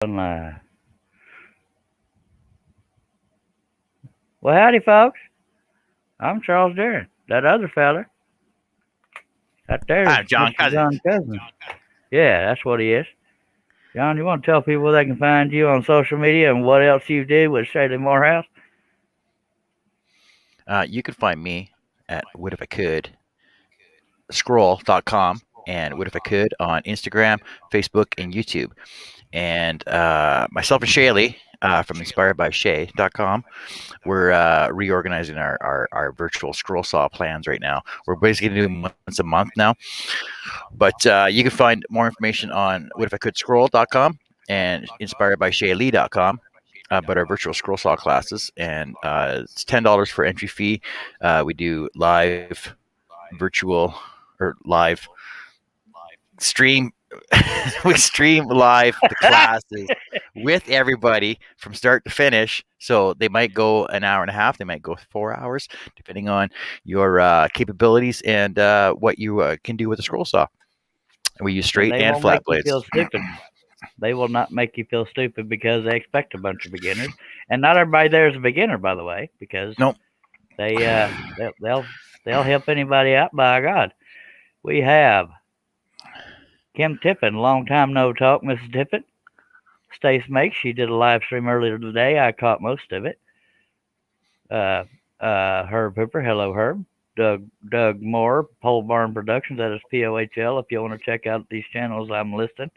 Live. Well, howdy, folks. I'm Charles Darren. That other feller, that there's I'm John Mr. Cousins. John Cousins. Yeah, that's what he is. John, you want to tell people they can find you on social media and what else you do with Shaylee Morehouse? You can find me at What If I Could Scroll.com and What If I Could on Instagram, Facebook, and YouTube. And myself and Shaylee from InspiredByShay.com, we're reorganizing our virtual scroll saw plans right now. We're basically doing once a month now. But you can find more information on whatifcouldScroll.com and InspiredByShaylee.com. But our virtual scroll saw classes, and it's $10 for entry fee. We do live virtual or live stream. We stream live the classes with everybody from start to finish. So they might go an hour and a half, they might go 4 hours, depending on your capabilities and what you can do with a scroll saw. We use straight and won't flat make you blades. feel stupid. They will not make you feel stupid because they expect a bunch of beginners, and not everybody there is a beginner, by the way, because Nope. they'll help anybody out. By God, we have Kim Tippin, long time no talk, Mrs. Tippin. Stace Makes, she did a live stream earlier today. I caught most of it. Herb Hooper, hello Herb. Doug Moore, Pole Barn Productions, that is POHL. If you want to check out these channels, I'm listed.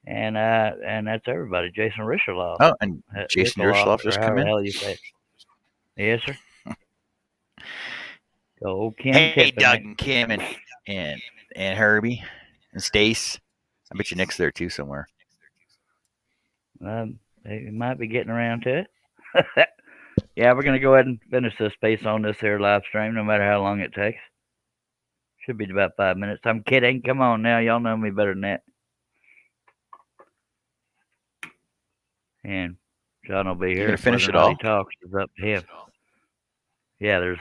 And that's everybody. Jason Risherloff. Oh, and Jason Risherloff just come however the in. hell you say it. Yes, sir. Old Kim Hey, Tippin, Doug and Kim and Herbie and Stace. I bet you Nick's there too somewhere. They might be getting around to it. Yeah, we're gonna go ahead and finish this piece on this here live stream, no matter how long it takes. Should be about 5 minutes. I'm kidding. Come on now, y'all know me better than that. And John will be here. You're gonna finish it all. all? He talks is up to him. Yeah, there's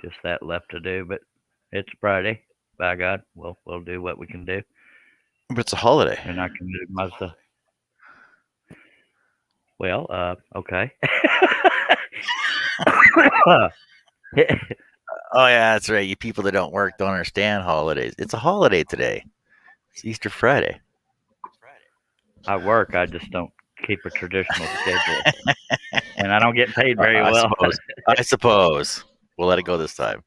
just that left to do, but it's Friday. By God, we'll do what we can do. But it's a holiday. And I can do myself. Well, okay. Oh yeah, that's right. You people that don't work don't understand holidays. It's a holiday today. It's Easter Friday. I work. I just don't keep a traditional schedule, and I don't get paid very well. I suppose we'll let it go this time.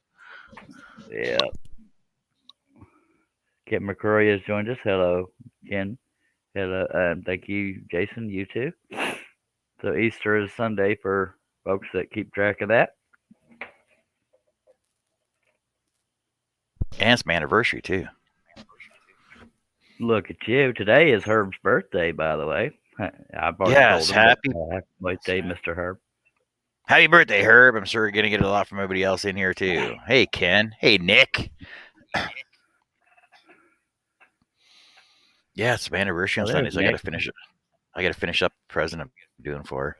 Yeah. Ken McCrory has joined us. Hello, Ken. Hello. Thank you, Jason. You too. So Easter is Sunday for folks that keep track of that. And it's my anniversary too. Look at you. Today is Herb's birthday, by the way. I've already yes, told him. Happy birthday, Mr. Herb. Happy birthday, Herb. I'm sure you're going to get a lot from everybody else in here too. Hey, Ken. Hey, Nick. Yeah, it's my anniversary on Sunday, so I got to finish it. I got to finish up the present I'm doing for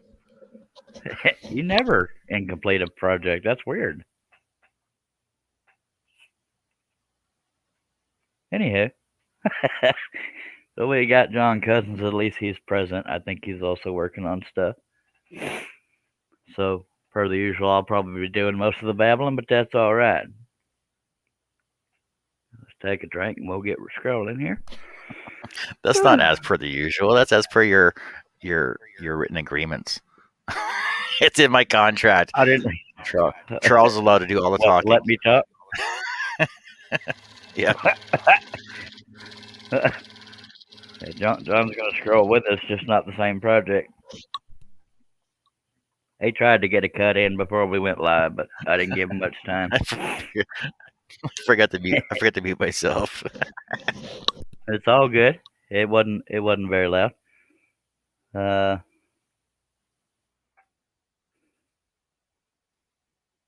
her. You never incomplete a project. That's weird. Anywho, so we got John Cousins. At least he's present. I think he's also working on stuff. So, per the usual, I'll probably be doing most of the babbling, but that's all right. Let's take a drink and we'll get scrolling here. That's not as per the usual. That's as per your written agreements. It's in my contract. I didn't. Charles is allowed to do all the talking. Let me talk. Yeah. John's going to scroll with us, just not the same project. He tried to get a cut in before we went live, but I didn't give him much time. I forgot to mute myself. It's all good. It wasn't very loud.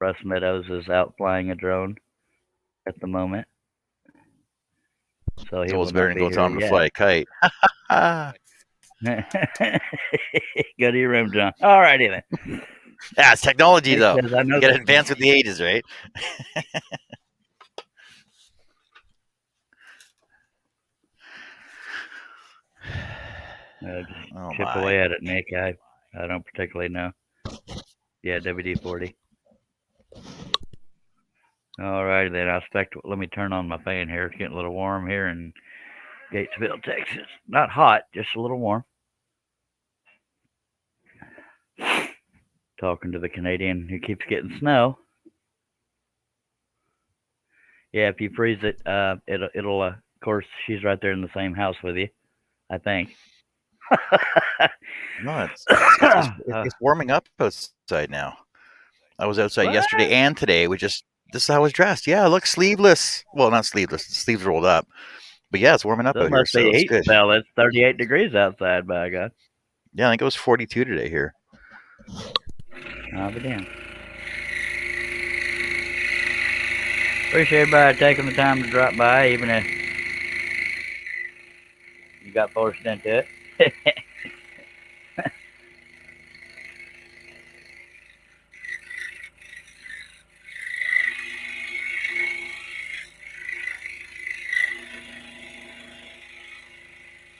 Russ Meadows is out flying a drone at the moment. So it's better than go tell him to fly a kite. Go to your room, John. All righty then. Yeah, it's technology though. You got to advance with the ages, right? Just Oh chip my. away at it, Nick. I don't particularly know. Yeah, WD-40. All right, then. Let me turn on my fan here. It's getting a little warm here in Gatesville, Texas. Not hot, just a little warm. Talking to the Canadian who keeps getting snow. Yeah, if you freeze it, it'll. Of course, she's right there in the same house with you. I think. No, it's warming up outside now. I was outside yesterday and today. This is how I was dressed. Yeah, look, sleeveless. Well, not sleeveless. The sleeves rolled up. But yeah, it's warming up So it out here, must be so it's heat good. spell. It's 38 degrees outside, by God. Yeah, I think it was 42 today here. I'll be damned. Appreciate everybody taking the time to drop by, even if you got forced into it.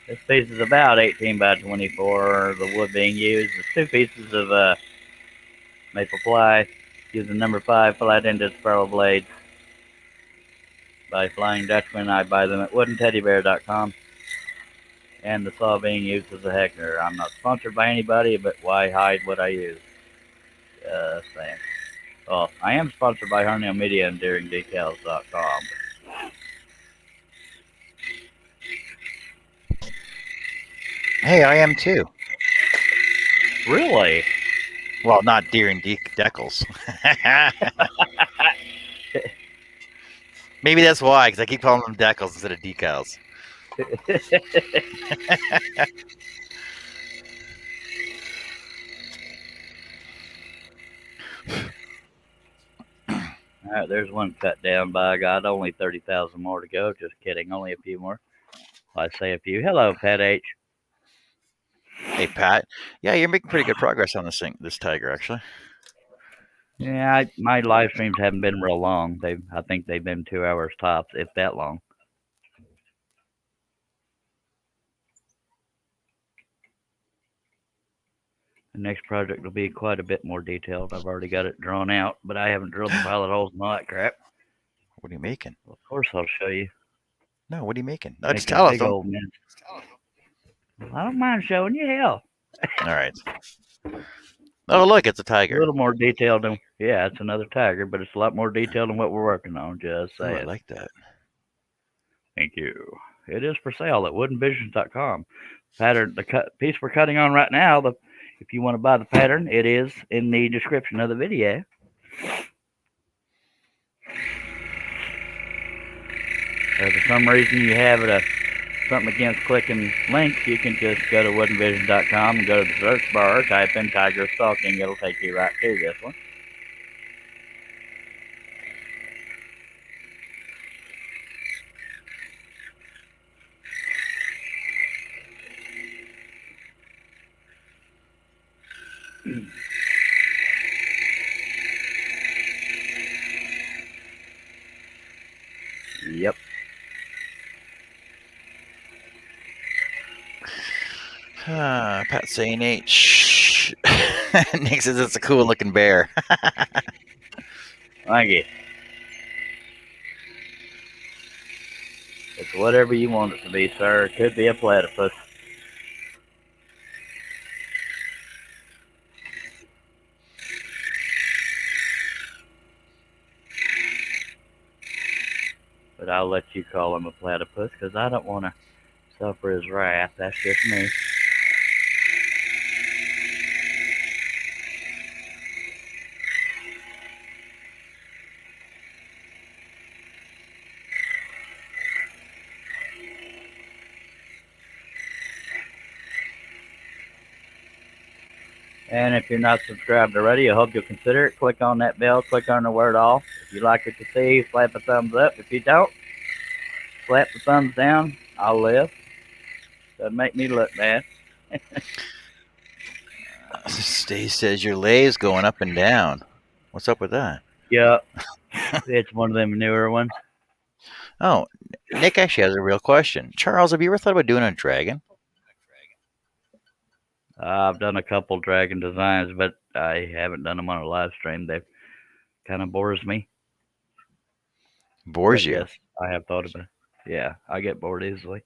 This piece is about 18 by 24. The wood being used is 2 pieces of maple ply using number 5 flat-ended spiral blades by Flying Dutchman. I buy them at woodandteddybear.com. And the saw being used is a Heckner. I'm not sponsored by anybody, but why hide what I use? Just saying. Well, I am sponsored by Harnell Media and DeeringDecals.com. Hey, I am too. Really? Well, not Deering Decals. Maybe that's why, because I keep calling them decals instead of decals. All right, there's one cut down, by God. Only 30,000 more to go. Just kidding. Only a few more. I say a few. Hello, Pat H. Hey, Pat. Yeah, you're making pretty good progress on this tiger, actually. Yeah, my live streams haven't been real long. I think they've been 2 hours tops, if that long. The next project will be quite a bit more detailed. I've already got it drawn out, but I haven't drilled the pilot holes and all that crap. What are you making? Well, of course, I'll show you. No, what are you making? No, just Making tell a us. big old mess. I don't mind showing you. Hell. All right. Oh, look, it's a A tiger. little more detailed than, yeah, it's another tiger, but it's a lot more detailed than what we're working on. Just Oh, saying. I like that. Thank you. It is for sale at woodenvisions.com. Pattern, the piece we're cutting on right now, if you want to buy the pattern, it is in the description of the video. If for some reason you have something against clicking links, you can just go to woodenvision.com and go to the search bar, type in tiger stalking. It'll take you right to this one. Yep. Pat saying H. Nick says it's a cool looking bear. Thank you. It's whatever you want it to be, sir. It could be a platypus. But I'll let you call him a platypus because I don't want to suffer his wrath. That's just me. And if you're not subscribed already, I hope you'll consider it. Click on that bell. Click on the word all. If you like what you see, slap a thumbs up. If you don't, slap the thumbs down. I'll live. Doesn't make me look bad. Steve says your lay's going up and down. What's up with that? Yep. It's one of them newer ones. Oh, Nick actually has a real question. Charles, have you ever thought about doing a dragon? I've done a couple dragon designs, but I haven't done them on a live stream. They kind of bores me. Bores But you? yes, I have thought about it. Yeah, I get bored easily.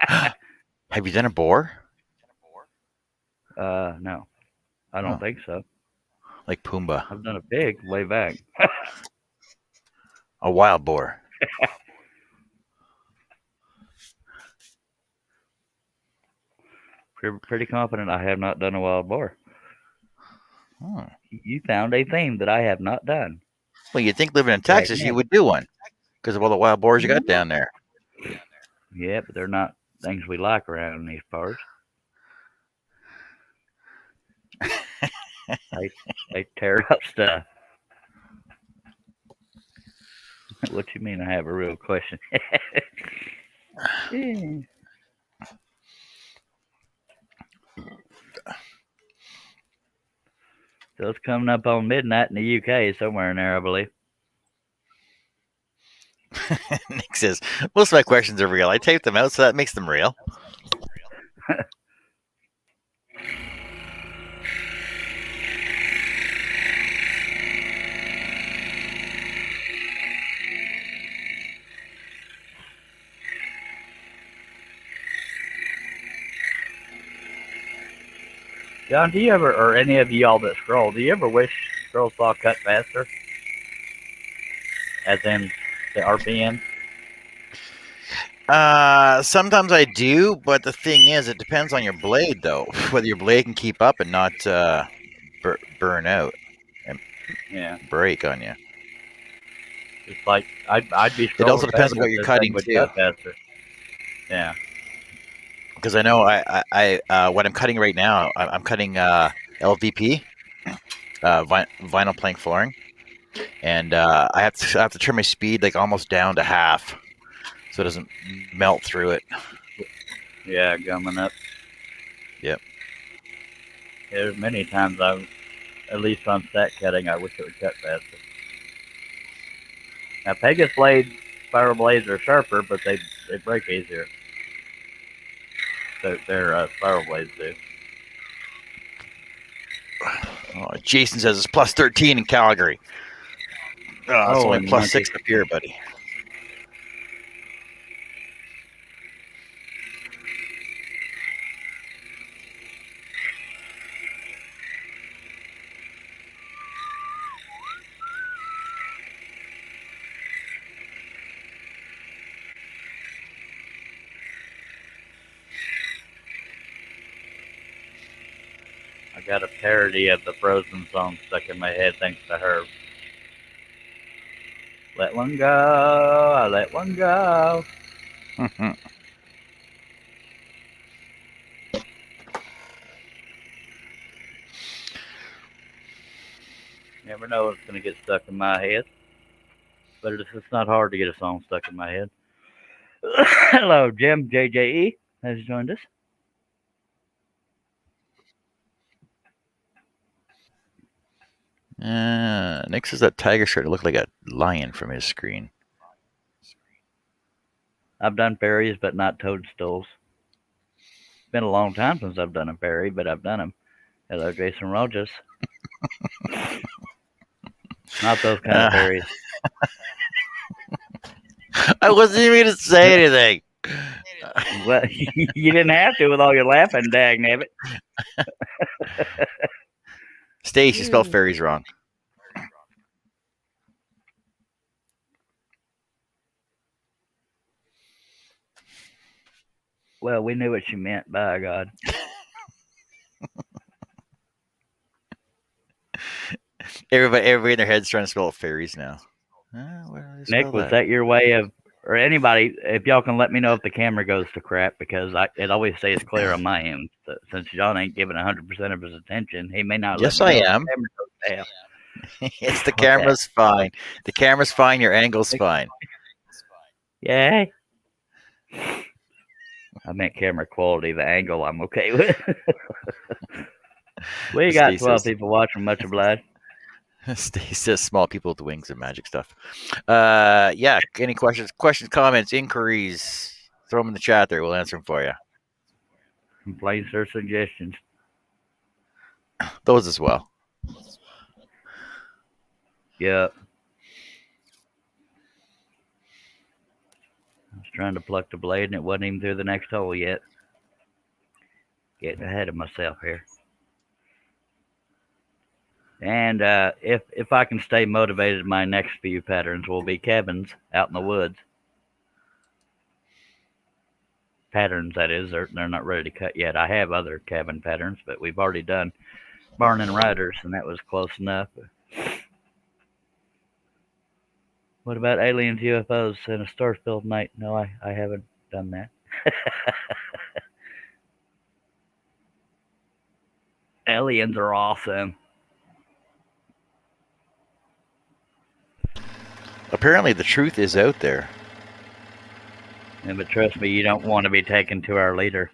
Have you done a boar? No, I don't Oh, think so. like Pumbaa, I've done a pig way back. a wild boar. Pretty confident I have not done a wild boar. Hmm. You found a theme that I have not done. Well, you'd think living in Jack Texas, you Nick. would do one because of all the wild boars you got down there. Yeah, but they're not things we like around these parts. They tear up stuff. What you mean? I have a real question. Yeah. So it's coming up on midnight in the UK, somewhere in there, I believe. Nick says most of my questions are real. I taped them out, so that makes them real. John, do you ever, or any of y'all that scroll, do you ever wish scroll saw cut faster? As in the RPM? Sometimes I do, but the thing is, it depends on your blade, though. Whether your blade can keep up and not burn out and Yeah. break on you. It's like I'd be scrolling. It also depends on faster what if you're this cutting thing would too. cut faster. Yeah. Because I know what I'm cutting right now. I'm cutting LVP, vinyl plank flooring, and I have to turn my speed like almost down to half, so it doesn't melt through it. Yeah, gumming up. Yep. There's many times I've, at least on stack cutting, I wish it would cut faster. Now Pegasus blades, spiral blades are sharper, but they break easier. So their spiral blades do. Oh, Jason says it's plus 13 in Calgary. It's only and plus monkey. 6 up here, buddy. I got a parody of the Frozen song stuck in my head thanks to her. Let one go, I let one go. Never know it's going to get stuck in my head. But it's not hard to get a song stuck in my head. Hello, Jim JJE has joined us. Nick says that tiger shirt looked like a lion from his screen. I've done fairies, but not toadstools. It's been a long time since I've done a fairy, but I've done them. Hello, Jason Rogers. Not those kind of fairies. I wasn't even going to say anything. Well, you didn't have to with all your laughing, dag nabbit. Stace, you spelled fairies wrong. Well, we knew what you meant, by God. Everybody in their head's trying to spell fairies now. Nick, was that your way of, or anybody, if y'all can let me know if the camera goes to crap, because it always stays clear on my end. So, since John ain't giving 100% of his attention, he may not. Yes, let me I know am. If the camera goes to hell. It's the camera's fine. The camera's fine. Your angle's fine. Yay. I meant camera quality. The angle I'm okay with. We got 12 people watching. Much obliged. Steve says small people with wings and magic stuff. Yeah. Any questions, comments, inquiries? Throw them in the chat there. We'll answer them for you. Complaints or suggestions. Those as well. Yeah. I was trying to pluck the blade and it wasn't even through the next hole yet. Getting ahead of myself here. And if I can stay motivated, my next few patterns will be cabins out in the woods. Patterns, that is, they're not ready to cut yet. I have other cabin patterns, but we've already done Burning Riders, and that was close enough. What about aliens, UFOs, and a star-filled night? No, I haven't done that. Aliens are awesome. Apparently, the truth is out there. But trust me, you don't want to be taken to our leader.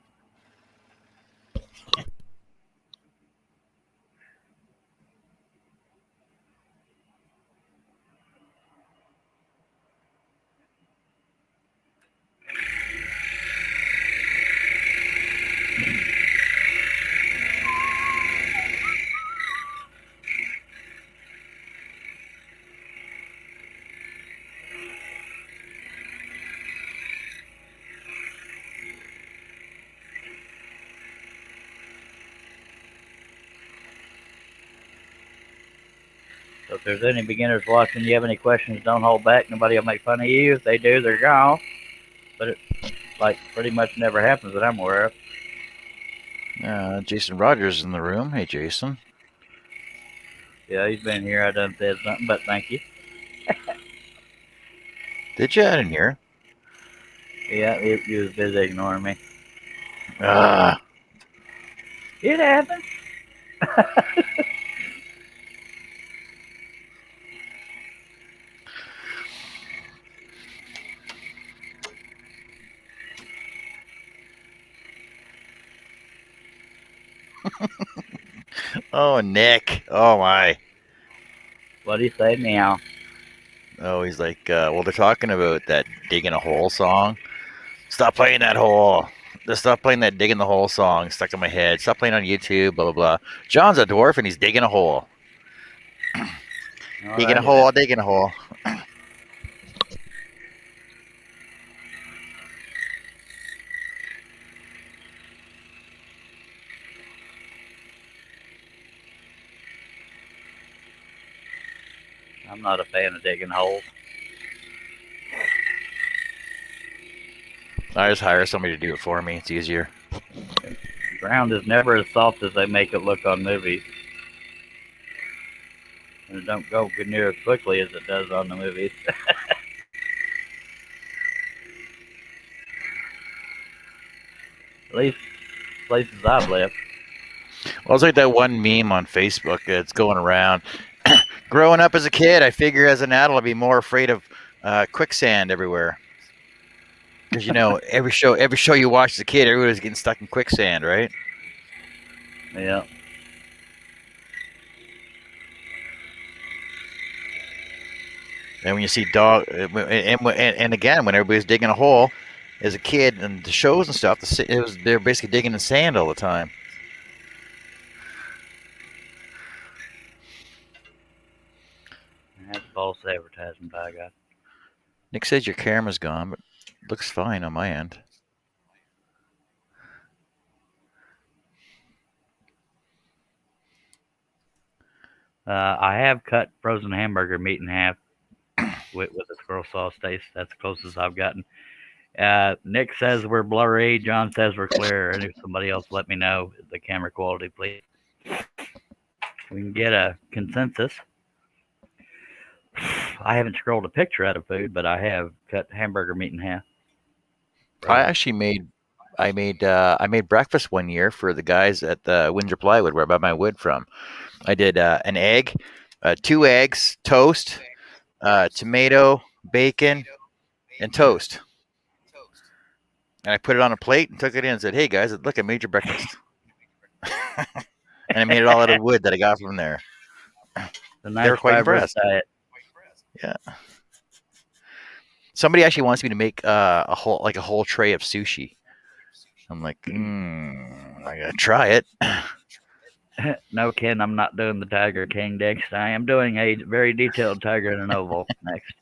So if there's any beginners watching, you have any questions, don't hold back. Nobody will make fun of you. If they do, they're gone. But it pretty much never happens that I'm aware of. Jason Rogers is in the room. Hey, Jason. Yeah, he's been here. I done said something, but thank you. Did you? I didn't hear. Yeah, he was busy ignoring me. It happens. Oh, Nick. Oh, my. What do you say, meow? Oh, he's like, well, they're talking about that Digging a Hole song. Stop playing that hole. Just stop playing that Digging the Hole song stuck in my head. Stop playing on YouTube, blah, blah, blah. John's a dwarf and he's digging a hole. Digging a hole, digging a hole. I'm not a fan of digging holes. I just hire somebody to do it for me. It's easier. The ground is never as soft as they make it look on movies. And it don't go near as quickly as it does on the movies. At least places I've lived. Well, it's like that one meme on Facebook that's going around. Growing up as a kid, I figure as an adult I'd be more afraid of quicksand everywhere. Because, you know, every show you watch as a kid, everybody's getting stuck in quicksand, right? Yeah. And when you see and again, when everybody's digging a hole as a kid and the shows and stuff, they're basically digging in sand all the time. That's false advertising, by God. Nick says your camera's gone, but it looks fine on my end. I have cut frozen hamburger meat in half with a squirrel sauce taste. That's the closest I've gotten. Nick says we're blurry. John says we're clear. And if somebody else let me know the camera quality, please. We can get a consensus. I haven't scrolled a picture out of food, but I have cut hamburger meat in half. I made breakfast one year for the guys at the Windsor Plywood, where I buy my wood from. I did an egg, 2 eggs, toast, tomato, bacon, and toast. And I put it on a plate and took it in and said, "Hey guys, look, I made your breakfast." And I made it all out of wood that I got from there. They were quite impressed. Diet. Yeah. Somebody actually wants me to make a whole tray of sushi. I'm like, I gotta try it. No, Ken, I'm not doing the Tiger King next. I am doing a very detailed tiger in an oval next.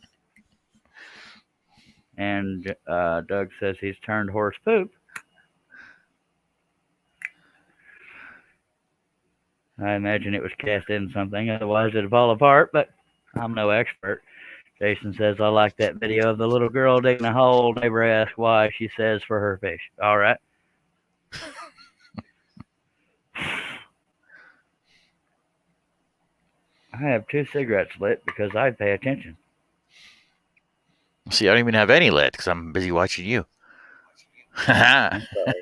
And Doug says he's turned horse poop. I imagine it was cast in something, otherwise it'd fall apart, but I'm no expert. Jason says, I like that video of the little girl digging a hole. Neighbor asks why. She says, for her fish. All right. I have 2 cigarettes lit because I pay attention. See, I don't even have any lit because I'm busy watching you. I'm sorry.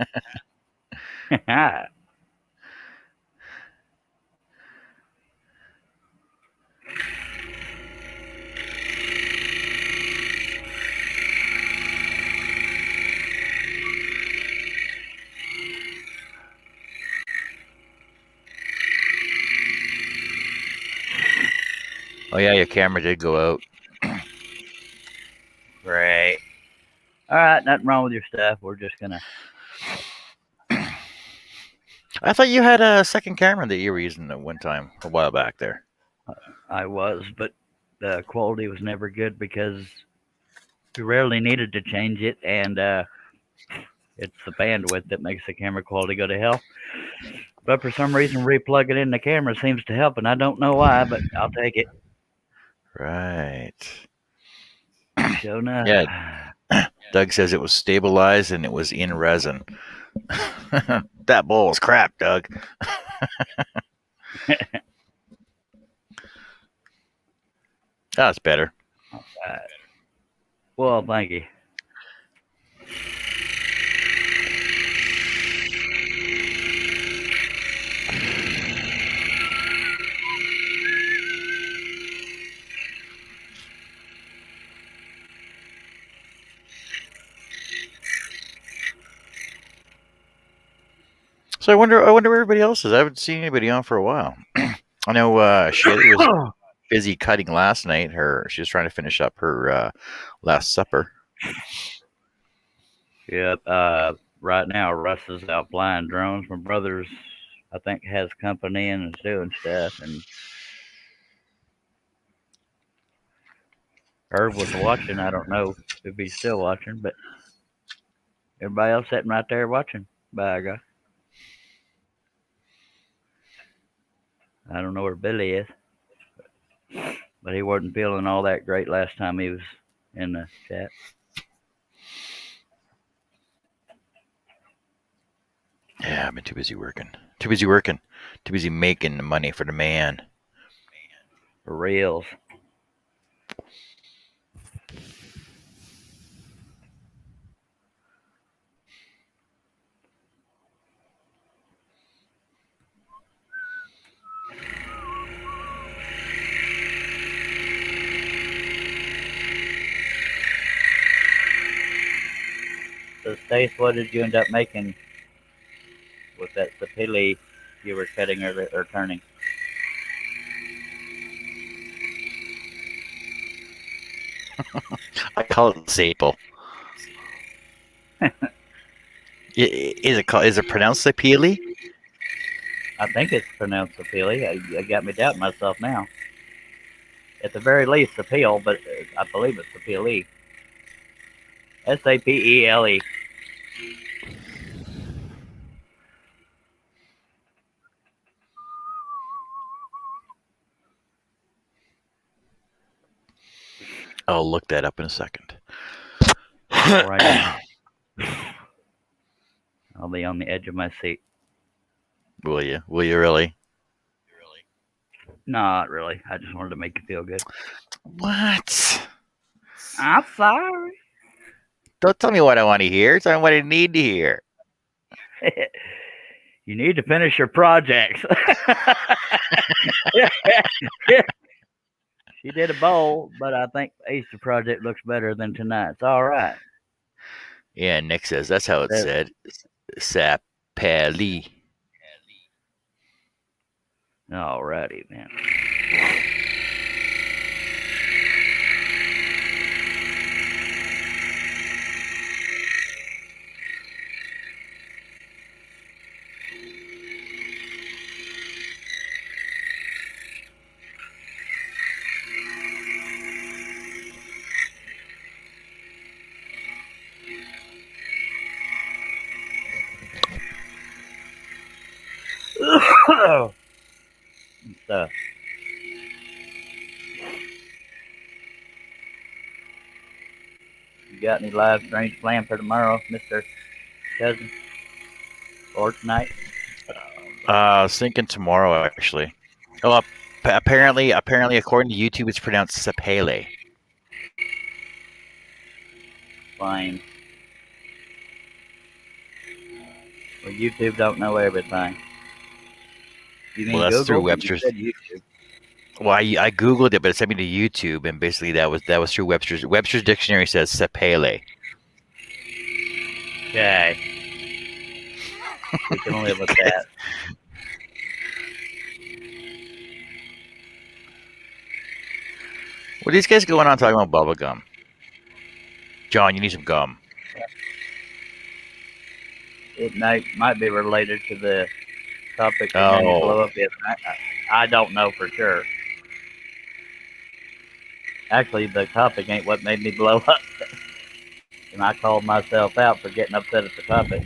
Oh yeah, your camera did go out. Great. All right, nothing wrong with your stuff. We're just gonna. I thought you had a second camera that you were using at one time a while back there. I was, but the quality was never good because we rarely needed to change it, and it's the bandwidth that makes the camera quality go to hell. But for some reason, replugging in the camera seems to help, and I don't know why, but I'll take it. Right. Sure enough. Yeah. Doug says it was stabilized and it was in resin. That bowl was crap, Doug. That's better. Well, thank you. So I wonder where everybody else is. I haven't seen anybody on for a while. I know Shaylee was busy cutting last night. She was trying to finish up her Last Supper. Yep. Right now, Russ is out flying drones. My brother's, I think, has company and is doing stuff. And Herb was watching. I don't know if he's still watching, but everybody else sitting right there watching. By God. I don't know where Billy is, but he wasn't feeling all that great last time he was in the chat. Yeah, I've been too busy working. Too busy making the money for the man. For reals. So, Stace, what did you end up making with that sapili you were cutting or turning? I call it Zaple. Is it pronounced Sapili? I think it's pronounced sapili. I got me doubting myself now. At the very least, appeal, but I believe it's sapili. Sapele. I'll look that up in a second. Right. I'll be on the edge of my seat. Will you? Will you really? Not really. I just wanted to make you feel good. What? I'm sorry. Don't tell me what I want to hear. Tell me what I need to hear. You need to finish your projects. She did a bowl, but I think Easter project looks better than tonight's. All right. Yeah, Nick says that's how it's said. Sapeli. All righty then. and stuff. You got any live streams planned for tomorrow, Mr. Cousin? Or tonight? I was thinking tomorrow actually. Oh, apparently, according to YouTube, it's pronounced Sapele. Fine. Well, YouTube don't know everything. You mean Well, that's Google? through You Webster's. said YouTube. Well, I googled it, but it sent me to YouTube, and basically that was through Webster's dictionary says Sapele. Okay. We can live with that. What are these guys going on talking about bubble gum? John, you need some gum. It might be related to the topic that made me blow up the other night. I don't know for sure. Actually, the topic ain't what made me blow up. And I called myself out for getting upset at the topic.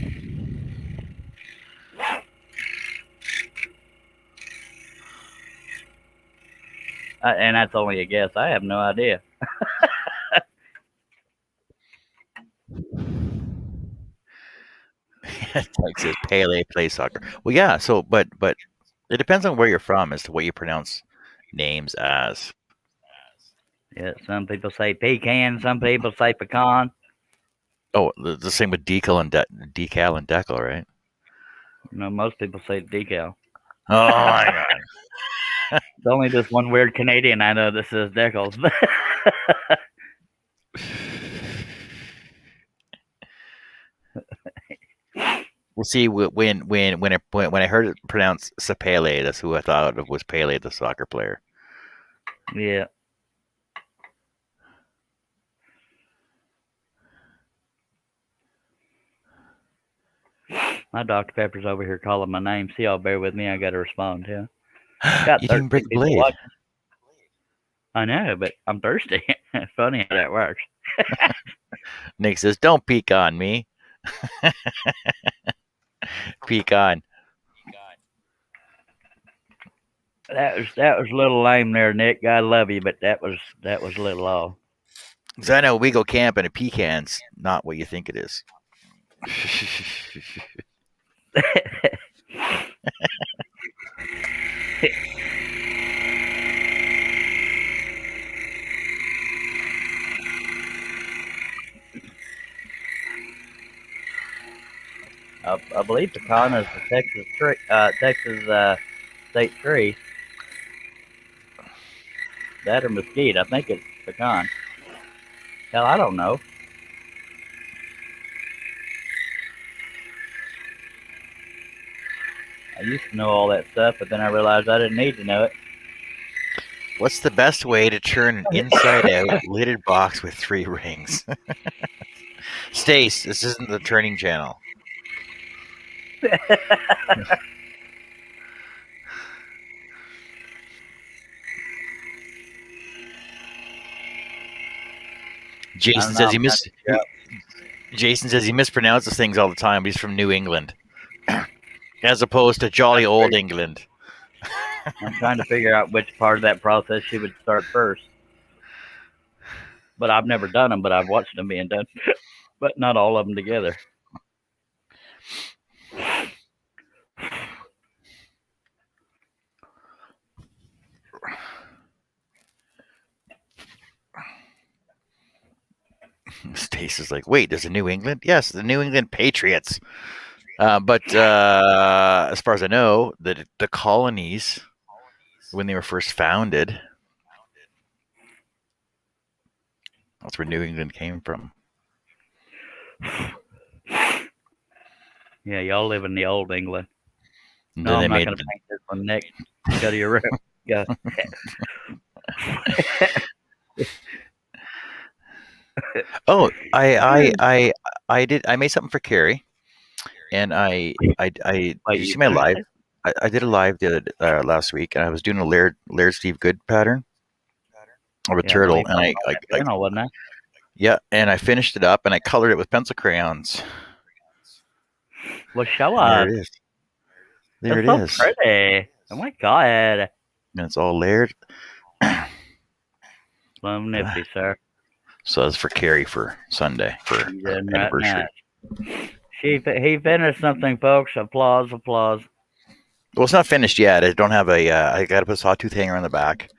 And that's only a guess. I have no idea. Texas Pele plays soccer. Well, yeah. So, but it depends on where you're from as to what you pronounce names as. Yeah, some people say pecan, some people say pecan. Oh, the same with decal and decal, right? No, most people say decal. Oh my god. It's only this one weird Canadian I know that says decals. Well, see, when I heard it pronounced Sapele, that's who I thought of was Pele, the soccer player. Yeah. My Dr. Pepper's over here calling my name. See, y'all bear with me. I got to respond to. You didn't break the blade. Watching. I know, but I'm thirsty. It's funny how that works. Nick says, "Don't peek on me." Peek on. That was a little lame there, Nick. I love you, but that was a little off. Because I know we go camping and pecan's not what you think it is. I believe pecan is the Texas tree, Texas state tree. That or mesquite. I think it's pecan. Hell, I don't know. I used to know all that stuff, but then I realized I didn't need to know it. What's the best way to turn an inside-out lidded box with 3 rings? Stace, this isn't the turning channel. Jason says he mispronounces things all the time. He's from New England, as opposed to jolly old England. I'm trying to figure out which part of that process she would start first. But I've never done them, but I've watched them being done. But not all of them together. Stace is like, wait, there's a New England? Yes, the New England Patriots. But as far as I know, the colonies, when they were first founded, that's where New England came from. Yeah, y'all live in the old England. And No, I'm not going to paint this one, Nick. Go to your room. Go. Oh, I made something for Carrie, and you see my live. I did a live last week, and I was doing a Laird Steve Good pattern of a turtle, and I wasn't I? Yeah, and I finished it up, and I colored it with pencil crayons. Well, show us. There it is. There It's it so is. pretty. Oh my god. And it's all layered. Plum nifty, sir. So that's for Carrie for Sunday for You our did right anniversary. nice. He finished something, folks. Applause, applause. Well, it's not finished yet. I don't have a. I got to put a sawtooth hanger on the back,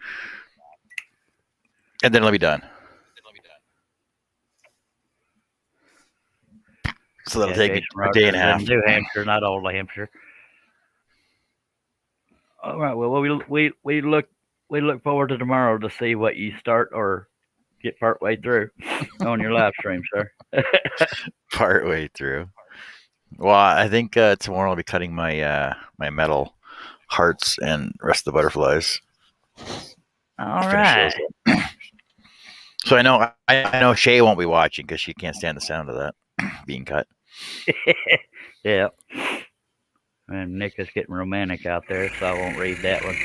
and then it'll be done. So that'll take me Jason a day and Rogers a half. in New Hampshire, not Old Hampshire. All right. Well, we look forward to tomorrow to see what you start or get part way through on your live stream, sir. Part way through. Well, I think tomorrow I'll be cutting my my metal hearts and rest of the butterflies. All right. So I know Shay won't be watching because she can't stand the sound of that being cut. Yeah. And Nick is getting romantic out there, so I won't read that one.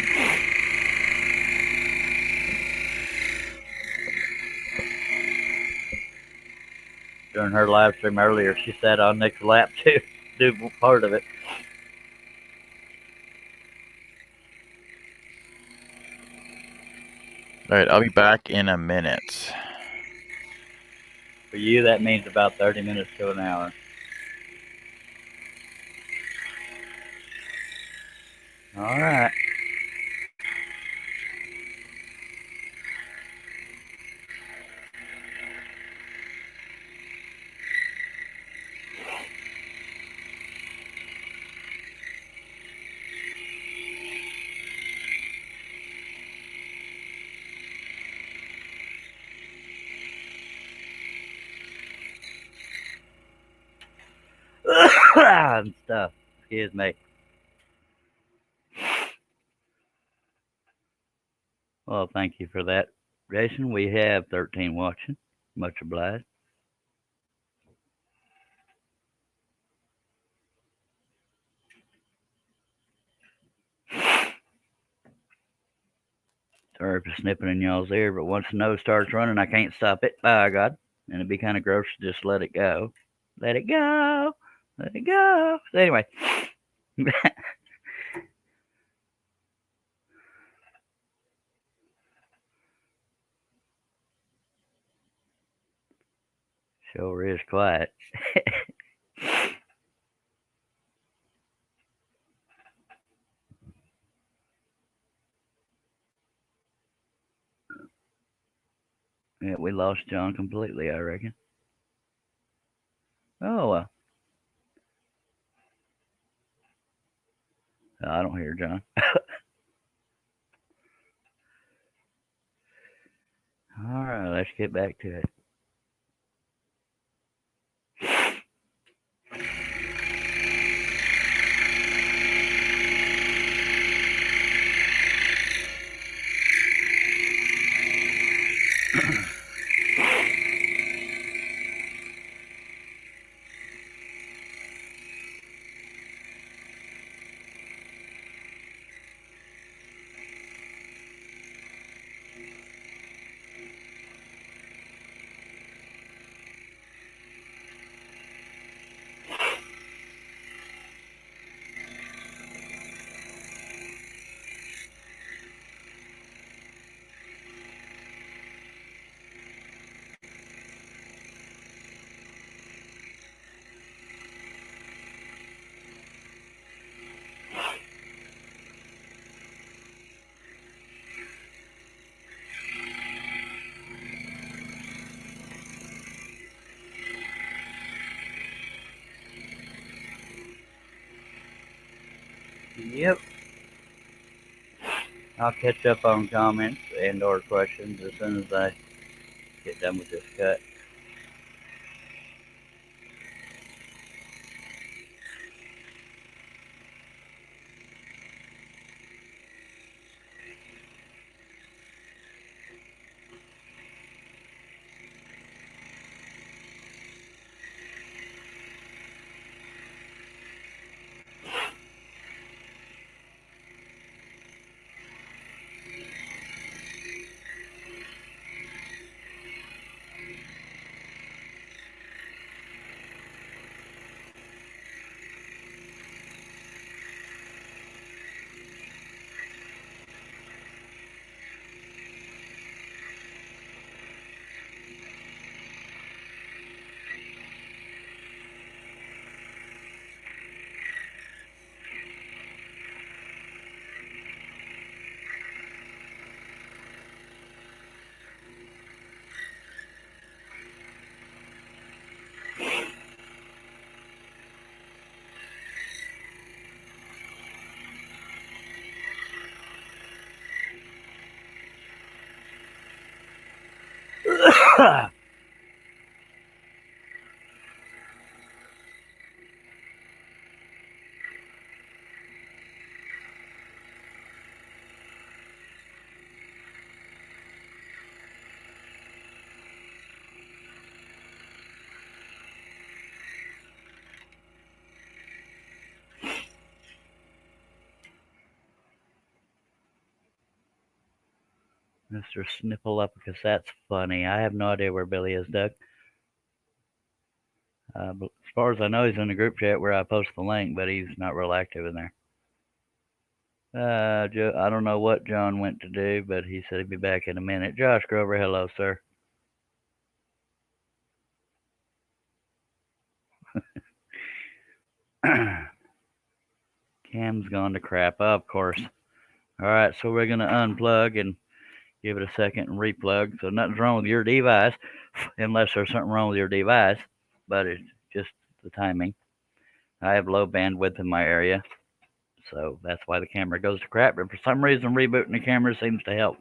During her live stream earlier, she sat on Nick's lap to do part of it. All right, I'll be back in a minute. For you, that means about 30 minutes to an hour. All right. And stuff. Excuse me. Well, thank you for that, Jason. We have 13 watching. Much obliged. Sorry for snipping in y'all's ear, but once the nose starts running, I can't stop it. By God. And it'd be kind of gross to just let it go. Let it go. Let it go. So anyway. Sure is quiet. Yeah, we lost John completely, I reckon. Oh, well. I don't hear John. All right, let's get back to it. Yep. I'll catch up on comments and or questions as soon as I get done with this cut. Mr. Sniffleupagus, that's funny. I have no idea where Billy is, Doug. But as far as I know, he's in the group chat where I post the link, but he's not real active in there. I don't know what John went to do, but he said he'd be back in a minute. Josh Grover, hello, sir. Cam's gone to crap, of course. All right, so we're going to unplug and give it a second and replug. So nothing's wrong with your device, unless there's something wrong with your device, but it's just the timing. I have low bandwidth in my area, so that's why the camera goes to crap. But for some reason, rebooting the camera seems to help.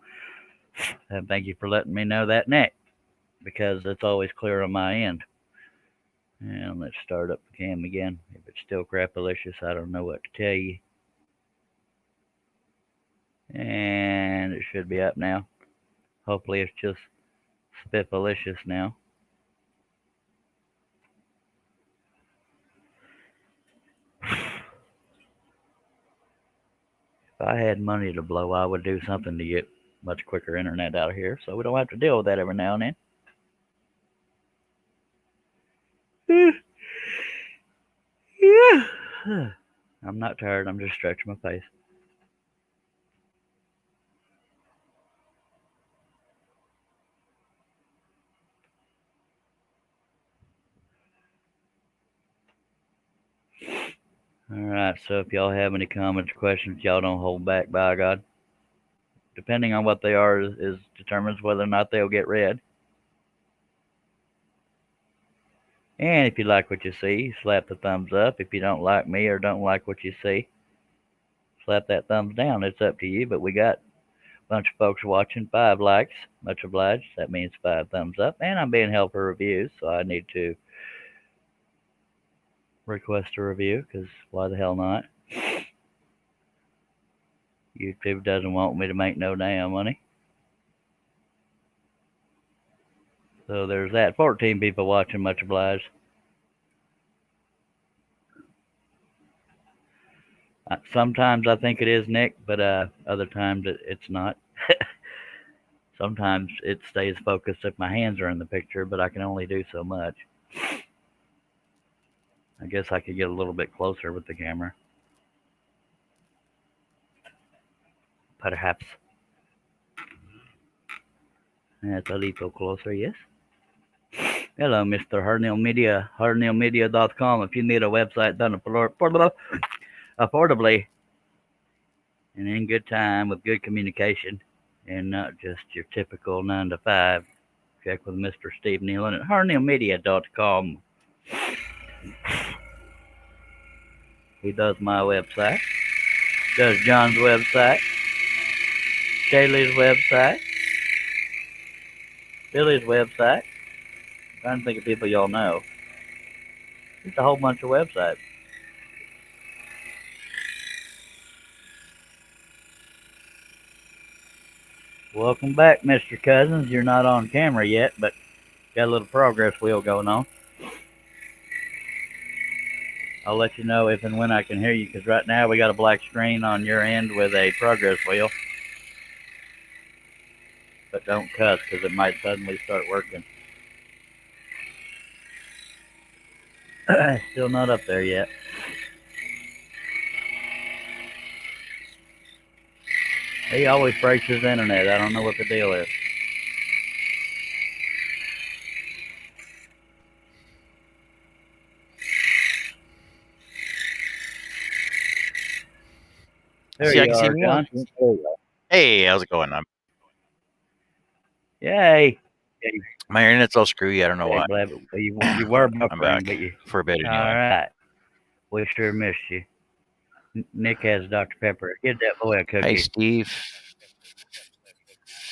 And thank you for letting me know that, Nick, because it's always clear on my end. And let's start up the cam again. If it's still crapalicious, I don't know what to tell you. And it should be up now. Hopefully it's just spiffalicious now. If I had money to blow, I would do something to get much quicker internet out here, so we don't have to deal with that every now and then. I'm not tired, I'm just stretching my face. Alright, so if y'all have any comments or questions, y'all don't hold back, by God. Depending on what they are is determines whether or not they'll get read. And if you like what you see, slap the thumbs up. If you don't like me or don't like what you see, slap that thumbs down. It's up to you, but we got a bunch of folks watching, 5 likes. Much obliged. That means 5 thumbs up. And I'm being held for reviews, so I need to request a review, because why the hell not? YouTube doesn't want me to make no damn money. So there's that. 14 people watching, much obliged. Sometimes I think it is, Nick, but other times it's not. Sometimes it stays focused if my hands are in the picture, but I can only do so much. I guess I could get a little bit closer with the camera. Perhaps. That's a little closer, yes. Hello, Mr. Harnell Media, harnellmedia.com. If you need a website done affordably and in good time with good communication and not just your typical 9 to 5, check with Mr. Steve Nealon at harnellmedia.com. He does my website, does John's website, Shaylee's website, Billy's website. I'm trying to think of people y'all know. Just a whole bunch of websites. Welcome back, Mr. Cousins. You're not on camera yet, but got a little progress wheel going on. I'll let you know if and when I can hear you, because right now we got a black screen on your end with a progress wheel. But don't cuss, because it might suddenly start working. Still not up there yet. He always breaks his internet. I don't know what the deal is. There See, I you can see are, me John. Hey, how's it going? Yay. My internet's all screwy. I don't know why. You were buffering, I'm back but you... for a bit anyway. All right. We sure missed you. Nick has Dr. Pepper. Give that boy a cookie. Hey, Steve.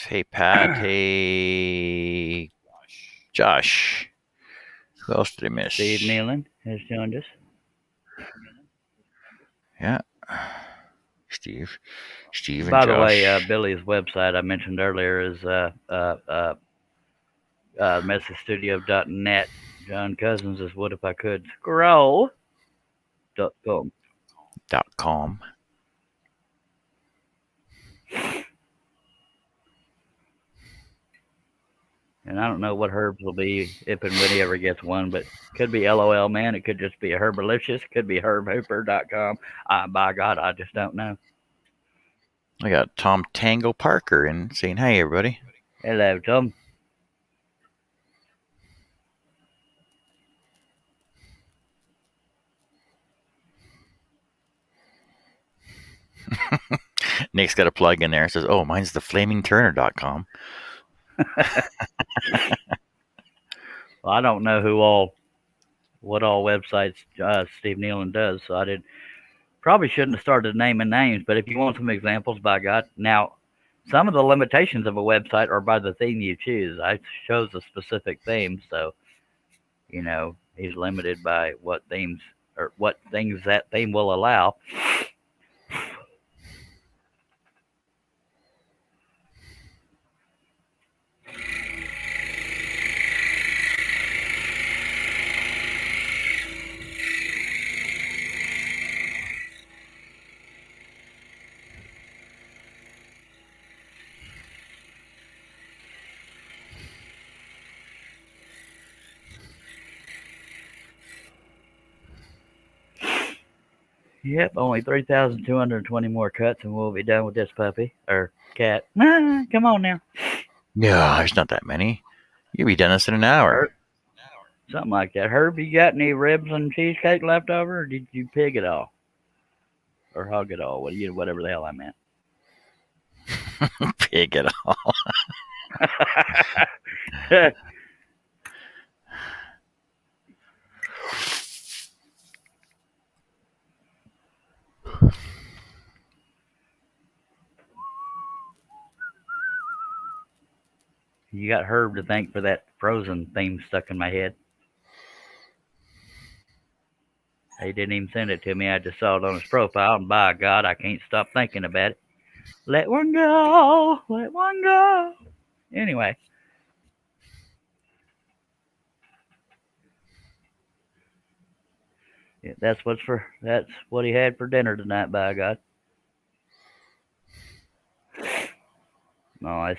Hey, Pat. Hey, Josh. Who else did I miss? Steve Nealon has joined us. Yeah. Steve and By Josh. the way, Billy's website I mentioned earlier is messagestudio.net. John Cousins is What If I Could Scroll.com. .com. And I don't know what Herbs will be if and when he ever gets one, but could be LOL man. It could just be a Herbalicious. Could be HerbHooper.com. By God, I just don't know. I got Tom Tango Parker and saying, "Hey, everybody." Hello, Tom. Nick's got a plug in there. It says, "Oh, mine's the FlamingTurner.com." Well, I don't know what all websites Steve Nealon does, so I probably shouldn't have started naming names. But if you want some examples, by God, now some of the limitations of a website are by the theme you choose. I chose a specific theme, so he's limited by what themes or what things that theme will allow. Yep, only 3,220 more cuts and we'll be done with this puppy or cat. Come on now. No, there's not that many. You'll be done this in an hour. Something like that. Herb, you got any ribs and cheesecake left over, or did you pig it all? Or hug it all? Whatever the hell I meant. Pig it all. You got Herb to thank for that Frozen theme stuck in my head. He didn't even send it to me. I just saw it on his profile, and by God, I can't stop thinking about it. Let one go, let one go. Anyway. Yeah, that's what he had for dinner tonight, by God. Nice.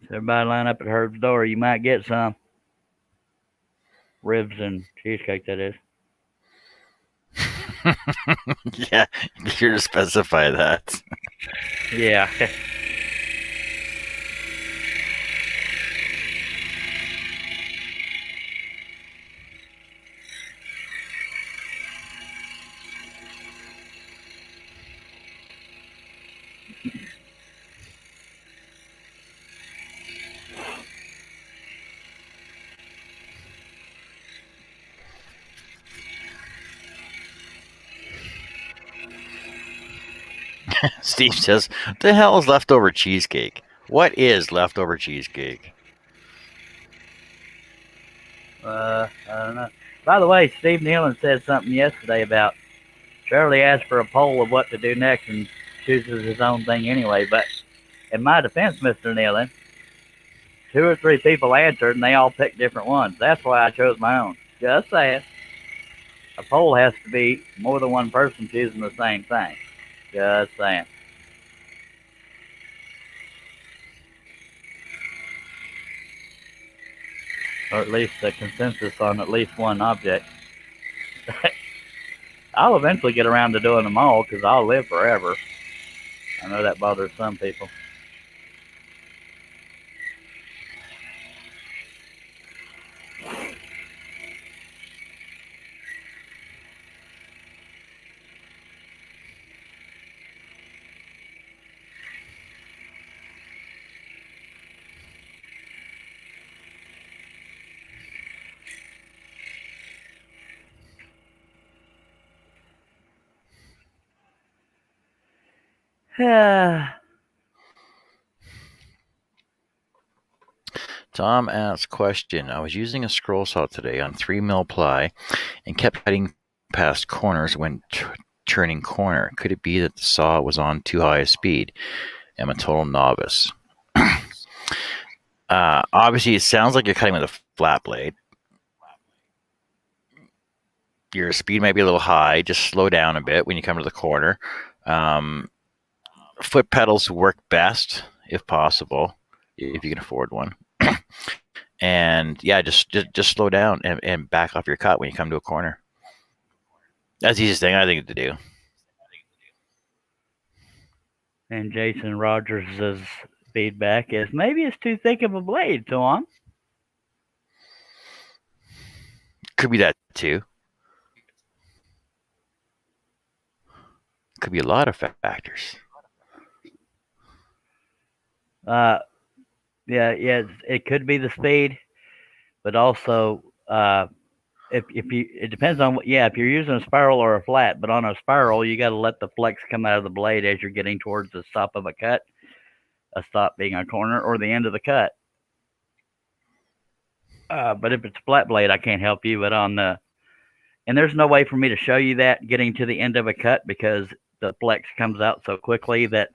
So everybody line up at Herb's door. You might get some ribs and cheesecake, that is. Yeah, you're to specify that. Yeah. Steve says, "What the hell is leftover cheesecake? What is leftover cheesecake?" I don't know. By the way, Steve Nealon said something yesterday about Shirley asked for a poll of what to do next and chooses his own thing anyway. But in my defense, Mr. Nealon, 2 or 3 people answered and they all picked different ones. That's why I chose my own. Just saying. A poll has to be more than one person choosing the same thing. Just saying. Or at least a consensus on at least one object. I'll eventually get around to doing them all because I'll live forever. I know that bothers some people. Tom asks, question. I was using a scroll saw today on 3mm ply and kept cutting past corners when turning corner. Could it be that the saw was on too high a speed? I'm a total novice. Obviously, it sounds like you're cutting with a flat blade. Your speed might be a little high. Just slow down a bit when you come to the corner. Foot pedals work best if possible, if you can afford one. And yeah, just slow down and back off your cut when you come to a corner. That's the easiest thing I think to do. And Jason Rogers' feedback is maybe it's too thick of a blade, Tom. Could be that too. Could be a lot of factors. Yeah, it could be the speed, but also if you it depends on what. Yeah, if you're using a spiral or a flat, but on a spiral you got to let the flex come out of the blade as you're getting towards the stop of a cut, a stop being a corner or the end of the cut. But if it's a flat blade, I can't help you. But and there's no way for me to show you that getting to the end of a cut because the flex comes out so quickly that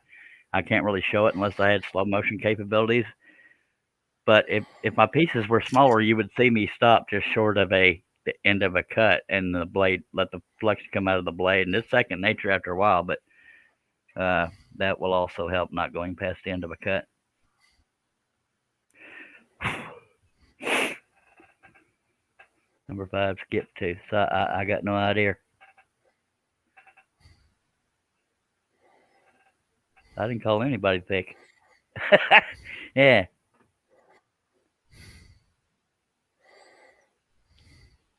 I can't really show it unless I had slow motion capabilities. But if my pieces were smaller, you would see me stop just short of the end of a cut and the blade, let the flex come out of the blade. And it's second nature after a while, but that will also help not going past the end of a cut. Number 5, skip 2. So I got no idea. I didn't call anybody thick. Yeah.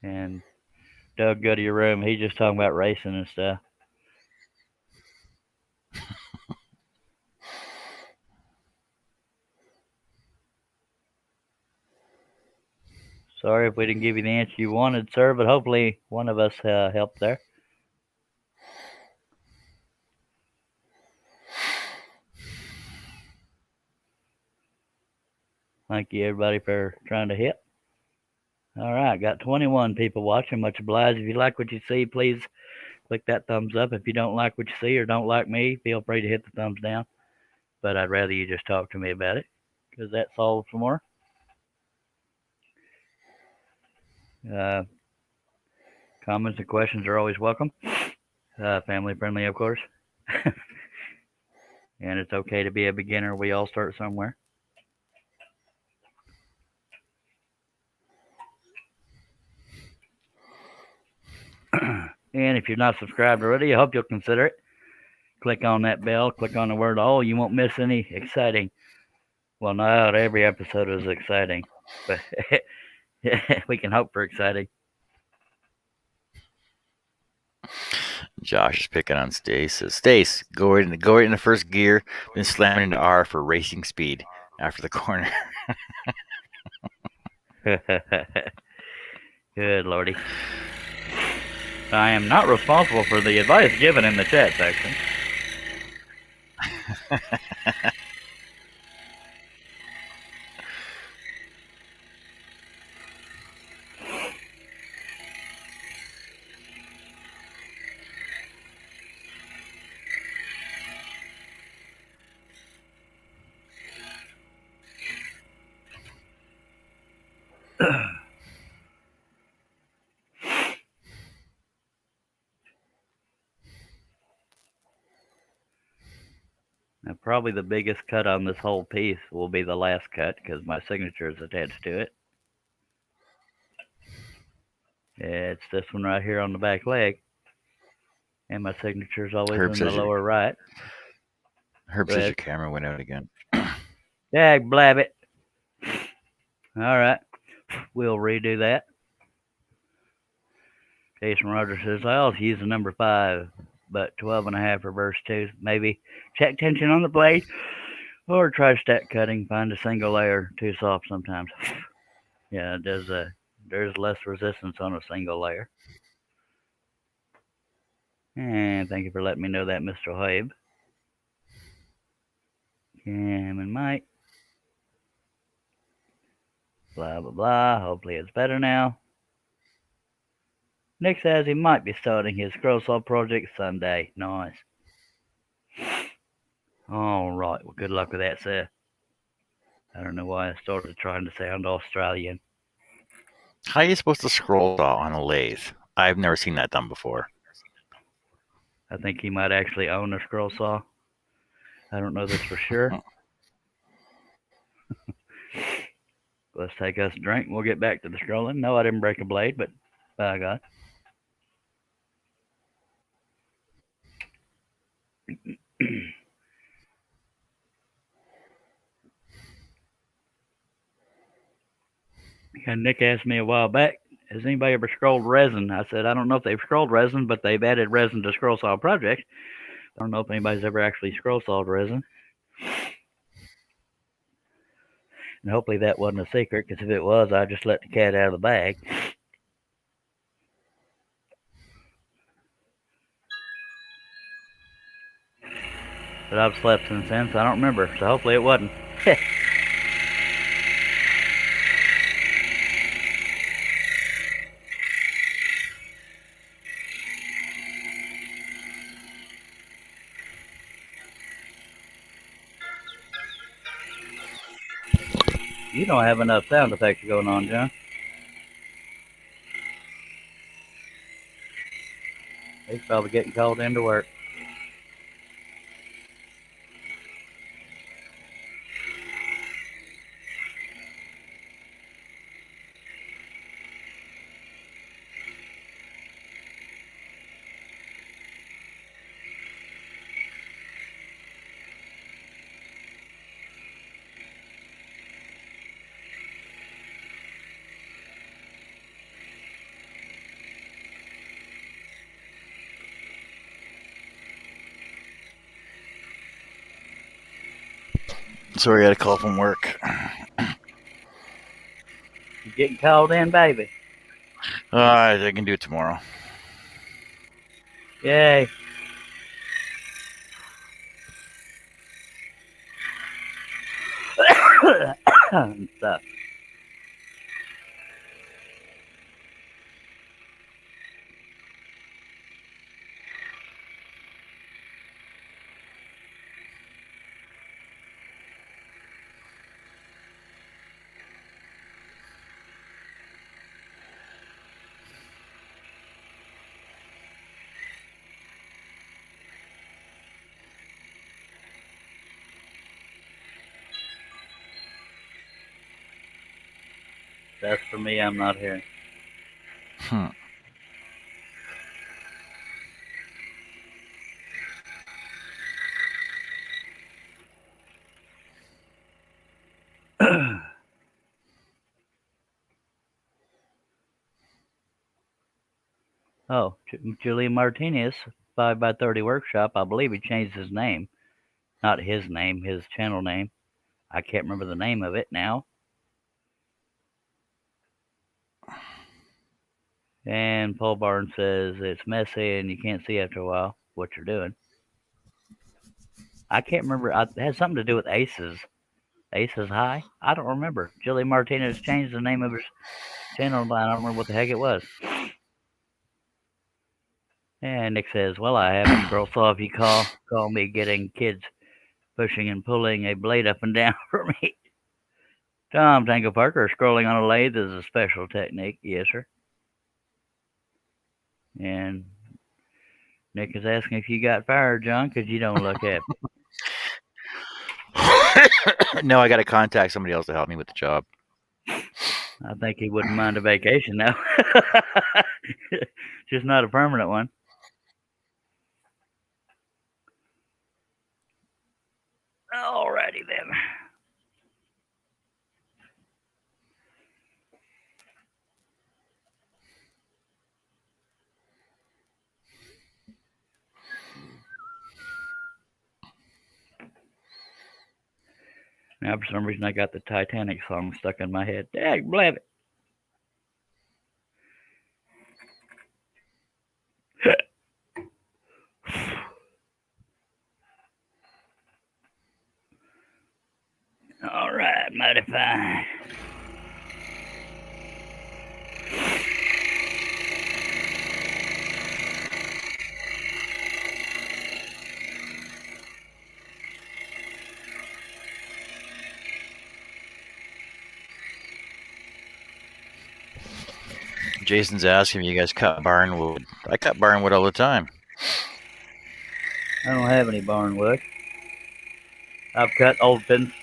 And Doug, go to your room. He's just talking about racing and stuff. Sorry if we didn't give you the answer you wanted, sir, but hopefully one of us helped there. Thank you, everybody, for trying to hit. All right, got 21 people watching. Much obliged. If you like what you see, please click that thumbs up. If you don't like what you see or don't like me, feel free to hit the thumbs down. But I'd rather you just talk to me about it because that's all for more. Comments and questions are always welcome. Family friendly, of course. And it's okay to be a beginner. We all start somewhere. And if you're not subscribed already, I hope you'll consider it. Click on that bell. Click on the word all. You won't miss any exciting. Well, not every episode is exciting, but we can hope for exciting. Josh is picking on Stace. Says, Stace, go right in the first gear, then slam into R for racing speed after the corner. Good lordy. I am not responsible for the advice given in the chat section. Now, probably the biggest cut on this whole piece will be the last cut because my signature is attached to it. It's this one right here on the back leg. And my signature is always Herb in the lower right. Herb says your camera went out again. Dag blabbit. All right. We'll redo that. Jason Rogers says, I also use the number 5, but 12.5 reverse 2. Maybe check tension on the blade or try stack cutting. Find a single layer too soft sometimes. Yeah, there's less resistance on a single layer. And thank you for letting me know that, Mr. Habe. Cam and Mike. Blah, blah, blah. Hopefully it's better now. Nick says he might be starting his Scroll Saw project Sunday. Nice. All right. Well, good luck with that, sir. I don't know why I started trying to sound Australian. How are you supposed to scroll saw on a lathe? I've never seen that done before. I think he might actually own a scroll saw. I don't know this for sure. Let's take us a drink and we'll get back to the scrolling. No, I didn't break a blade, but by God. And Nick asked me a while back, has anybody ever scrolled resin? I said, I don't know if they've scrolled resin, but they've added resin to Scroll Saw Project. I don't know if anybody's ever actually scroll sawed resin. And hopefully that wasn't a secret, because if it was, I'd just let the cat out of the bag. But I've slept since then, so I don't remember. So hopefully it wasn't. You don't have enough sound effects going on, John. He's probably getting called into work. Sorry, I had a call from work. You getting called in, baby? I can do it tomorrow. Yay. Stuff. That's for me, I'm not here. Oh, Julian Martinez, 5x30 Workshop. I believe he changed his name. Not his name, his channel name. I can't remember the name of it now. And Paul Barnes says it's messy and you can't see after a while what you're doing. I can't remember. It has something to do with Aces. Aces High? I don't remember. Julian Martinez changed the name of his channel, but I don't remember what the heck it was. And Nick says, well, I have a scroll saw if you call me getting kids pushing and pulling a blade up and down for me. Tom Tango Parker, scrolling on a lathe is a special technique. Yes, sir. And Nick is asking if you got fired, John, because you don't look happy. No, I got to contact somebody else to help me with the job. I think he wouldn't mind a vacation now. Just not a permanent one. Alrighty then. Now, for some reason, I got the Titanic song stuck in my head. Dag blab it. All right, mighty fine. Jason's asking if you guys cut barnwood. I cut barnwood all the time. I don't have any barnwood. I've cut old fence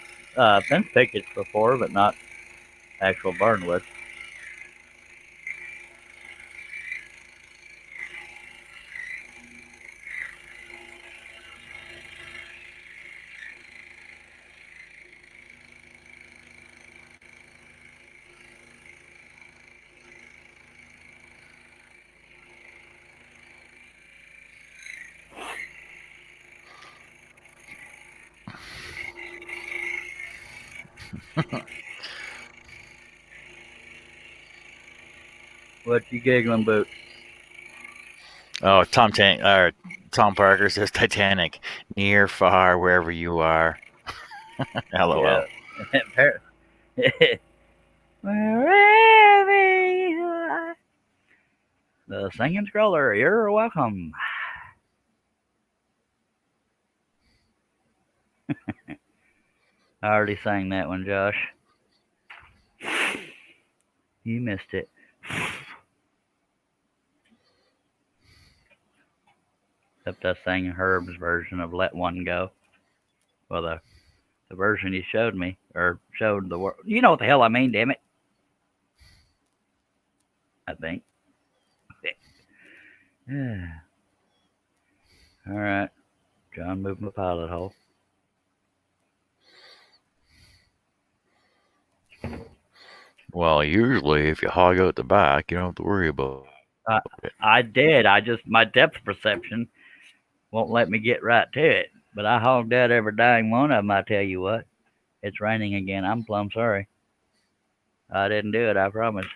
pickets before, but not actual barnwood. What you giggling about? Oh, Tom Parker says Titanic, near, far, wherever you are. LOL. Yeah. Wherever you are. The singing scroller, you're welcome. I already sang that one, Josh. You missed it. Except I sang Herb's version of Let One Go. Well, the version you showed me, or showed the world. You know what the hell I mean, damn it. I think. Yeah. All right. John moved my pilot hole. Well, usually if you hog out the back, you don't have to worry about it. I did. My depth perception won't let me get right to it. But I hogged out every dang one of them, I tell you what. It's raining again. I'm plumb sorry. I didn't do it, I promise.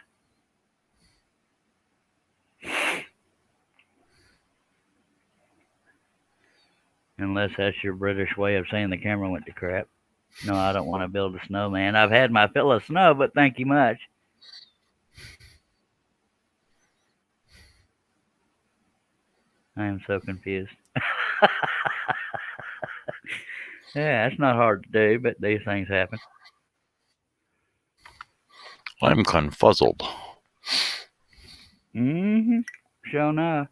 Unless that's your British way of saying the camera went to crap. No, I don't want to build a snowman. I've had my fill of snow, but thank you much. I am so confused. Yeah, it's not hard to do, but these things happen. I'm confuzzled. Mm-hmm. Sure enough.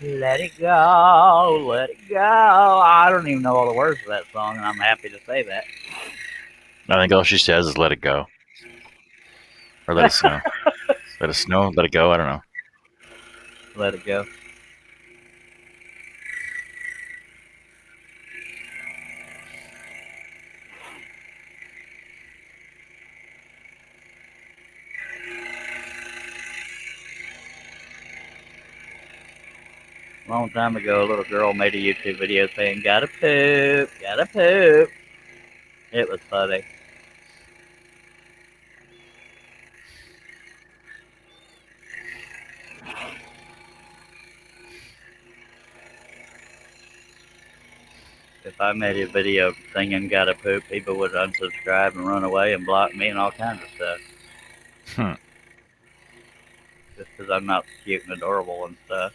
Let it go, let it go. I don't even know all the words of that song, and I'm happy to say that. I think all she says is let it go. Or let it snow. Let it snow, let it go, I don't know. Let it go. A long time ago, a little girl made a YouTube video saying, gotta poop, gotta poop. It was funny. If I made a video singing gotta poop, people would unsubscribe and run away and block me and all kinds of stuff. Just because I'm not cute and adorable and stuff.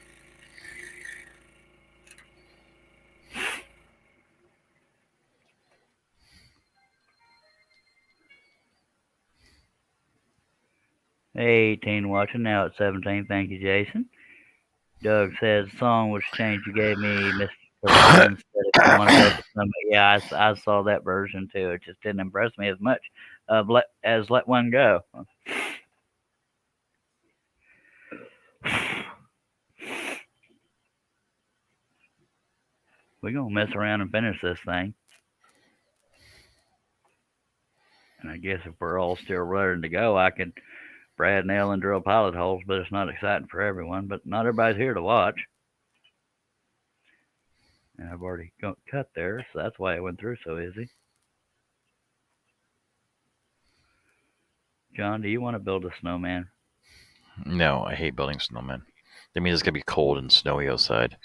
Hey, 18 watching, now at 17. Thank you, Jason. Doug says, song which change you gave me, Mr. Friends, said if you want to build some. Yeah, I saw that version too. It just didn't impress me as much as Let One Go. We're going to mess around and finish this thing. And I guess if we're all still ready to go, I can brad nail and drill pilot holes, but it's not exciting for everyone. But not everybody's here to watch. And I've already cut there, so that's why it went through so easy. John, do you want to build a snowman? No, I hate building snowmen. That means it's gonna be cold and snowy outside.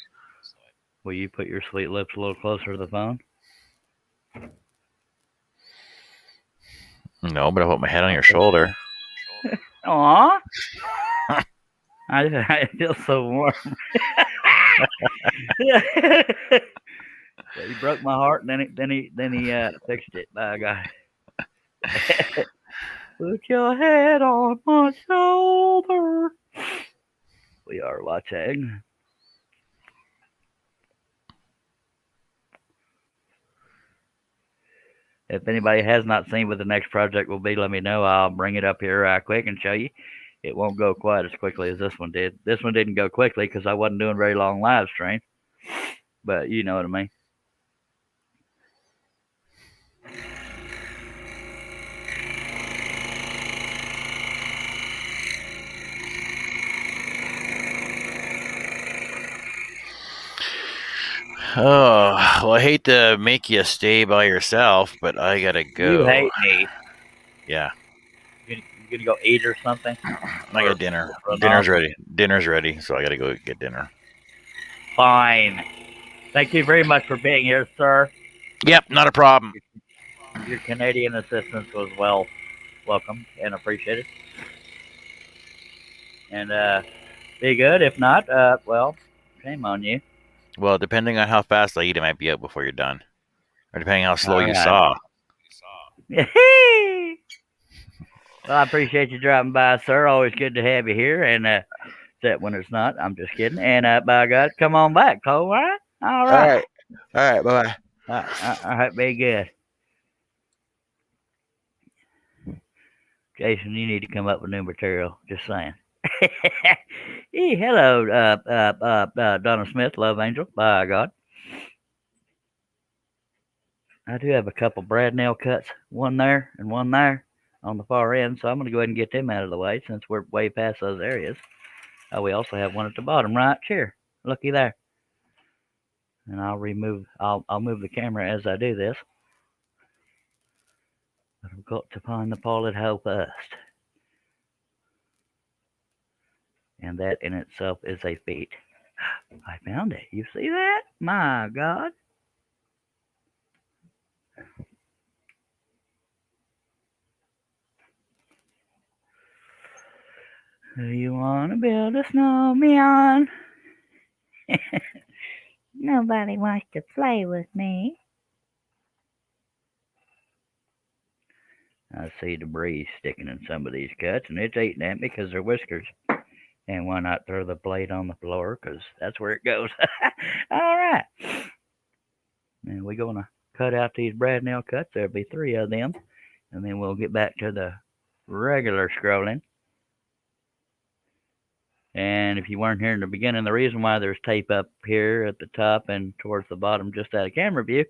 Will you put your sweet lips a little closer to the phone? No, but I put my head on your shoulder. Aw. I feel so warm. He broke my heart, and then he fixed it. By God. Put your head on my shoulder. We are watching. If anybody has not seen what the next project will be, let me know. I'll bring it up here right quick and show you. It won't go quite as quickly as this one did. This one didn't go quickly because I wasn't doing very long live stream. But you know what I mean. Oh, well, I hate to make you stay by yourself, but I gotta go. You hate me. Yeah. You gonna go eat or something? I got dinner. Dinner's ready. Dinner's ready, so I gotta go get dinner. Fine. Thank you very much for being here, sir. Yep, not a problem. Your Canadian assistance was welcome and appreciated. And be good. If not, well, shame on you. Well, depending on how fast I eat, it might be out before you're done, or depending how slow All you right. saw. Well, I appreciate you dropping by, sir. Always good to have you here. And except when it's not, I'm just kidding. And by God, come on back, Cole. All right. All right. All right. Bye bye. All right. Be good. Jason, you need to come up with new material. Just saying. Hey, hello, Donna Smith, Love Angel. By God. I do have a couple brad nail cuts, one there and one there on the far end, so I'm going to go ahead and get them out of the way since we're way past those areas. We also have one at the bottom right here. Looky there. And I'll move the camera as I do this. But I've got to find the pilot hole first. And that in itself is a feat. I found it. You see that? My God. Do you want to build a snowman? Nobody wants to play with me. I see debris sticking in some of these cuts, and it's eating at me because they're whiskers. And why not throw the blade on the floor? Because that's where it goes. All right. And we're going to cut out these brad nail cuts. There'll be 3 of them. And then we'll get back to the regular scrolling. And if you weren't here in the beginning, the reason why there's tape up here at the top and towards the bottom just out of camera view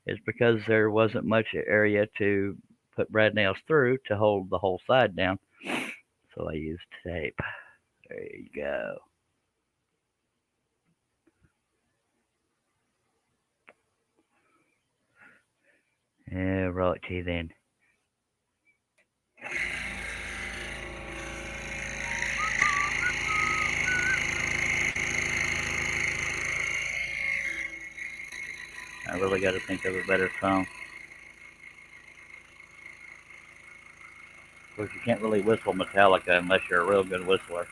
is because there wasn't much area to put brad nails through to hold the whole side down. So I used tape. There you go. Yeah, righty then. I really got to think of a better song. Of course, you can't really whistle Metallica unless you're a real good whistler.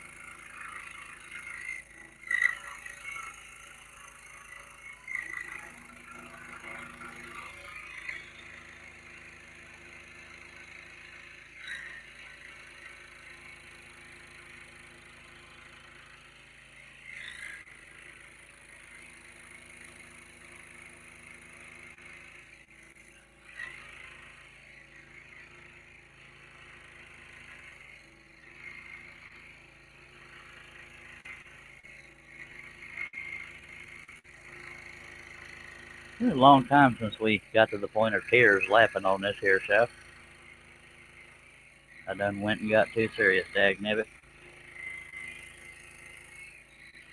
It's been a long time since we got to the point of tears laughing on this here show. I done went and got too serious, dagnabbit.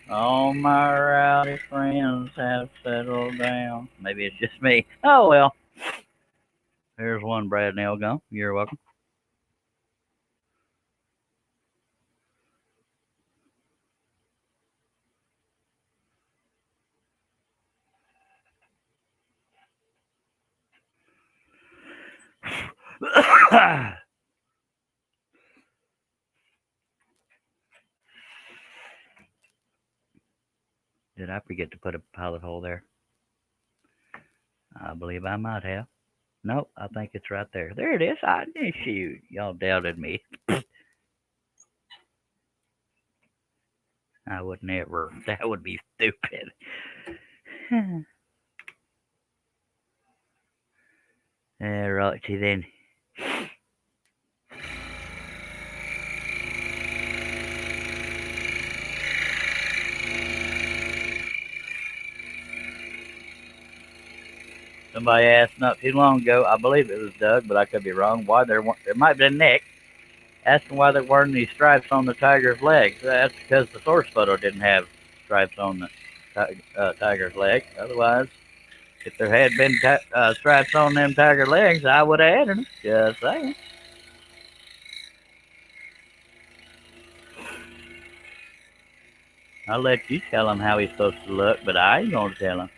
All my rowdy friends have settled down. Maybe it's just me. Oh well. Here's one brad nail gone. You're welcome. Did I forget to put a pilot hole there? I believe I might have. Nope, I think it's right there. There it is. Shoot, y'all doubted me. I would never. That would be stupid. Righty then. Somebody asked not too long ago, I believe it was Doug, but I could be wrong, why there weren't, it might have been Nick, asking why there weren't any stripes on the tiger's legs. That's because the source photo didn't have stripes on the tiger's leg. Otherwise, if there had been stripes on them tiger legs, I would have added them. Just saying. I'll let you tell him how he's supposed to look, but I ain't going to tell him.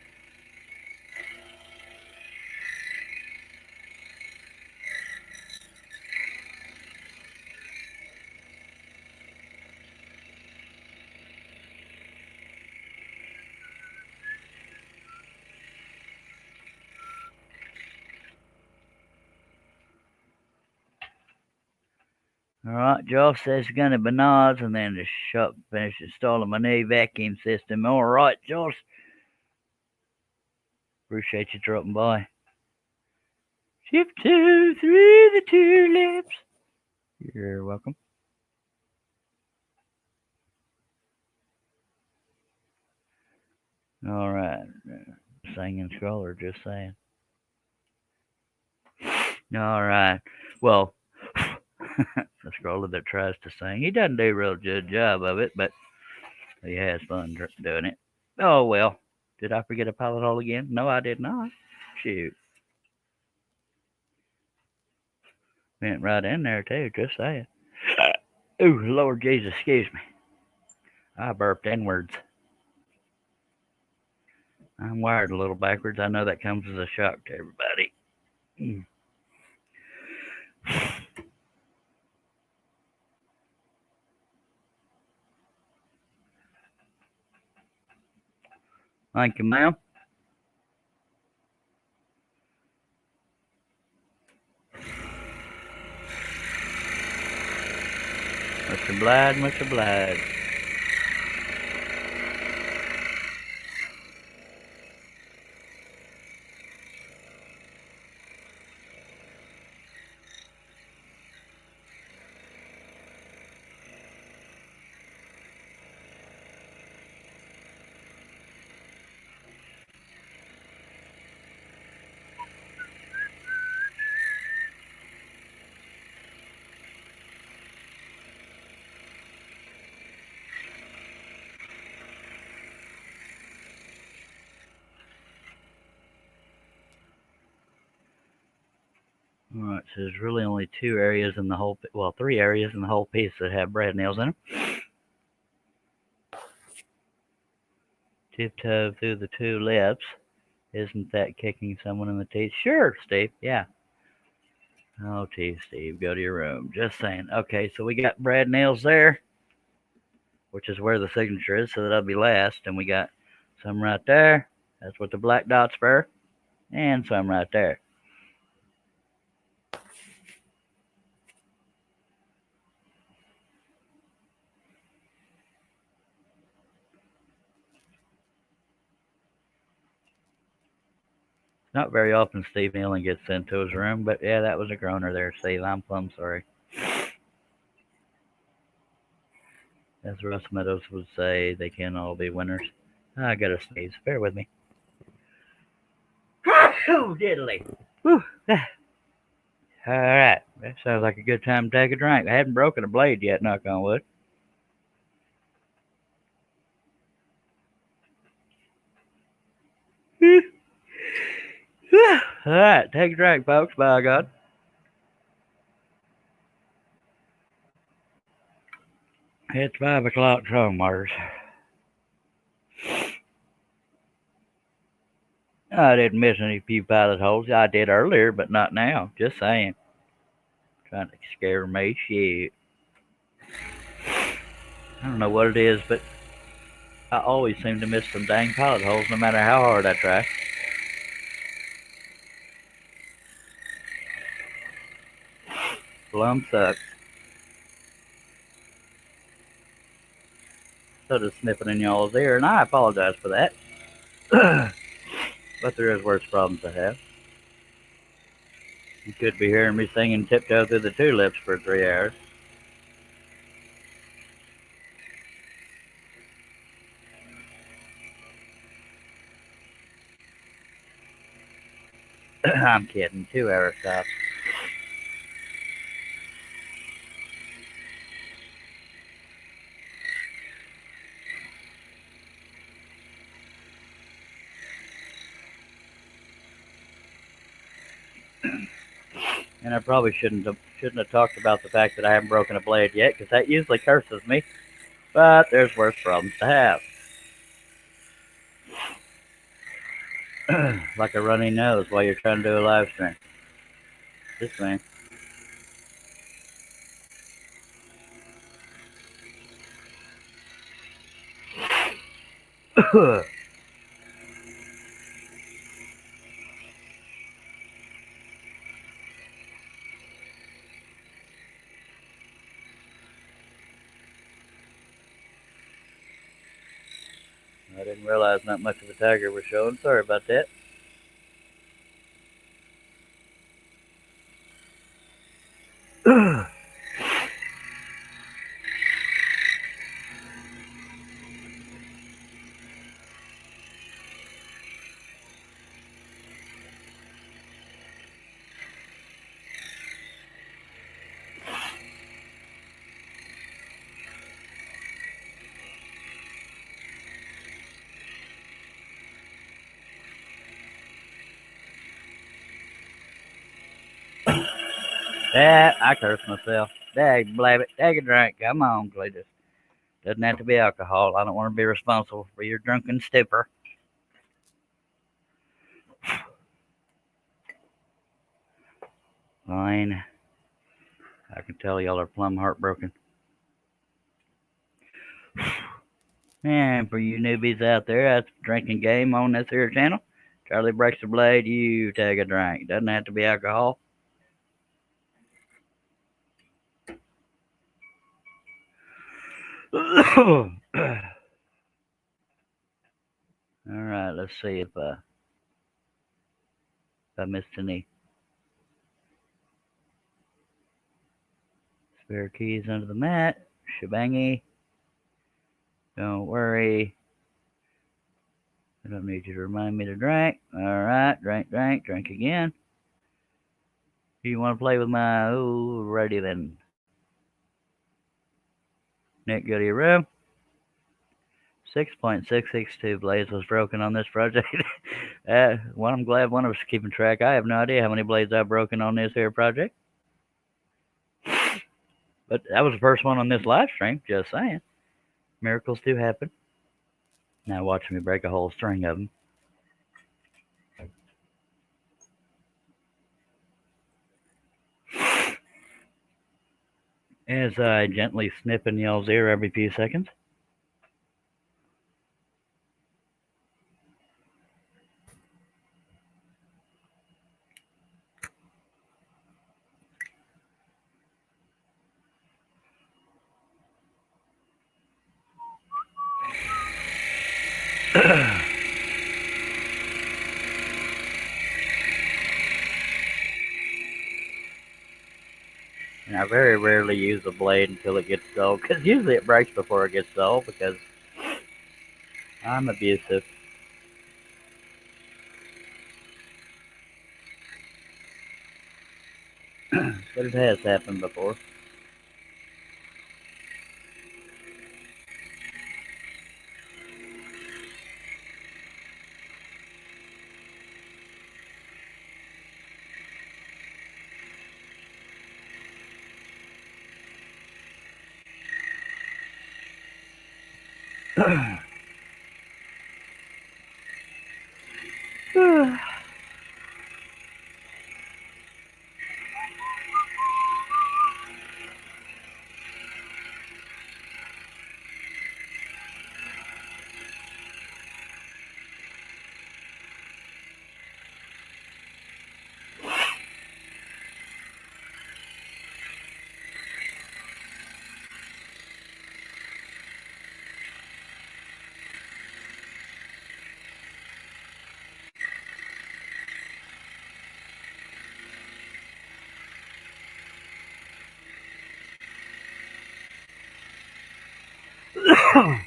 All right, Josh says he's going to Bernard's, and then the shop finished installing my new vacuum system. All right, Josh. Appreciate you dropping by. Shift 2 through the tulips. You're welcome. All right. Singing scroller, just saying. All right. Well, the scroller that tries to sing, he doesn't do a real good job of it, but he has fun doing it. Oh, well. Did I forget a pilot hole again? No, I did not. Shoot. Went right in there, too, just saying. Ooh, Lord Jesus, excuse me. I burped inwards. I'm wired a little backwards. I know that comes as a shock to everybody. Thank you, ma'am. Much obliged, much obliged. All right, so there's really only 2 areas in the whole, well, 3 areas in the whole piece that have brad nails in them. Tiptoe through the 2 lips. Isn't that kicking someone in the teeth? Sure, Steve, yeah. Oh, geez, Steve, go to your room. Just saying. Okay, so we got brad nails there, which is where the signature is, so that'll be last. And we got some right there. That's what the black dots for. And some right there. Not very often Steve Nealon gets into his room, but yeah, that was a groaner there, Steve. I'm plumb sorry. As Russ Meadows would say, they can't all be winners. I gotta sneeze. Bear with me. Oh, diddly. Whew. All right. That sounds like a good time to take a drink. I haven't broken a blade yet, knock on wood. All right, take a drink, folks. By God. It's 5 o'clock strong, Mars. I didn't miss any few pilot holes. I did earlier, but not now. Just saying. Trying to scare me. Shit. I don't know what it is, but I always seem to miss some dang pilot holes no matter how hard I try. Plum sucks. So just sniffing in y'all's ear, and I apologize for that. But there is worse problems to have. You could be hearing me singing Tiptoe Through the Tulips for 3 hours. I'm kidding. 2 hours tops. And I probably shouldn't have talked about the fact that I haven't broken a blade yet, because that usually curses me. But there's worse problems to have. Like a runny nose while you're trying to do a live stream. This man. I didn't realize not much of a tiger was showing. Sorry about that. That I cursed myself. Dag blab it. Take a drink. Come on, Cletus. Doesn't have to be alcohol. I don't want to be responsible for your drunken stupor. Fine. I can tell y'all are plumb heartbroken. And for you newbies out there, that's a drinking game on this here channel. Charlie breaks the blade, you take a drink. Doesn't have to be alcohol. All right, let's see if I missed any spare keys under the mat. Shebangy. Don't worry. I don't need you to remind me to drink. All right, drink again. You want to play with my... Oh, righty then. Nick, go to your room. 6.662 blades was broken on this project. Well, I'm glad one of us is keeping track. I have no idea how many blades I've broken on this here project. But that was the first one on this live stream, just saying. Miracles do happen. Now watch me break a whole string of them. As I gently snip in y'all's ear every few seconds. And I very rarely use a blade until it gets dull, because usually it breaks before it gets dull, because I'm abusive. But it has happened before. Yeah,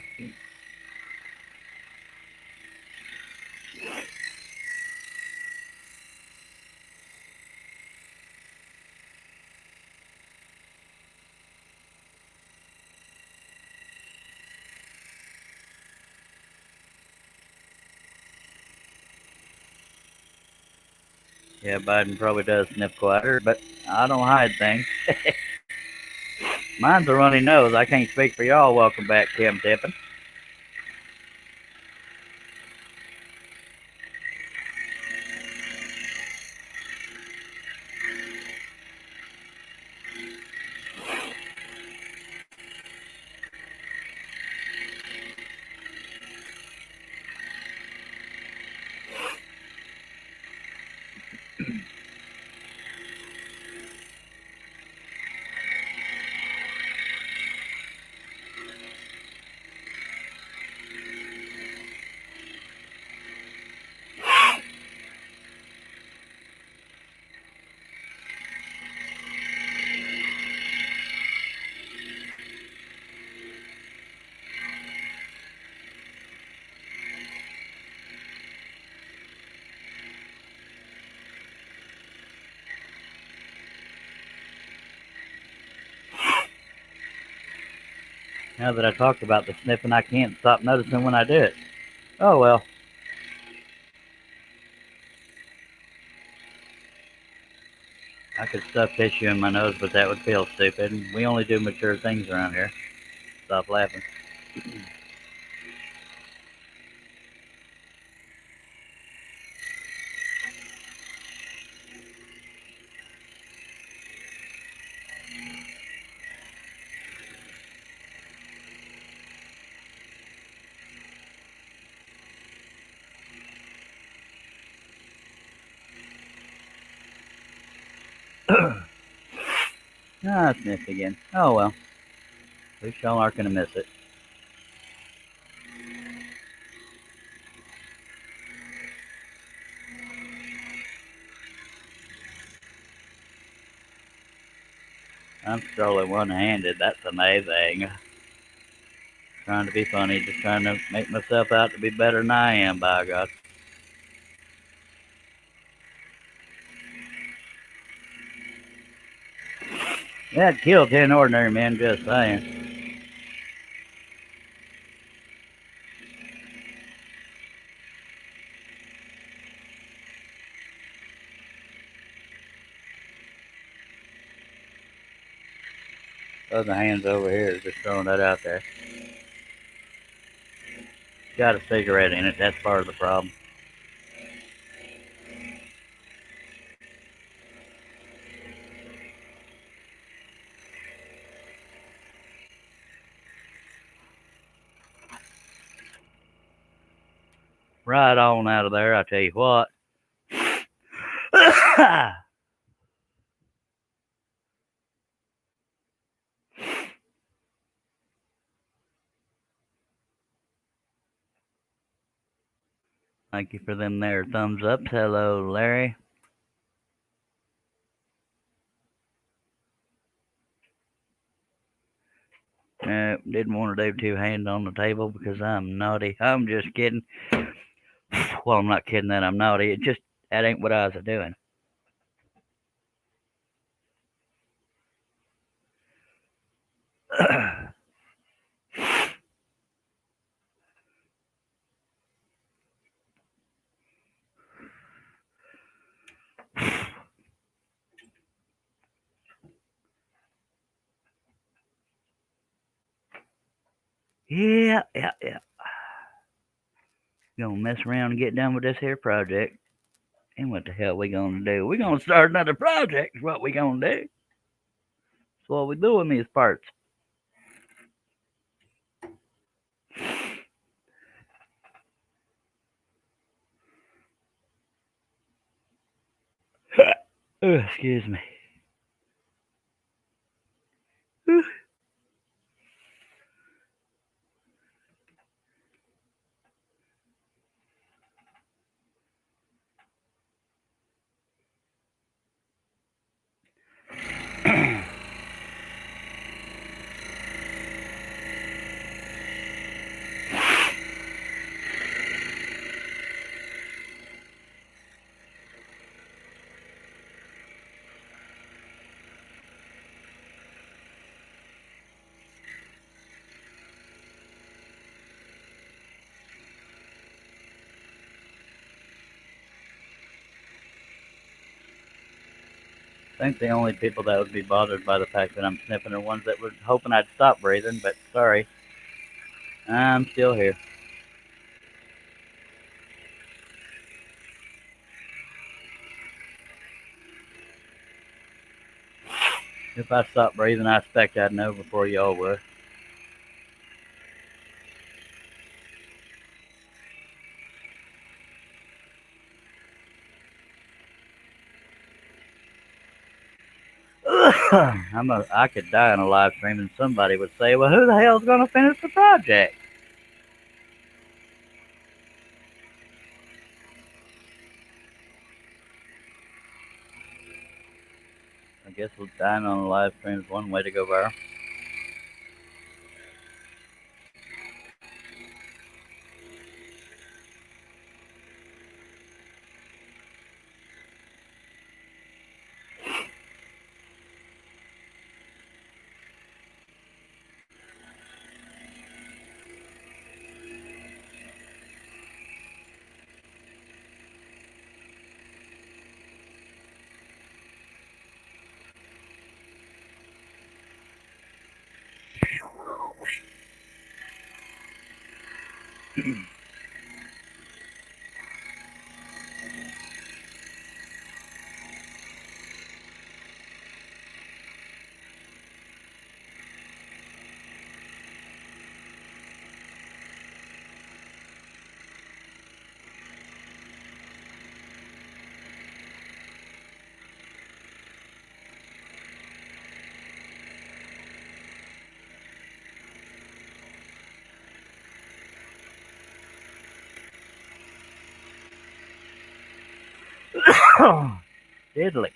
Biden probably does sniff quieter, but I don't hide things. Mine's a runny nose. I can't speak for y'all. Welcome back, Kim Tippin. Now that I talked about the sniffing, I can't stop noticing when I do it. Oh well. I could stuff tissue in my nose, but that would feel stupid. And we only do mature things around here. Stop laughing. I sniffed again. Oh well. At least y'all aren't gonna miss it. I'm scrolling one-handed. That's amazing. Trying to be funny, just trying to make myself out to be better than I am, by God. That killed 10 ordinary men, just saying. Other hands over here, just throwing that out there. Got a cigarette in it, that's part of the problem. Right on out of there, I tell you what. Thank you for them there thumbs ups. Hello, Larry. Didn't want to do two hands on the table because I'm naughty. I'm just kidding. Well, I'm not kidding that I'm naughty. It just, that ain't what I was doing. Yeah. Gonna mess around and get done with this here project. And what the hell we gonna do? We gonna start another project is what we gonna do. That's what we do in these parts. Excuse me. I think the only people that would be bothered by the fact that I'm sniffing are ones that were hoping I'd stop breathing, but sorry, I'm still here. If I stopped breathing, I expect I'd know before y'all would. I could die on a live stream and somebody would say, well, who the hell's going to finish the project? I guess dying on a live stream is one way to go viral. Diddly.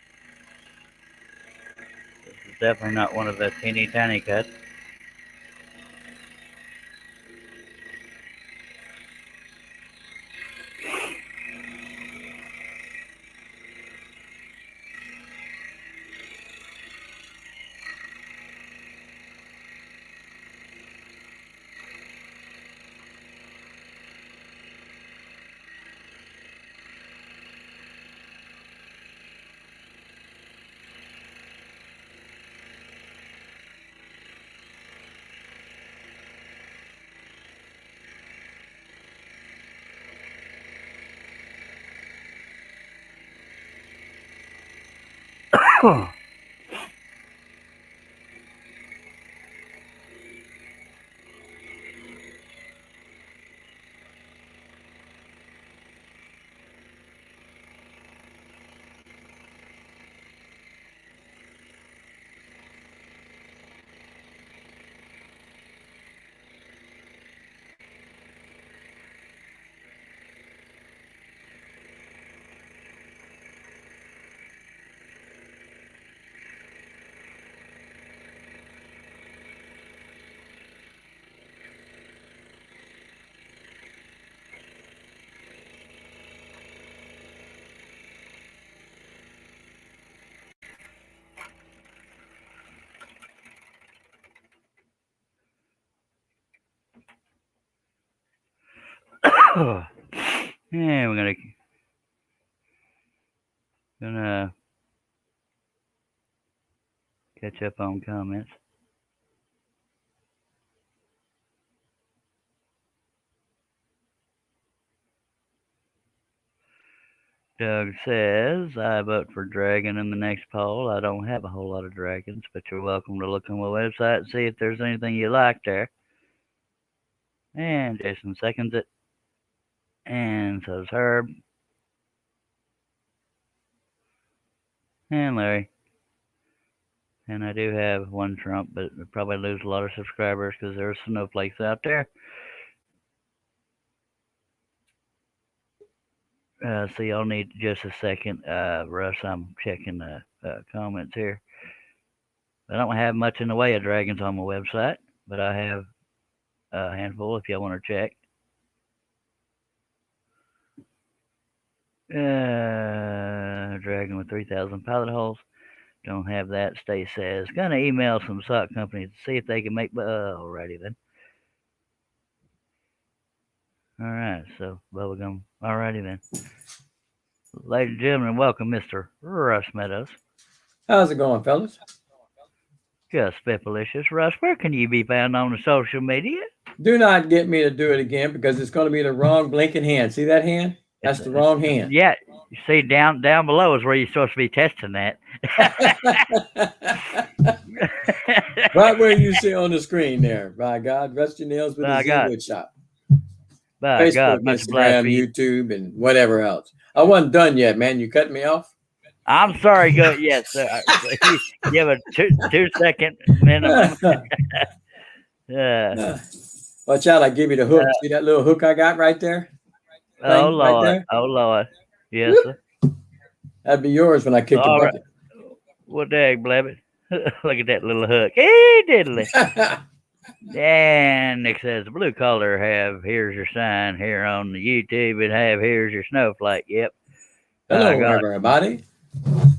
This is definitely not one of the teeny tiny cuts. Yeah, we're gonna catch up on comments. Doug says, I vote for Dragon in the next poll. I don't have a whole lot of dragons, but you're welcome to look on my website and see if there's anything you like there. And Jason seconds it. And so does Herb. And Larry. And I do have one Trump, but I'll probably lose a lot of subscribers because there's snowflakes out there. So y'all need just a second. Russ, I'm checking the comments here. I don't have much in the way of dragons on my website, but I have a handful if y'all want to check. Dragon with 3,000 pilot holes. Don't have that. Stay says, gonna email some sock companies to see if they can make. Alrighty then. All right, so bubblegum. Alrighty then. Ladies and gentlemen, welcome Mr. Russ Meadows. How's it going, fellas? Just Pippalicious. Russ, where can you be found on the social media? Do not get me to do it again because it's going to be the wrong blinking hand. See that hand? That's the wrong hand. Yeah, you see down below is where you're supposed to be testing that. Right where you see on the screen there. By God, rest your nails with a Z-Wood shop. By Facebook, God, Instagram, YouTube, and whatever else. I wasn't done yet, man. You cut me off? I'm sorry. Go. Yes, give a 2 second minimum. Watch out! I give you the hook. See that little hook I got right there? Oh Lord! Right Oh Lord! Yes, sir. That'd be yours when I kick the bucket. What the heck, Blabbit? Look at that little hook. Hey, diddly. And Nick says, the blue collar have here's your sign here on the YouTube and have here's your snowflake. Yep. Hello, everybody.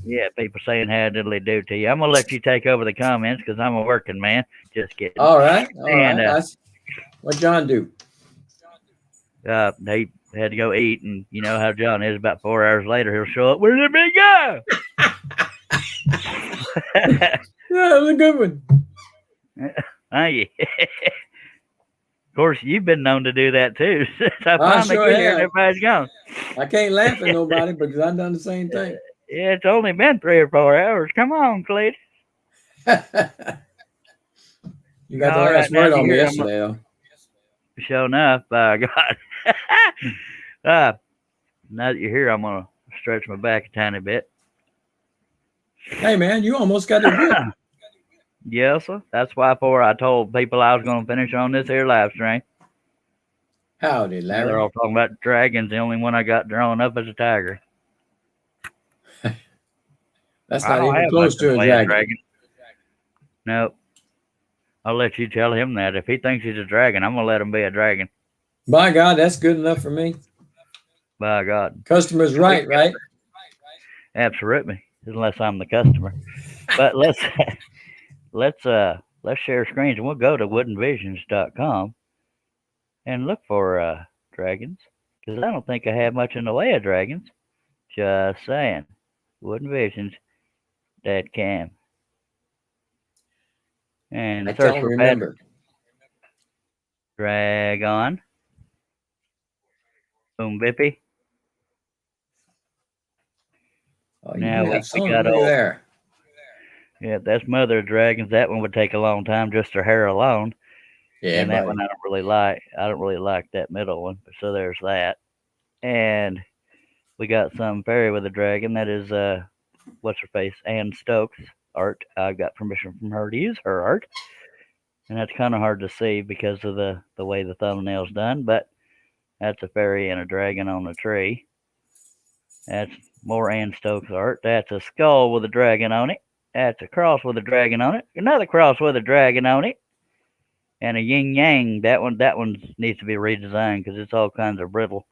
Yeah, people saying how diddly do to you. I'm going to let you take over the comments because I'm a working man. Just kidding. All right. What John do? He had to go eat, and you know how John is. About 4 hours later, he'll show up. Where did it go? Yeah, that was a good one. Yeah. Of course, you've been known to do that too. So I finally sure get here and everybody's gone. I can't laugh at nobody because I've done the same thing. Yeah, it's only been 3 or 4 hours. Come on, Cleet. You got the last word on me yesterday, though. Sure enough, by God. Now that you're here, I'm going to stretch my back a tiny bit. Hey, man, you almost got it good. Yes, sir. That's why before I told people I was going to finish on this here live stream. Howdy, Larry. They're all talking about dragons. The only one I got drawn up is a tiger. That's not even close to a dragon. Nope. I'll let you tell him that. If he thinks he's a dragon, I'm going to let him be a dragon. By God, that's good enough for me. By God. Customer's right? Absolutely. Unless I'm the customer. But let's share screens and we'll go to woodenvisions.com and look for dragons. Because I don't think I have much in the way of dragons. Just saying. Woodenvisions.com. And I search don't for remember. Dragon. Boom Bippy. Oh, now we got there. Yeah, that's Mother of Dragons. That one would take a long time, just her hair alone. Yeah, and that one I don't really like. I don't really like that middle one. So there's that. And we got some fairy with a dragon. That is what's her face? Ann Stokes art. I got permission from her to use her art. And that's kind of hard to see because of the way the thumbnail's done, but that's a fairy and a dragon on a tree. That's more Ann Stokes art. That's a skull with a dragon on it. That's a cross with a dragon on it. Another cross with a dragon on it. And a yin yang. That one needs to be redesigned because it's all kinds of brittle.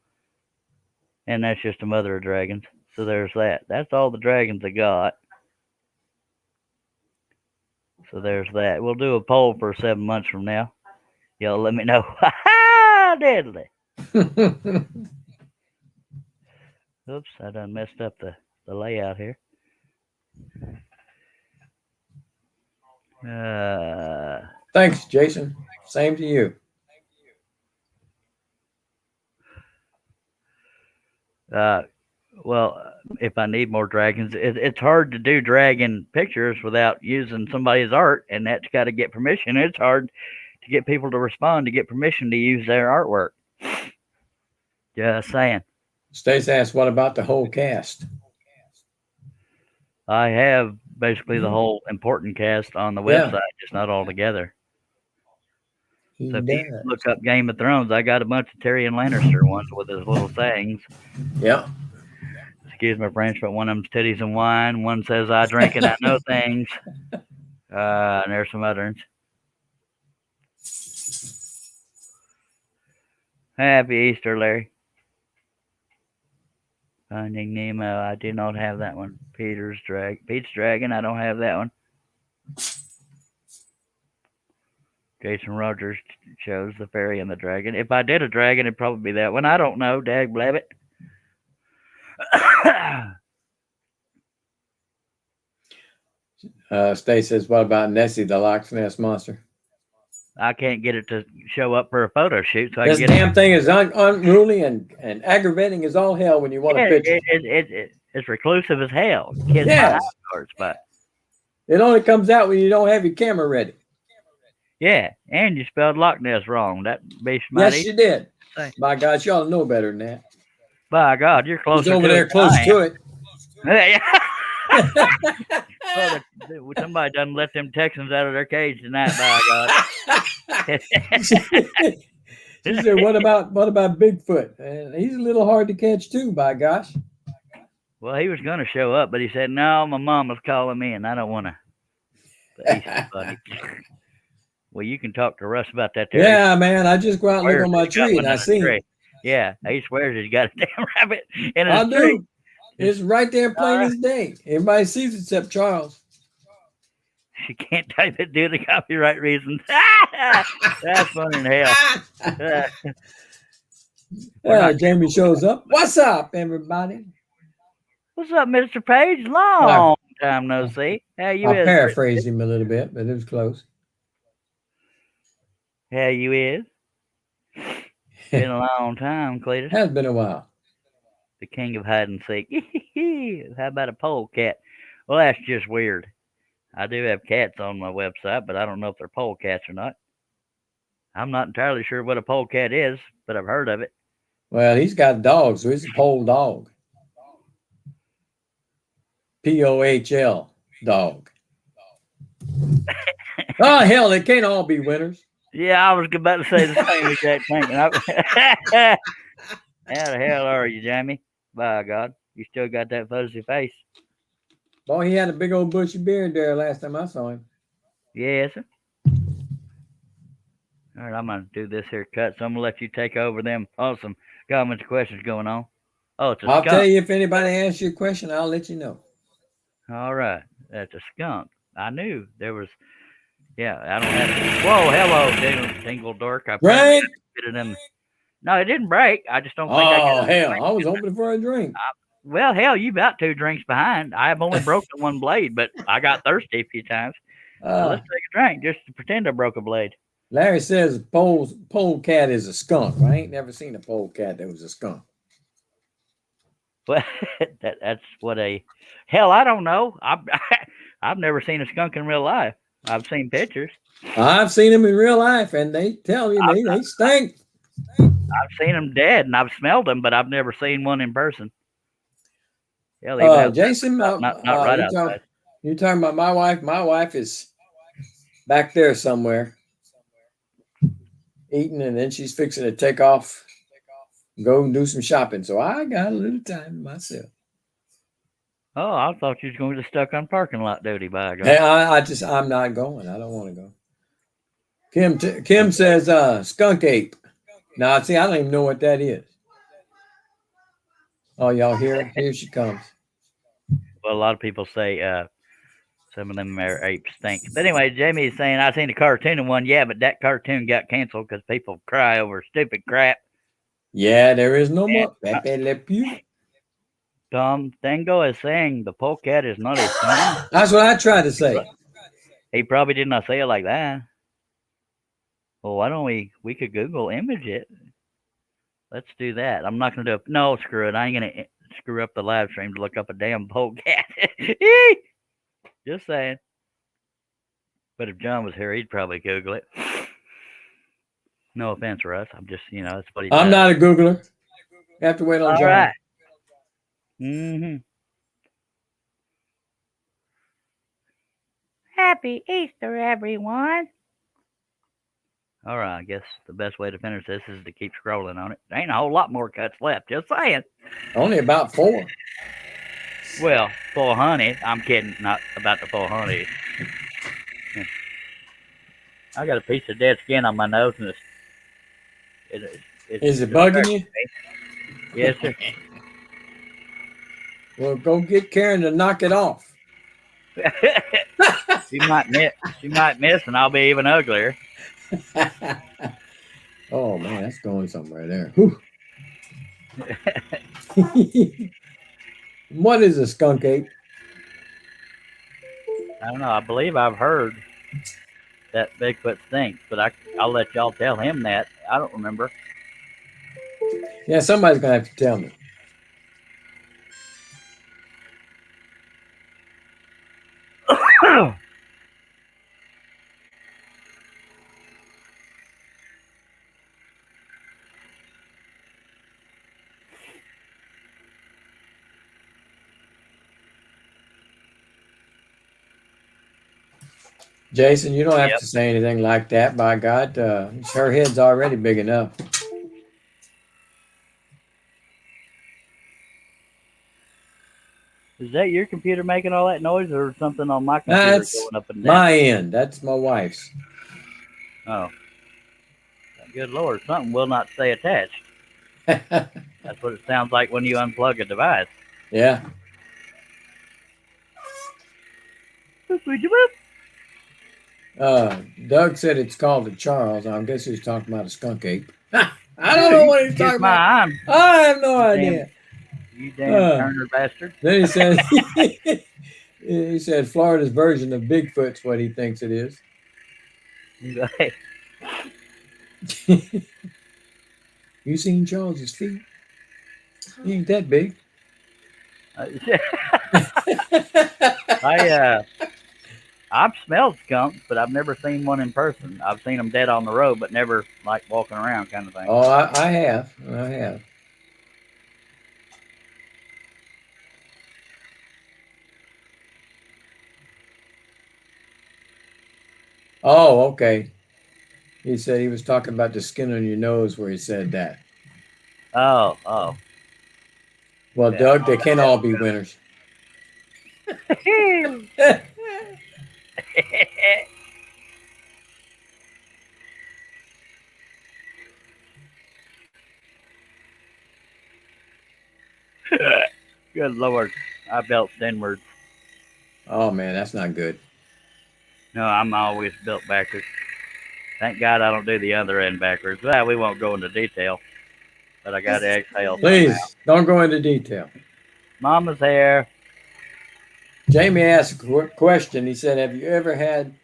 And that's just a mother of dragons. So there's that. That's all the dragons I got. So there's that. We'll do a poll for 7 months from now. Y'all let me know. Ha ha! Deadly. Oops, I done messed up the layout here. Thanks, Jason. Same to you. Well, if I need more dragons, it's hard to do dragon pictures without using somebody's art, and that's got to get permission. It's hard to get people to respond to get permission to use their artwork. Just saying. Stace asked, what about the whole cast? I have basically the whole important cast on the website, just not all together. So if you look up Game of Thrones, I got a bunch of Tyrion Lannister ones with his little sayings. Yeah. Excuse my French, but one of them's titties and wine. One says, I drink and I know things. And there's some others. Happy Easter, Larry. Finding Nemo, I do not have that one. Pete's Dragon, I don't have that one. Jason Rogers shows the fairy and the dragon. If I did a dragon, it'd probably be that one. I don't know, dag blabbit. Stace says, what about Nessie, the Loch Ness Monster? I can't get it to show up for a photo shoot. So this damn thing is unruly and aggravating as all hell when you want a picture. It's reclusive as hell. Kids but it only comes out when you don't have your camera ready. Yeah, and you spelled Loch Ness wrong. That beast mighty. Yes, you did. By God, y'all know better than that. By God, you're close. Over there, close to it. Well, somebody done let them Texans out of their cage tonight. By God. She said, "What about Bigfoot? And he's a little hard to catch too. By gosh." Well, he was going to show up, but he said, "No, my mama's calling me, and I don't want to." But he's funny. Well, you can talk to Russ about that. Yeah, man. I just go out and look on my tree, and I see him. Yeah, he swears he's got a damn rabbit in his tree. Do. It's right there plain as day. Everybody sees it except Charles. She can't type it due to copyright reasons. That's funny in hell. Jamie shows up. What's up, everybody? What's up, Mr. Page? Long time no see. How you is? I paraphrased him a little bit, but it was close. How you is? Been a long time, Cletus. Has been a while. The king of hide and seek. How about a polecat? Well, that's just weird. I do have cats on my website, but I don't know if they're polecats or not. I'm not entirely sure what a polecat is, but I've heard of it. Well, he's got dogs, so he's a pole dog. POHL dog. Oh, hell, they can't all be winners. Yeah, I was about to say the same exact thing. How the hell are you, Jamie? By God, you still got that fuzzy face. Boy, he had a big old bushy beard there last time I saw him. Yes, sir. All right, I'm going to do this here cut, so I'm going to let you take over them awesome comments and questions going on. Oh, it's a skunk. I'll tell you if anybody asks you a question, I'll let you know. All right, that's a skunk. I knew there was, yeah, I don't have, whoa, hello, Dingle Dork. I break? No, it didn't break. I just don't think I was hoping for a drink. Well, hell, you about 2 drinks behind. I have only broken one blade, but I got thirsty a few times. Let's take a drink just to pretend I broke a blade. Larry says polecat is a skunk. I ain't never seen a polecat that was a skunk. Well, that's what hell, I don't know. I've never seen a skunk in real life. I've seen pictures. I've seen them in real life, and they tell you they stink. I've seen them dead, and I've smelled them, but I've never seen one in person. Hell, Jason, not right outside. You're talking about my wife. My wife is back there somewhere eating, and then she's fixing to take off, go and do some shopping. So I got a little time myself. Oh, I thought you was going to get stuck on parking lot duty, by God. Hey, I'm not going. I don't want to go. Kim says skunk ape. Now, see, I don't even know what that is. Oh, y'all hear? Here she comes. Well, a lot of people say some of them apes stink. But anyway, Jamie is saying, I seen a cartoon in one. Yeah, but that cartoon got canceled because people cry over stupid crap. Yeah, there is no more. Pepe Le Pew. Tom Tango is saying the polecat is not a son. That's what I tried to say. He probably did not say it like that. Well, why don't we could Google image it. Let's do that. I'm not gonna do it. No, screw it. I ain't gonna screw up the live stream to look up a damn polecat. Just saying. But if John was here, he'd probably Google it. No offense, Russ. I'm just, that's what he does. I'm not a Googler. You have to wait on All John. right. Mm-hmm. Happy Easter, everyone. All right, I guess the best way to finish this is to keep scrolling on it. There ain't a whole lot more cuts left, just saying. Only about 4. Well, full honey. I'm kidding, not about the full honey. I got a piece of dead skin on my nose, and Is it bugging you? Yes, sir. Well, go get Karen to knock it off. She might miss, and I'll be even uglier. Oh man, that's going somewhere there. Whew. What is a skunk ape? I don't know. I believe I've heard that Bigfoot stinks, but I'll let y'all tell him that. I don't remember. Yeah, somebody's gonna have to tell me. Jason, you don't have to say anything like that. By God, her head's already big enough. Is that your computer making all that noise, or something on my computer That's going up and down? my end. That's my wife's. Oh, good Lord! Something will not stay attached. That's what it sounds like when you unplug a device. Yeah. Doug said it's called a Charles. I guess he's talking about a skunk ape. I don't know what he's talking about. I have no idea. You damn Turner bastard. Then he said, he said Florida's version of Bigfoot's what he thinks it is. You seen Charles's feet? He ain't that big. I've smelled skunks, but I've never seen one in person. I've seen them dead on the road, but never like walking around kind of thing. Oh, I have. I have. Oh, okay. He said he was talking about the skin on your nose where he said that. Oh. Well, yeah. Doug, they can't all be winners. Good Lord. I built inwards. Oh, man, that's not good. No, I'm always built backwards. Thank God I don't do the other end backwards. Well, we won't go into detail, but I got to exhale. Please, don't go into detail. Mama's here. Jamie asked a question. He said, have you ever had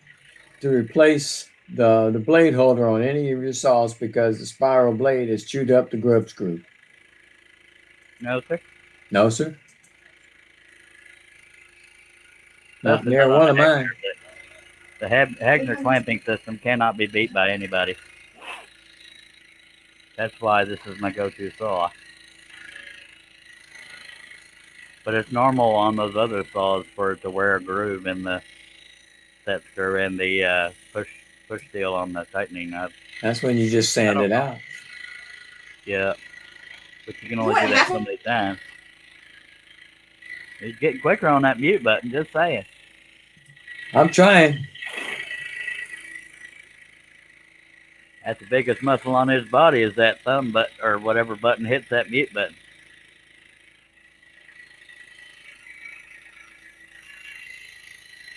to replace the blade holder on any of your saws because the spiral blade has chewed up the grub screw? No, sir. No, sir. Not near one of mine. The Hagner clamping system cannot be beat by anybody. That's why this is my go-to saw. But it's normal on those other saws for it to wear a groove in the set screw and the push steel on the tightening nut. That's when you just sand it out. Yeah. But you can only do that so many times. He's getting quicker on that mute button, just saying. I'm trying. That's the biggest muscle on his body is that thumb button or whatever button hits that mute button.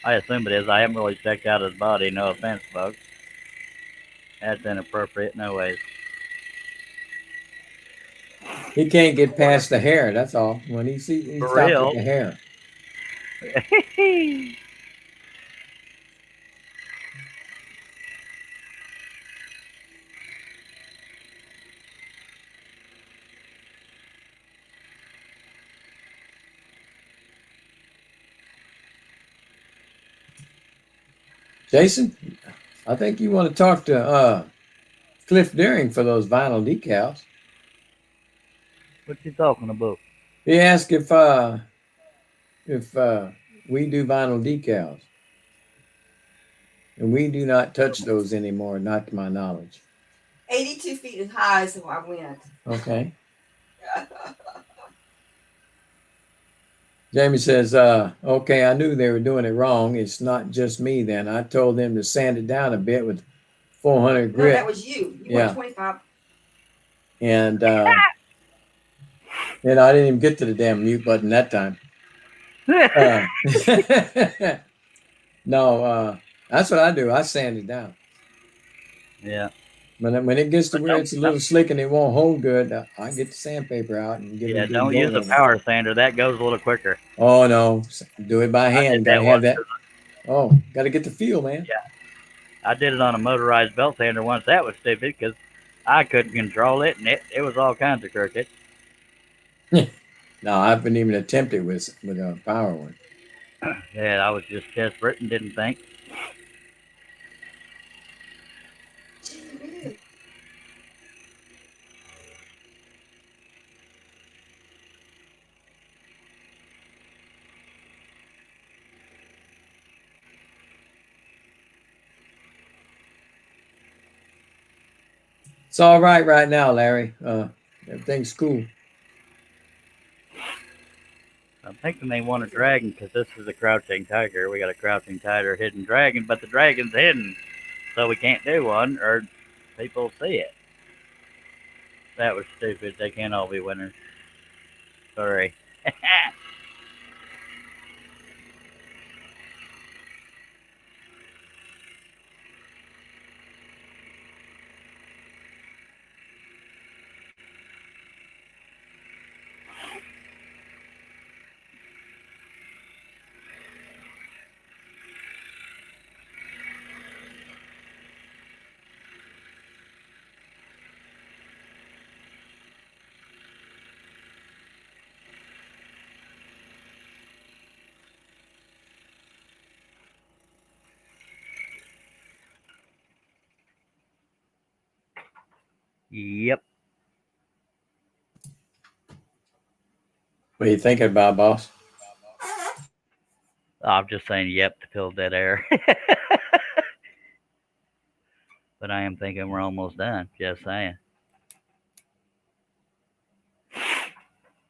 I assume it is. I haven't really checked out his body. No offense, folks. That's inappropriate. No ways. He can't get past the hair. That's all. When he For stops real. at the hair. Jason, I think you want to talk to Cliff Deering for those vinyl decals. What you talking about? He asked if we do vinyl decals, and we do not touch those anymore, not to my knowledge. 82 feet is high, so I went. Okay. Jamie says, okay, I knew they were doing it wrong. It's not just me then. I told them to sand it down a bit with 400 No, grit. that was you. You Yeah. went 25. And I didn't even get to the damn mute button that time. No, that's what I do. I sand it down. Yeah. When it gets to where it's a little slick and it won't hold good, I get the sandpaper out and give it Yeah, a good don't go use a over. power sander. That goes a little quicker. Oh no, do it by I hand. did Gotta that have once. that. Oh, gotta get the feel, man. Yeah. I did it on a motorized belt sander once. That was stupid because I couldn't control it, and it was all kinds of crooked. No, I haven't even attempted with a power one. Yeah, I was just desperate and didn't think. It's all right now, Larry. Everything's cool. I'm thinking they want a dragon because this is a crouching tiger. We got a crouching tiger, hidden dragon, but the dragon's hidden, so we can't do one or people see it. That was stupid. They can't all be winners. Sorry. Yep. What are you thinking about, boss? I'm just saying yep to fill dead air. But I am thinking we're almost done. Just saying.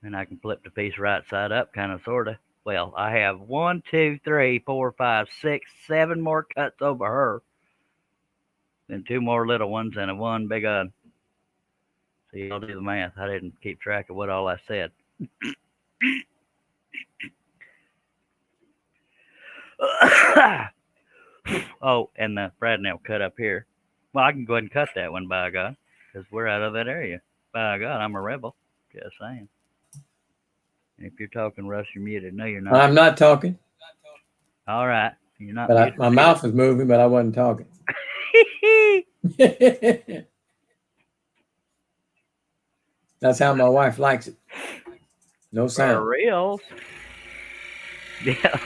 And I can flip the piece right side up, kind of, sort of. Well, I have 1, 2, 3, 4, 5, 6, 7 more cuts over her. Then 2 more little ones and a 1 big one. So y'all do the math. I didn't keep track of what all I said. Oh, and the brad nail cut up here. Well, I can go ahead and cut that one, by God, because we're out of that area. By God, I'm a rebel. Just saying. And if you're talking, Russ, you're muted. No, you're not. I'm not talking. All right. You're not But muted. my mouth was moving, but I wasn't talking. That's how my wife likes it. No For sound. real? Yeah.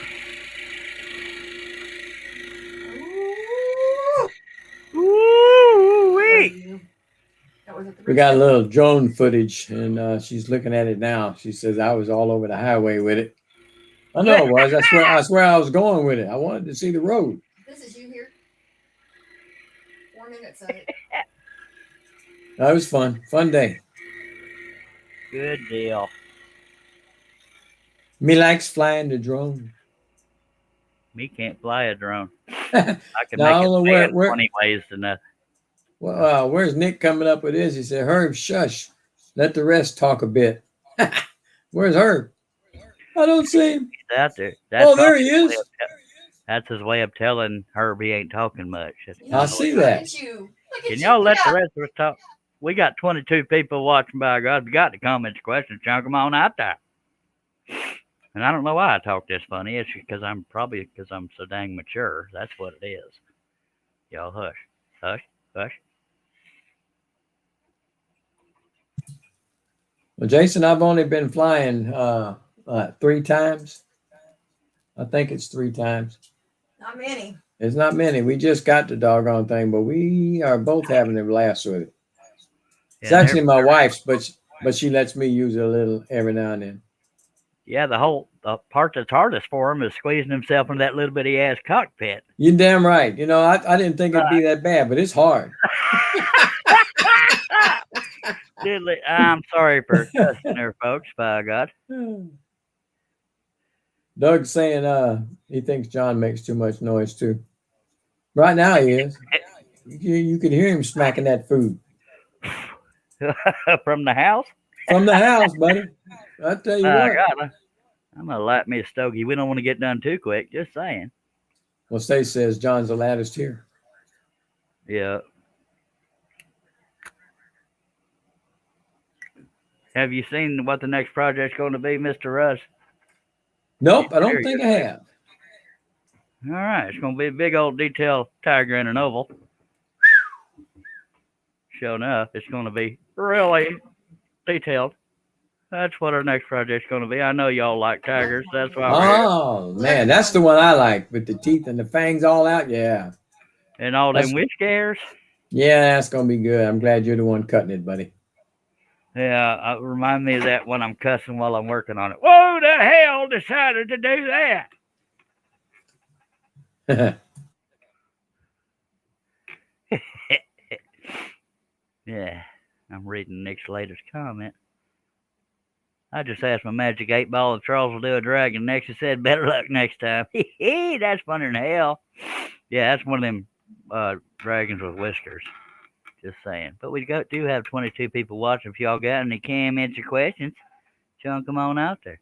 Ooh-wee. We got a little drone footage, and she's looking at it now. She says I was all over the highway with it. I know it was. I swear I was going with it. I wanted to see the road. This is you here. 4 minutes of it. That was fun. Fun day. Good deal. Me likes flying the drone. Me can't fly a drone. I I can Now, I make don't know it stand where- 20 ways to nothing. Well, where's Nick coming up with this? He said, Herb, shush. Let the rest talk a bit. Where's Herb? I don't see him. He's out there. Oh, there he probably is. his way of that's his way of telling Herb he ain't talking much. That's I kinda see what- that. Look at you. Look at Can you. y'all let Get the up. rest of us talk? We got 22 people watching, by God. If you got the comments, questions, chunk them on out there. And I don't know why I talk this funny. It's because I'm so dang mature. That's what it is. Y'all hush. Hush. Hush. Well, Jason, I've only been flying 3 times. I think it's 3 times. Not many. It's not many. We just got the doggone thing, but we are both having a blast with it. It's Yeah, actually my wife's, but she lets me use it a little every now and then. Yeah, the part that's hardest for him is squeezing himself in that little bitty ass cockpit. You're damn right. You know, I didn't think it'd be that bad, but it's hard. Diddly, I'm sorry for cussing there, folks. By God. Doug's saying he thinks John makes too much noise too. Right now he is. You could hear him smacking that food From the house? from the house, buddy. I tell you what. God, I'm gonna light me a stogie. We don't want to get done too quick. Just saying. Well, Stace says John's the loudest here. Yeah. Have you seen what the next project's going to be, Mr. Russ? Nope, I don't think I have. All right, it's going to be a big old detail tiger in an oval. Sure enough, it's going to be really detailed. That's what our next project's going to be. I know y'all like tigers. That's why we're here. Oh man, that's the one I like with the teeth and the fangs all out. Yeah, And all them witch scares. yeah, that's gonna be good. I'm glad you're the one cutting it, buddy. Yeah, remind me of that when I'm cussing while I'm working on it. Who the hell decided to do that? Yeah, I'm reading Nick's latest comment. I just asked my magic 8-ball if Charles will do a dragon next. He said, better luck next time. That's funnier than hell. Yeah, that's one of them dragons with whiskers. Just saying. But we do have 22 people watching. If y'all got any comments or questions, chunk them on out there.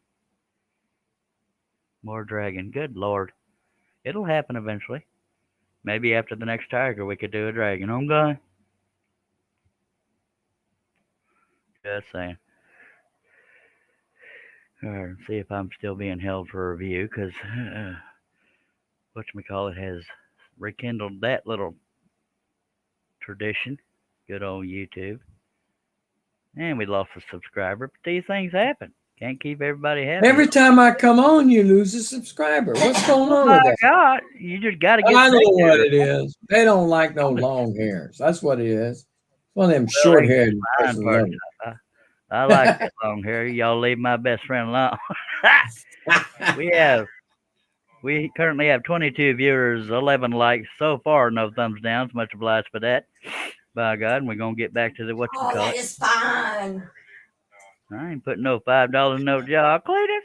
More dragon. Good Lord. It'll happen eventually. Maybe after the next tiger, we could do a dragon. Okay? Just saying. All right, see if I'm still being held for review, because whatchamacallit has rekindled that little tradition. Good old YouTube. And we lost a subscriber, but these things happen. Can't keep everybody happy. Every time I come on, you lose a subscriber. What's going on with My that? God, you just got to get. I know what it is. They don't like no long hairs. That's what it is. One of them short haired. I like that long hair. Y'all leave my best friend alone. We currently have 22 viewers, 11 likes so far, no thumbs downs. Much obliged for that. By God, and we're gonna get back to the That is fine. I ain't putting no $5 note job, Cletus.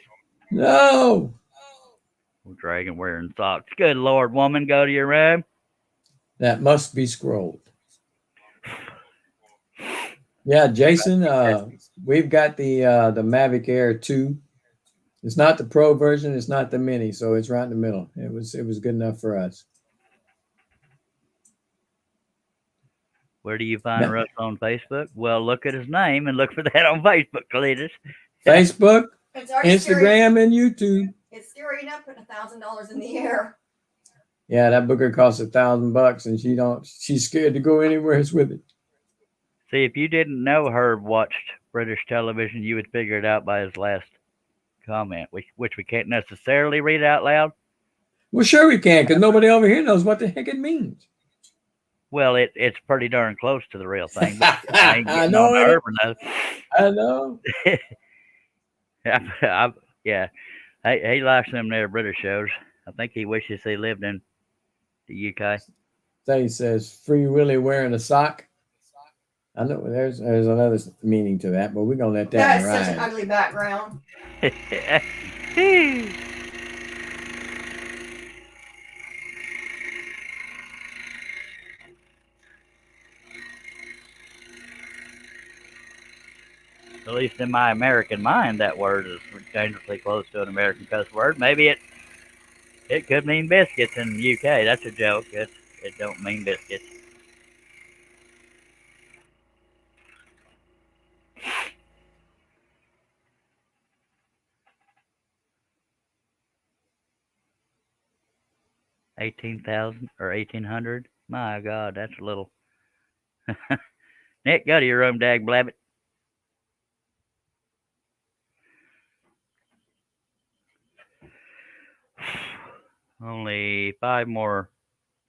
No. Dragon wearing socks. Good Lord, woman, go to your room. That must be scrolled. Yeah, Jason, we've got the Mavic Air 2. It's not the Pro version, it's not the Mini, so it's right in the middle. It was good enough for us. Where do you find Russ on Facebook? Well, look at his name and look for that on Facebook, Cletus. Facebook, It's already Instagram, and YouTube. It's scary enough putting $1,000 in the air. Yeah, that booger costs $1,000, and she's scared to go anywhere with it. See, if you didn't know Herb watched British television, you would figure it out by his last comment, which we can't necessarily read out loud. Well, sure we can, because nobody over here knows what the heck it means. Well, it's pretty darn close to the real thing. But I ain't I getting know on it. Herb or nothing. I know. Yeah. He likes them there British shows. I think he wishes he lived in the UK. He says Free Willy wearing a sock. I know there's another meaning to that, but we're gonna let that That is ride. such an ugly background. At least in my American mind, that word is dangerously close to an American cuss word. Maybe it could mean biscuits in the UK. That's a joke. It don't mean biscuits. 18,000 or 1,800. My God, that's a little. Nick, go to your room, dag blabbit. Only 5 more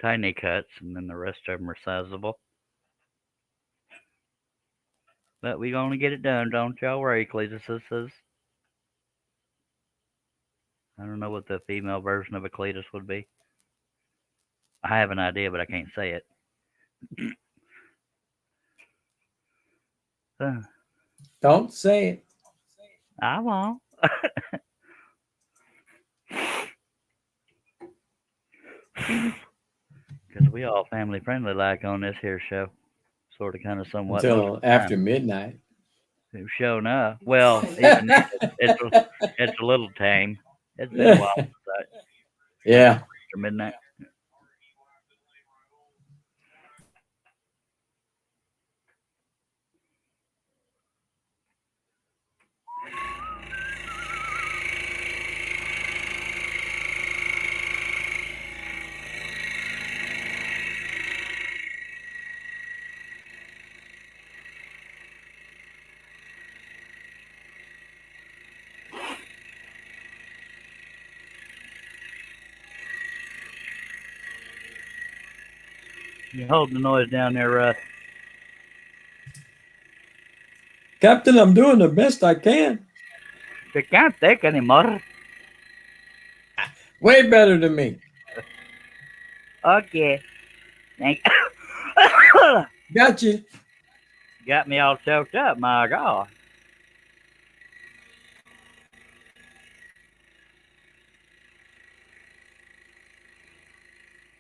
tiny cuts, and then the rest of them are sizable. But we gonna get it done, don't y'all worry, Cletuses. I don't know what the female version of a Cletus would be. I have an idea, but I can't say it. Don't say it. I won't. Because we all family friendly like on this here show. Sort of, kind of, somewhat. Until after midnight. Showing up. Well, even it's a little tame. It's been a while since Yeah. after midnight. You hold the noise down there, Russ. Captain, I'm doing the best I can. You can't take anymore. Way better than me. Okay. Thank Got you. Got me all choked up, my God.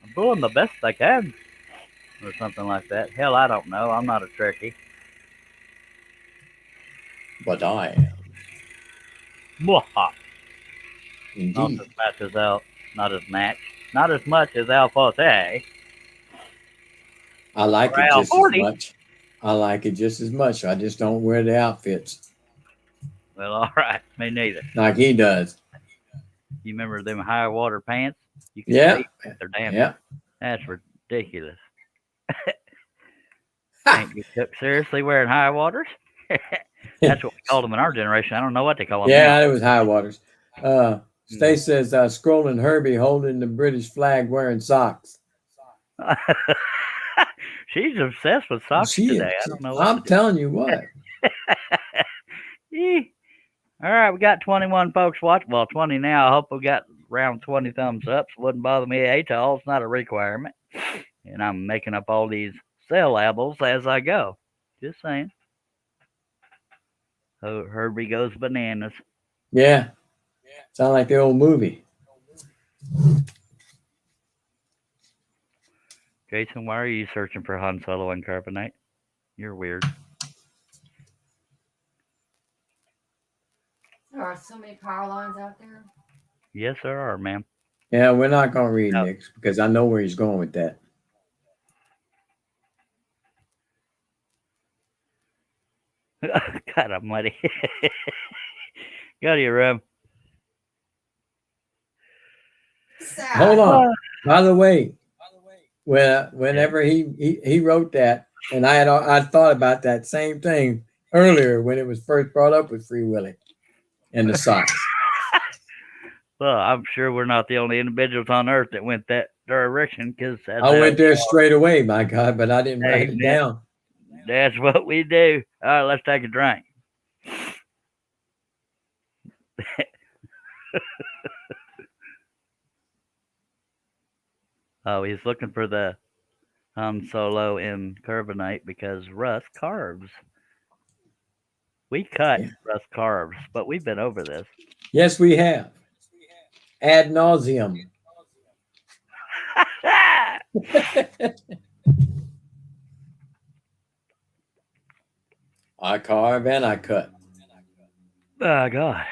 I'm doing the best I can. Or something like that. Hell, I don't know. I'm not a Trekkie. But I am. Mwaha. Not Indeed. as much as not as much as Al Forte. I like it Around just 40. as much. I like it just as much. I just don't wear the outfits Well, all right. Me neither. like he does. You remember them high water pants? You can Yeah. see they're damn. Yeah. That's ridiculous. Can't be took seriously wearing high waters. That's what we called them in our generation. I don't know what they call them Yeah, it was high waters. Stay Hmm. says scrolling Herbie holding the British flag wearing socks. now. She's obsessed with socks She today. is. I don't know what I'm to do. telling you what. All right, we got 21 folks watching. Well, 20 now. I hope we got around 20 thumbs ups. Wouldn't bother me at all. It's not a requirement. And I'm making up all these syllables as I go. Just saying. Oh, Herbie goes bananas. Yeah. Sound like the old movie. Jason, why are you searching for Han Solo and Carbonite? You're weird. There are so many power lines out there. Yes, there are, ma'am. Yeah, we're not going to read No. Nick's because I know where he's going with that. God almighty. Go to your room. Sad. Hold on. By the way, whenever he wrote that, and I thought about that same thing earlier when it was first brought up with Free Willy and the socks. Well, I'm sure we're not the only individuals on Earth that went that direction, because I went there straight away, my God, but I didn't write it Nick. down. That's what we do. All right, let's take a drink. Oh, he's looking for the Han Solo in Carbonite because Russ carves. We cut Yeah. Russ carves, but we've been over this. Yes, we have. Ad nauseum. I carve and I cut. Oh God!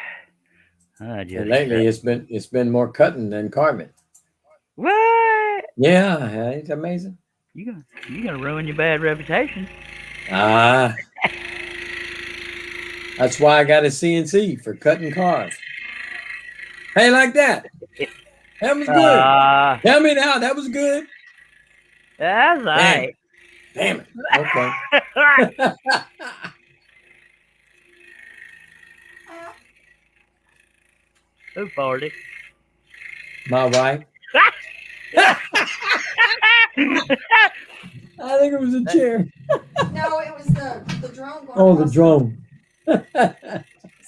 I just And lately, it's been more cutting than carving. what? Yeah, it's amazing. You gonna ruin your bad reputation? Ah, that's why I got a CNC for cutting cars. Hey, like that. That was good. Uh, Tell me now. That was good. that's right. Damn it. Okay. Who farted? My wife. I think it was a chair. No, it was the drone going Oh, the across drone. Sounded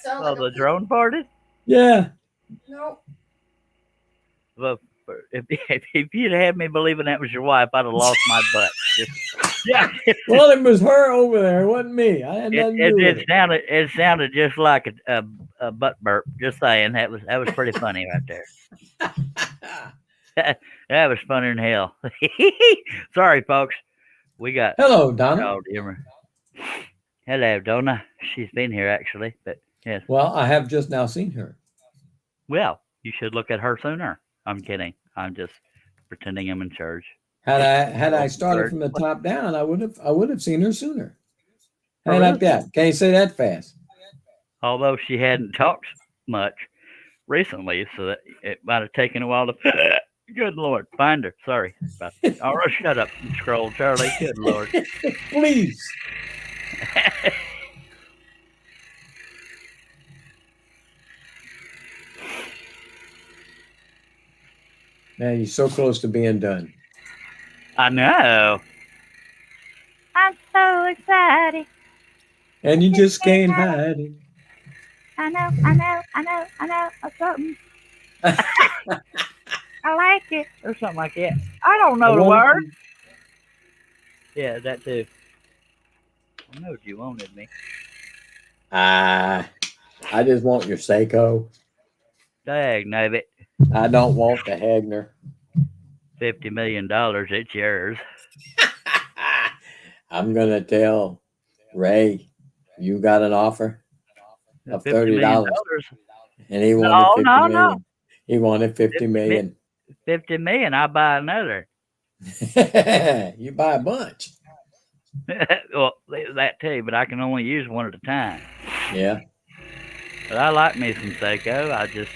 Oh, like the a drone farted? Yeah. No. Well, if you'd had me believing that was your wife, I'd have lost my butt. Yeah. Well, it was her over there. It wasn't me. I had nothing to do with it. It sounded just like a butt burp. Just saying, that was pretty funny right there. That was funny in hell. Sorry, folks. We got Hello, Donna. oh dear. Hello, Donna. She's been here actually, but yes. Well, I have just now seen her. Well, you should look at her sooner. I'm kidding. I'm just pretending I'm in charge. Had I started from the top down, I would have seen her sooner. How Oh, you like really? that? Can't you say that fast? Although she hadn't talked much recently, so that it might have taken a while to. Good Lord, find her. Sorry. All right, shut up and scroll, Charlie. Good Lord. Please. Man, you're so close to being done. I know. I'm so excited. And you just can't hide it. I know. Something. I like it. Or something like that. I don't know the word. Yeah, that too. I know you wanted me. I just want your Seiko. Dag nabbit. I don't want the Hagner. $50 million, it's yours. I'm gonna tell Ray you got an offer of $50 $30, and he wanted No, 50 no, million. no. He wanted 50 million. 50 million, I buy another. You buy a bunch. Well, that too, but I can only use one at a time. Yeah. But I like me some Seiko.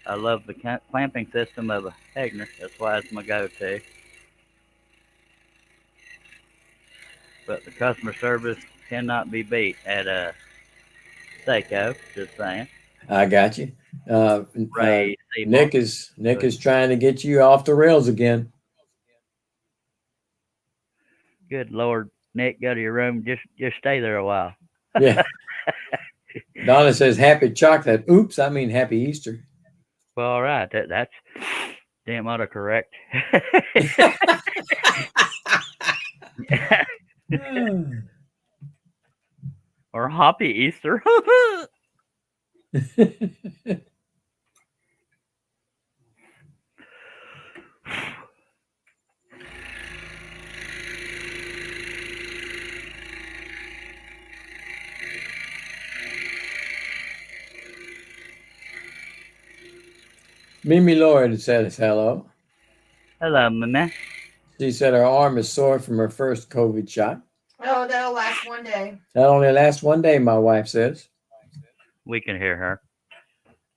I love the clamping system of a Hagner. That's why it's my go-to. But the customer service cannot be beat at a Seiko. Just saying. I got you. Ray Seymour. Nick is trying to get you off the rails again. Good Lord, Nick, go to your room. Just stay there a while. Yeah. Donna says happy chocolate. Oops, I mean happy Easter. Well, all right. That's damn autocorrect. Or Happy Easter. Mimi Lord says hello. Hello, Mama. She said her arm is sore from her first COVID shot. Oh, that'll last one day. That only lasts one day, my wife says. We can hear her.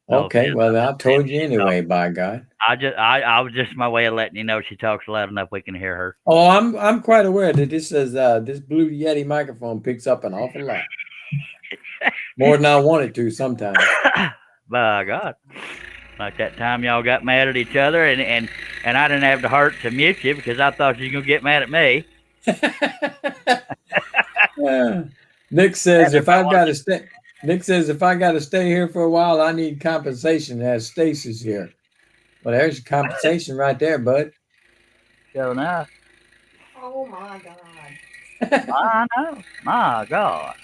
No Okay, offense. well, I told you anyway, by God. I was just my way of letting you know she talks loud enough we can hear her. Oh, I'm quite aware that this is this Blue Yeti microphone picks up an awful lot. More than I want it to sometimes. By God. Like that time y'all got mad at each other and I didn't have the heart to mute you because I thought you were gonna get mad at me. Nick says if I gotta stay here for a while, I need compensation as Stacy's here. Well, there's your compensation right there, bud. So now, Oh my God. I know. My God.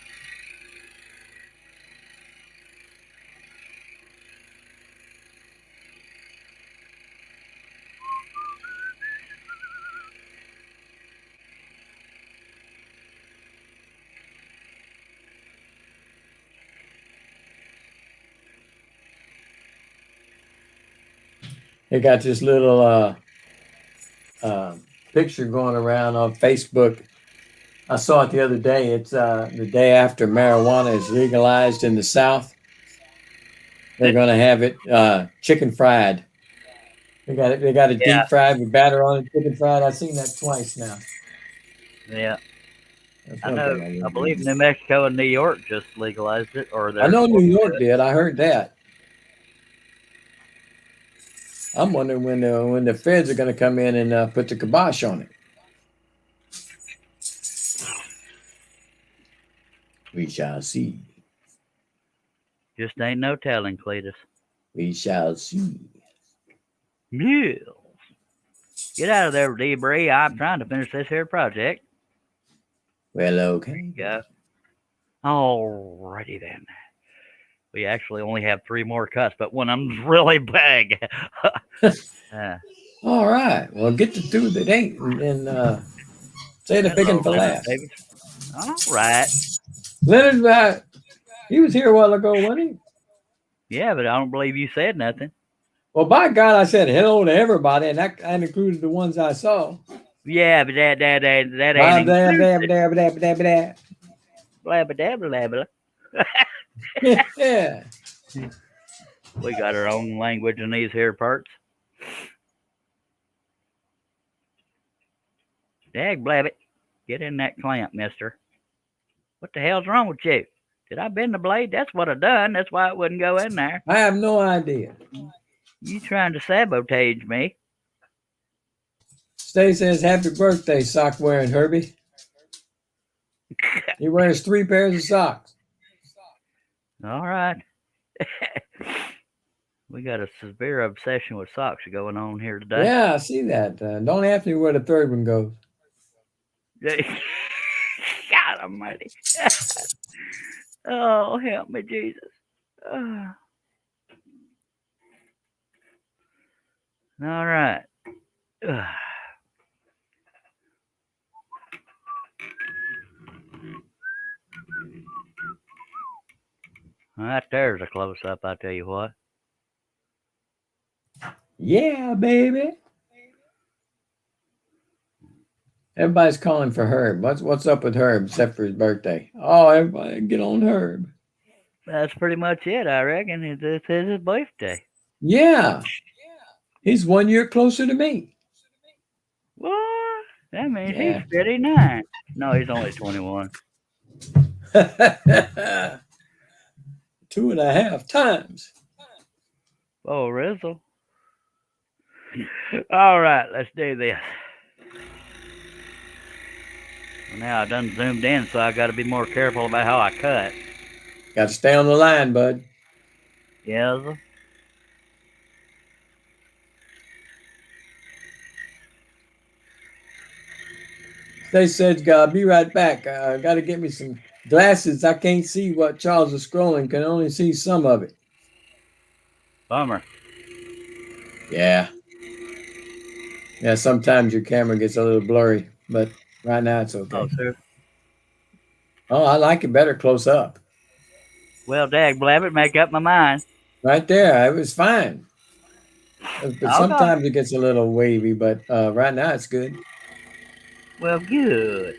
They got this little picture going around on Facebook. I saw it the other day. It's the day after marijuana is legalized in the South. They're going to have it chicken fried. They got it. They got it Yeah. deep fried with batter on it, chicken fried. I've seen that twice now. Yeah. That's I one know. thing I I really believe do. New Mexico and New York just legalized it, or I they're know New supposed to York do it. did. I heard that. I'm wondering when the feds are going to come in and put the kibosh on it. We shall see. Just ain't no telling, Cletus. We shall see. Yeah. Get out of there, debris. I'm trying to finish this here project. Well, There okay. you go. Alrighty then. We actually only have 3 more cuts, but one of them's really big. All right. Well, get the two that ain't and say the big Hello, one for Leonard last. Davis. All right. Leonard, he was here a while ago, wasn't he? Yeah, but I don't believe you said nothing. Well, by God, I said hello to everybody, and that included the ones I saw. Yeah, but that Blah, ain't blah, blah, inclusive. blah, blah, blah, blah. Blah, blah, blah, blah. Yeah. We got our own language in these here parts. Dag blabbit. Get in that clamp, mister. What the hell's wrong with you? Did I bend the blade? That's what I done. That's why it wouldn't go in there. I have no idea. You trying to sabotage me. Stay says, happy birthday, sock wearing Herbie. He wears 3 pairs of socks. All right. We got a severe obsession with socks going on here today. Yeah, I see that. Don't ask me where the third one goes. God almighty. Oh, help me, Jesus. All right. Right there's a close-up, I tell you what. Yeah, baby. Everybody's calling for Herb. What's up with Herb except for his birthday? Oh, everybody get on Herb. That's pretty much it, I reckon. This is his birthday. Yeah. He's 1 year closer to me. What? That means Yeah. he's 39. No, he's only 21. 2.5 times. Oh, Rizzle. All right, let's do this. Well, now I done zoomed in, so I got to be more careful about how I cut. Got to stay on the line, bud. Yes. Sir. They said, "I'll be right back. I got to get me some glasses. I can't see what Charles is scrolling. Can only see some of it." Bummer. Yeah. Yeah, sometimes your camera gets a little blurry, but right now it's okay. Oh, sir. Oh, I like it better close up. Well, dag blabbit, make up my mind. Right there, it was fine. But Okay. sometimes it gets a little wavy, but right now it's good. Well, good.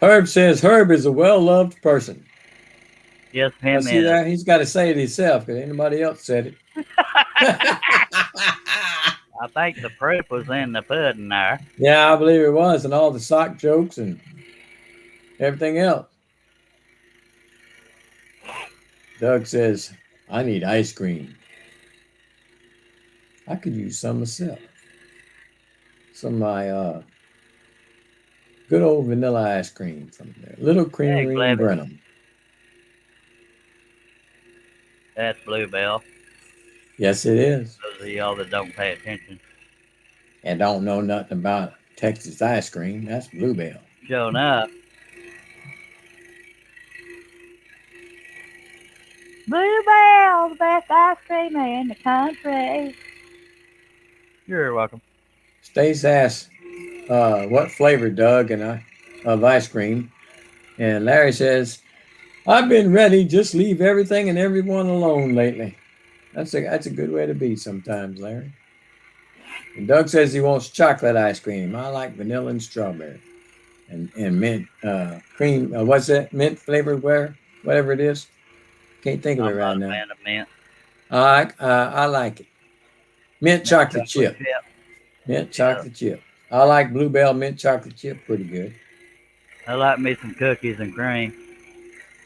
Herb says Herb is a well-loved person. Yes, I him see is. that? He's got to say it himself because anybody else said it. I think the proof was in the pudding there. Yeah, I believe it was, and all the sock jokes and everything else. Doug says, I need ice cream. I could use some myself. Some of my good old vanilla ice cream from there. Little Creamery in Blabbit. Brenham. That's Bluebell. Yes, it is. Those of y'all that don't pay attention. And don't know nothing about Texas ice cream. That's Bluebell. Sure enough. Bluebell, the best ice cream in the country. You're welcome. Stace asked, what flavor, Doug, and of ice cream? And Larry says, I've been ready. Just leave everything and everyone alone lately. That's a good way to be sometimes, Larry. And Doug says he wants chocolate ice cream. I like vanilla and strawberry, and mint cream. What's that? Mint flavored whatever it is. Can't think of it I'm right not a now. fan of mint. I like it. Mint chocolate chip. Mint chocolate chip. I like Bluebell mint chocolate chip pretty good. I like me some cookies and cream,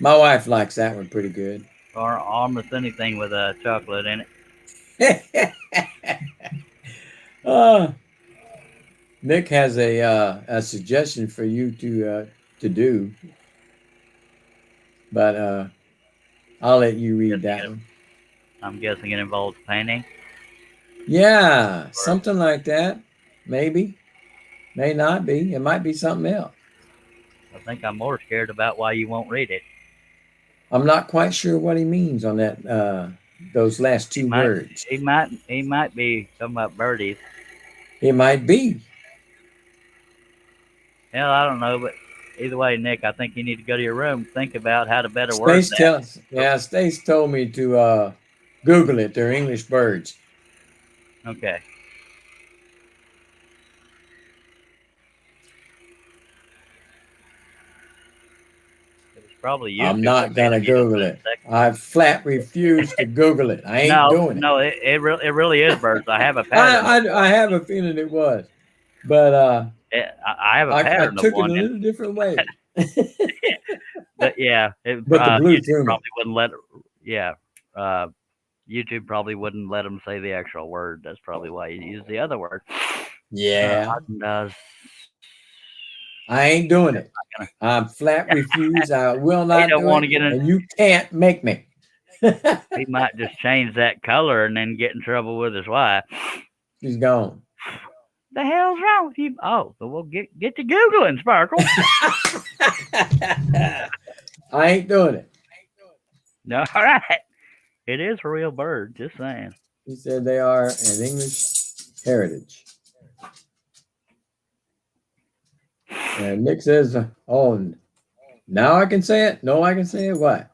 My wife likes that one pretty good. or almost anything with chocolate in it. Nick has a suggestion for you to do, but I'll let you read that one. I'm guessing it involves painting. Yeah, something like that. Maybe, may not be. It might be something else. I think I'm more scared about why you won't read it. I'm not quite sure what he means on that. Those last two words. He might be talking about birdies. It might be. Hell, I don't know, but either way, Nick, I think you need to go to your room, think about how to better word that. Stace told me to Google it. They're English birds. Okay. It's probably you. I'm not gonna Google it. I flat refuse to Google it. I ain't doing it. No, it really is birds. I have a pattern. I have a feeling it was, but I have a pattern I took of one. it a little different way. But yeah, But the blue YouTube probably wouldn't let. Yeah, YouTube probably wouldn't let them say the actual word. That's probably why you use the other word. Yeah. I ain't doing it. I'm flat refuse. I will not do it. And you can't make me. He might just change that color and then get in trouble with his wife. She's gone. The hell's wrong with you? Oh, so we'll get to Googling, Sparkle. I ain't doing it. No, all right. It is a real bird, just saying. He said they are an English heritage. And Nick says, oh, now I can say it? No, I can say it? What?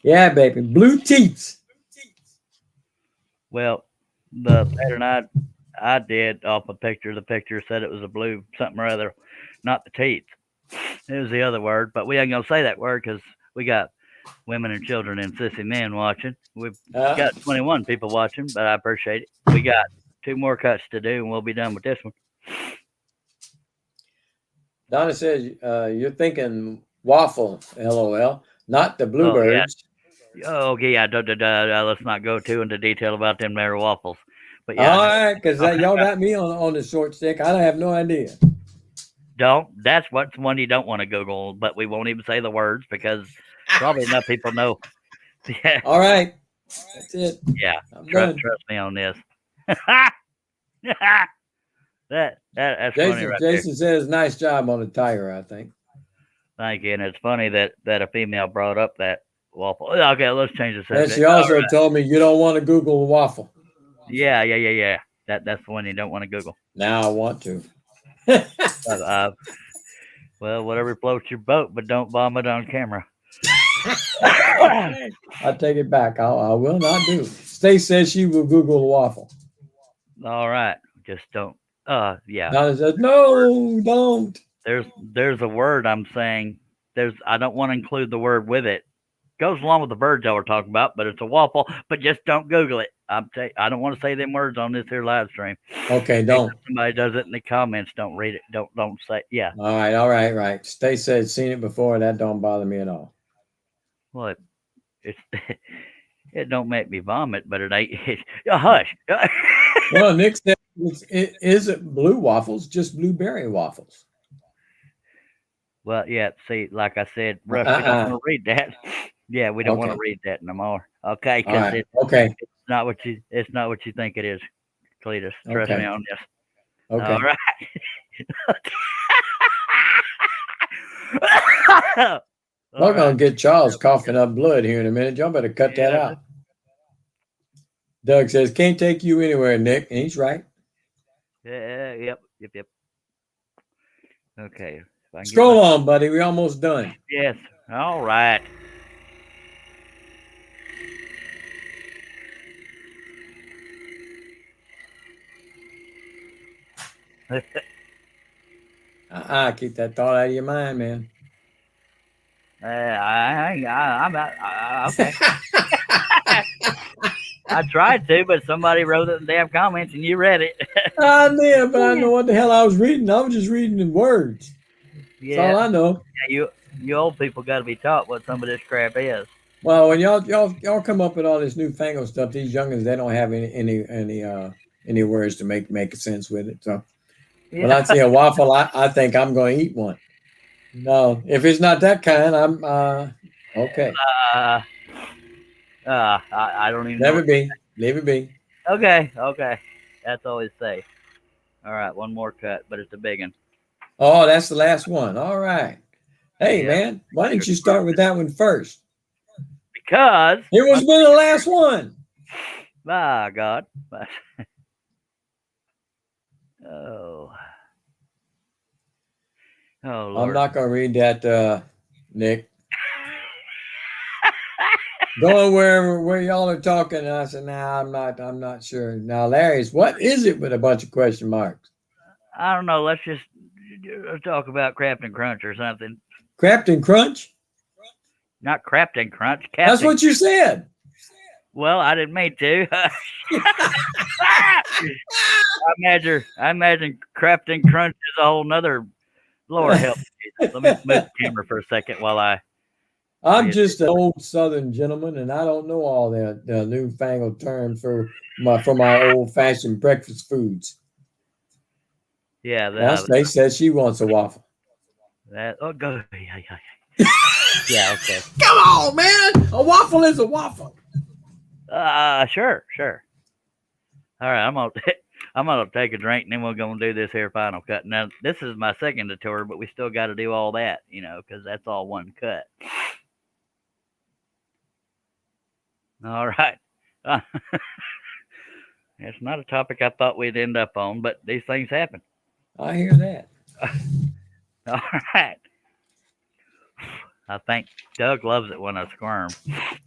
Yeah, baby. Blue teats. Well, the pattern I did off a picture, the picture said it was a blue something or other, not the teats. It was the other word, but we ain't going to say that word because we got women and children and sissy men watching. We've got 21 people watching, but I appreciate it. We got 2 more cuts to do, and we'll be done with this one. Donna says you're thinking waffle, LOL, not the bluebirds. Oh, yeah. Let's not go too into detail about them there waffles. But yeah, all right, because y'all got me on the short stick. I don't have no idea. That's what's one you don't want to Google, but we won't even say the words because probably enough people know. Yeah. All right. That's it. Yeah. Trust me on this. That's funny right Jason says nice job on the tiger, I think. Thank you. And it's funny that a female brought up that waffle. Okay, let's change the subject. And she also told me you don't want to Google waffle. Yeah. That's the one you don't want to Google. Now I want to. Well, whatever floats your boat, but don't bomb it on camera. I take it back. I will not do. Stace says she will Google waffle. All right, just don't. Yeah. Donna says no, don't. There's a word I'm saying. I don't want to include the word with it. Goes along with the birds y'all were talking about, but it's a waffle. But just don't Google it. I don't want to say them words on this here live stream. Okay, don't. If somebody does it in the comments, don't read it. Don't say. Yeah. All right. Stace said seen it before. That don't bother me at all. Well, it don't make me vomit, but it ain't. Hush. Well, Nick said it isn't blue waffles, just blueberry waffles. Well, yeah. See, like I said, Russ, we don't want to read that. Yeah, we don't want to read that no more. Okay, because it's not what you think it is, Cletus. Trust me on this. Okay. All right. We're gonna get Charles coughing up blood here in a minute. Y'all better cut that out. Doug says, "Can't take you anywhere, Nick," and he's right. Yep. Okay. Scroll on, buddy. We're almost done. Yes. All right. Keep that thought out of your mind, man. Okay. I tried to, but somebody wrote it in the damn comments and you read it. I did, but I know what the hell I was reading. I was just reading the words. That's all Yeah, I know. you old people got to be taught what some of this crap is. Well, when y'all come up with all this newfangled stuff, these youngins, they don't have any words to make sense with it. So when I see a waffle, I think I'm going to eat one. No, if it's not that kind, I'm okay. I don't even Leave know. it be. Leave it be. Okay. That's always safe. All right, one more cut, but it's a big one. Oh, that's the last one. All right. Hey, Yeah. man, why didn't you start with that one first? Because It was been the last one. by God. Oh. Oh Lord. I'm not going to read that, Nick. Going where y'all are talking, and I said, "Nah, I'm not sure." Now, Larry's, what is it with a bunch of question marks? I don't know. Let's just talk about Captain Crunch or something. Captain Crunch? Not Captain Crunch. Captain. That's what you said. Well, I didn't mean to. I imagine Captain Crunch is a whole nother. Lord help me. Let me move the camera for a second while I'm just an old Southern gentleman, and I don't know all that newfangled terms for my old-fashioned breakfast foods. Yeah, They said she wants a waffle. Go. Yeah, okay. Come on, man! A waffle is a waffle. Sure. All right, I'm gonna take a drink, and then we're gonna do this here final cut. Now, this is my second tour, but we still got to do all that, because that's all one cut. All right. It's not a topic I thought we'd end up on, but these things happen. I hear that. All right. I think Doug loves it when I squirm.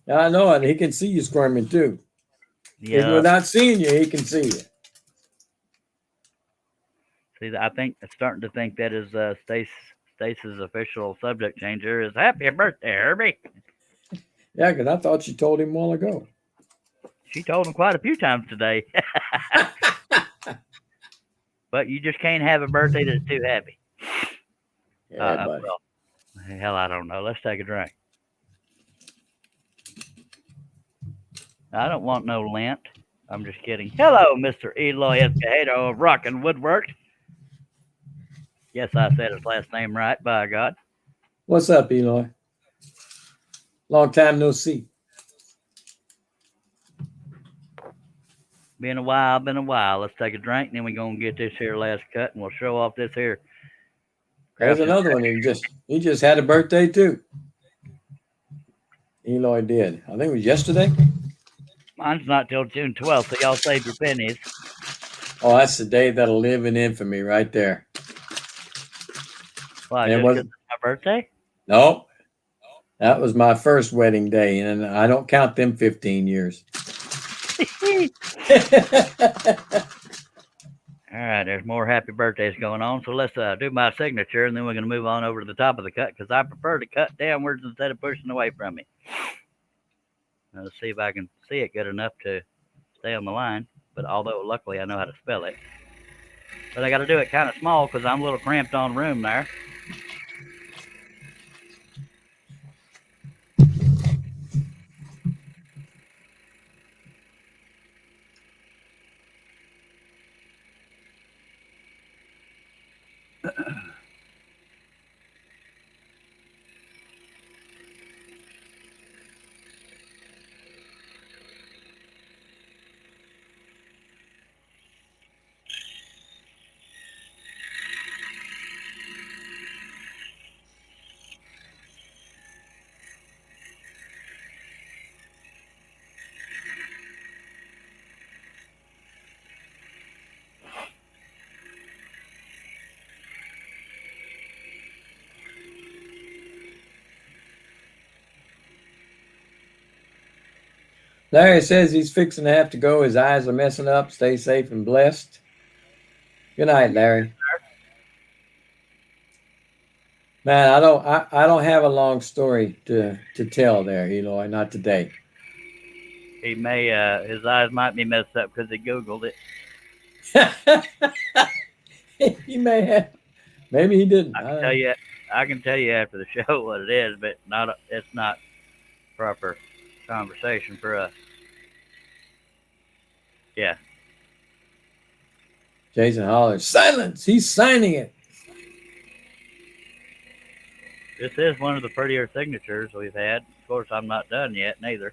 I know it. He can see you squirming too. Yeah. Even without seeing you, he can see you. See, I think I'm starting to think that is Stace's official subject changer is "Happy Birthday, Herbie." Yeah, because I thought you told him a while ago. She told him quite a few times today. But you just can't have a birthday that's too happy. Yeah, buddy. Well, hell, I don't know. Let's take a drink. I don't want no lint. I'm just kidding. Hello, Mr. Eloy Escovedo of Rockin' Woodwork. Yes, I said his last name right, by God. What's up, Eloy? Long time no see. Been a while. Let's take a drink, and then we're going to get this here last cut, and we'll show off this here. There's another one. He just had a birthday, too. Eloy did. I think it was yesterday. Mine's not till June 12th, so y'all save your pennies. Oh, that's the day that'll live in infamy right there. Why, just 'cause it's my birthday? No. That was my first wedding day, and I don't count them 15 years. All right, there's more happy birthdays going on, so let's do my signature, and then we're going to move on over to the top of the cut, because I prefer to cut downwards instead of pushing away from me. Now, let's see if I can see it good enough to stay on the line, but although luckily I know how to spell it. But I got to do it kind of small because I'm a little cramped on room there. Larry says he's fixing to have to go. His eyes are messing up. Stay safe and blessed. Good night, Larry. Man, I don't have a long story to tell there, Eloy. Not today. He may his eyes might be messed up because he Googled it. He may have. Maybe he didn't. I can tell you after the show what it is, but it's not proper conversation for us. Yeah. Jason hollers, silence! He's signing it. This is one of the prettier signatures we've had. Of course, I'm not done yet, neither.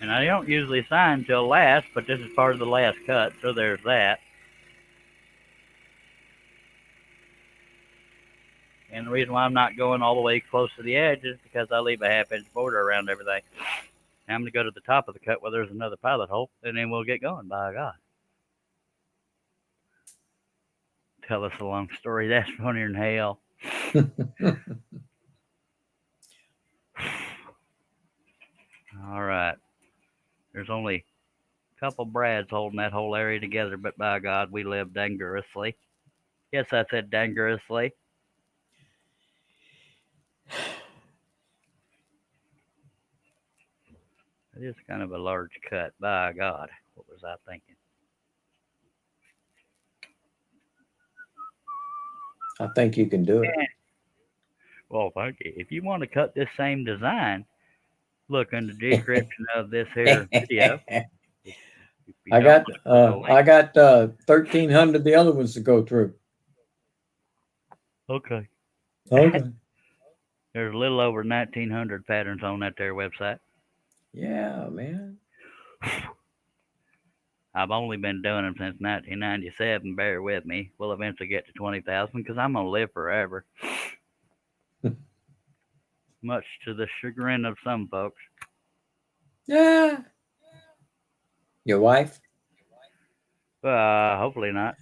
And I don't usually sign till last, but this is part of the last cut, so there's that. And the reason why I'm not going all the way close to the edge is because I leave a half-inch border around everything. And I'm going to go to the top of the cut where there's another pilot hole, and then we'll get going, by God. Tell us a long story. That's funnier than hell. All right. There's only a couple Brads holding that whole area together, but by God, we live dangerously. Yes, I said dangerously. It is kind of a large cut. By God, what was I thinking? I think you can do it. Well, thank you. If you want to cut this same design, look in the description of this here video. I got 1,300 the other ones to go through. Okay. Okay. There's a little over 1,900 patterns on that there website. Yeah, man. I've only been doing them since 1997. Bear with me. We'll eventually get to 20,000 because I'm going to live forever. Much to the chagrin of some folks. Yeah. Your wife? Hopefully not.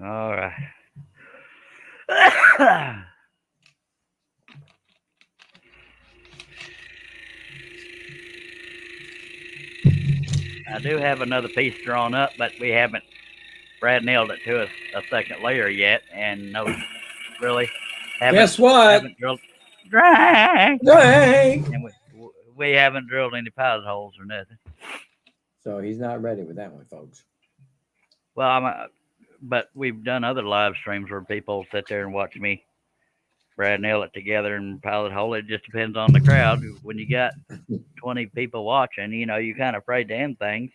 All right. I do have another piece drawn up, but we haven't Brad nailed it to a second layer yet, and no, really haven't. Guess what? Haven't drilled. Drag. And we haven't drilled any pilot holes or nothing. So he's not ready with that one, folks. Well, but we've done other live streams where people sit there and watch me, Brad, nail it together and pilot hole. It just depends on the crowd. When you got 20 people watching, you kind of afraid to end things.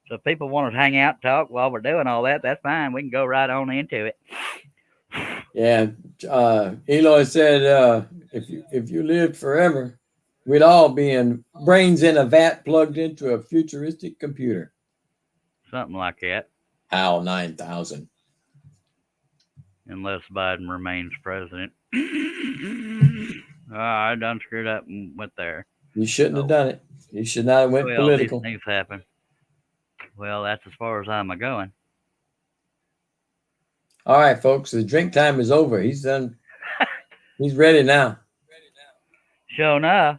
So if people want to hang out and talk while we're doing all that, that's fine. We can go right on into it. Yeah. Eloy said, if you lived forever, we'd all be in brains in a vat plugged into a futuristic computer. Something like that. HAL 9000. Unless Biden remains president. I done screwed up and went there. You shouldn't have done it. You should not have went political. These things happen. Well, that's as far as I'm going. All right, folks. The drink time is over. He's done. He's ready now. Sure enough.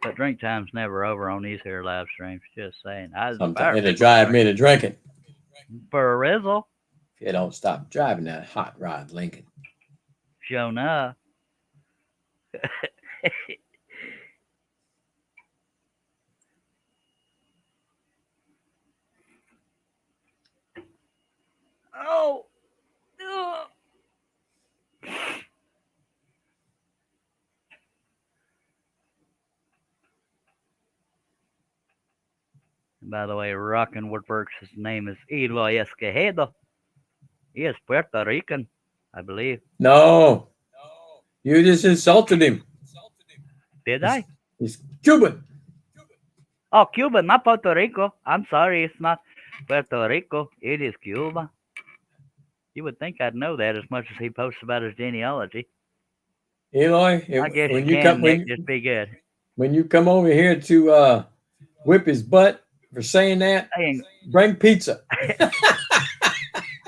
But drink time's never over on these here live streams. Just saying. Sometimes it'll drive me to drinking. For a rizzle. If you don't stop driving that hot rod Lincoln. Sure enough. Oh. Ugh. By the way, Rockin' Woodworks' name is Eloy Escojedo. He is Puerto Rican, I believe. No. You just insulted him. Did I? He's Cuban. Oh, Cuban, not Puerto Rico. I'm sorry, it's not Puerto Rico. It is Cuba. You would think I'd know that as much as he posts about his genealogy. Eloy, I guess just be good. When you come over here to whip his butt for saying that, bring pizza.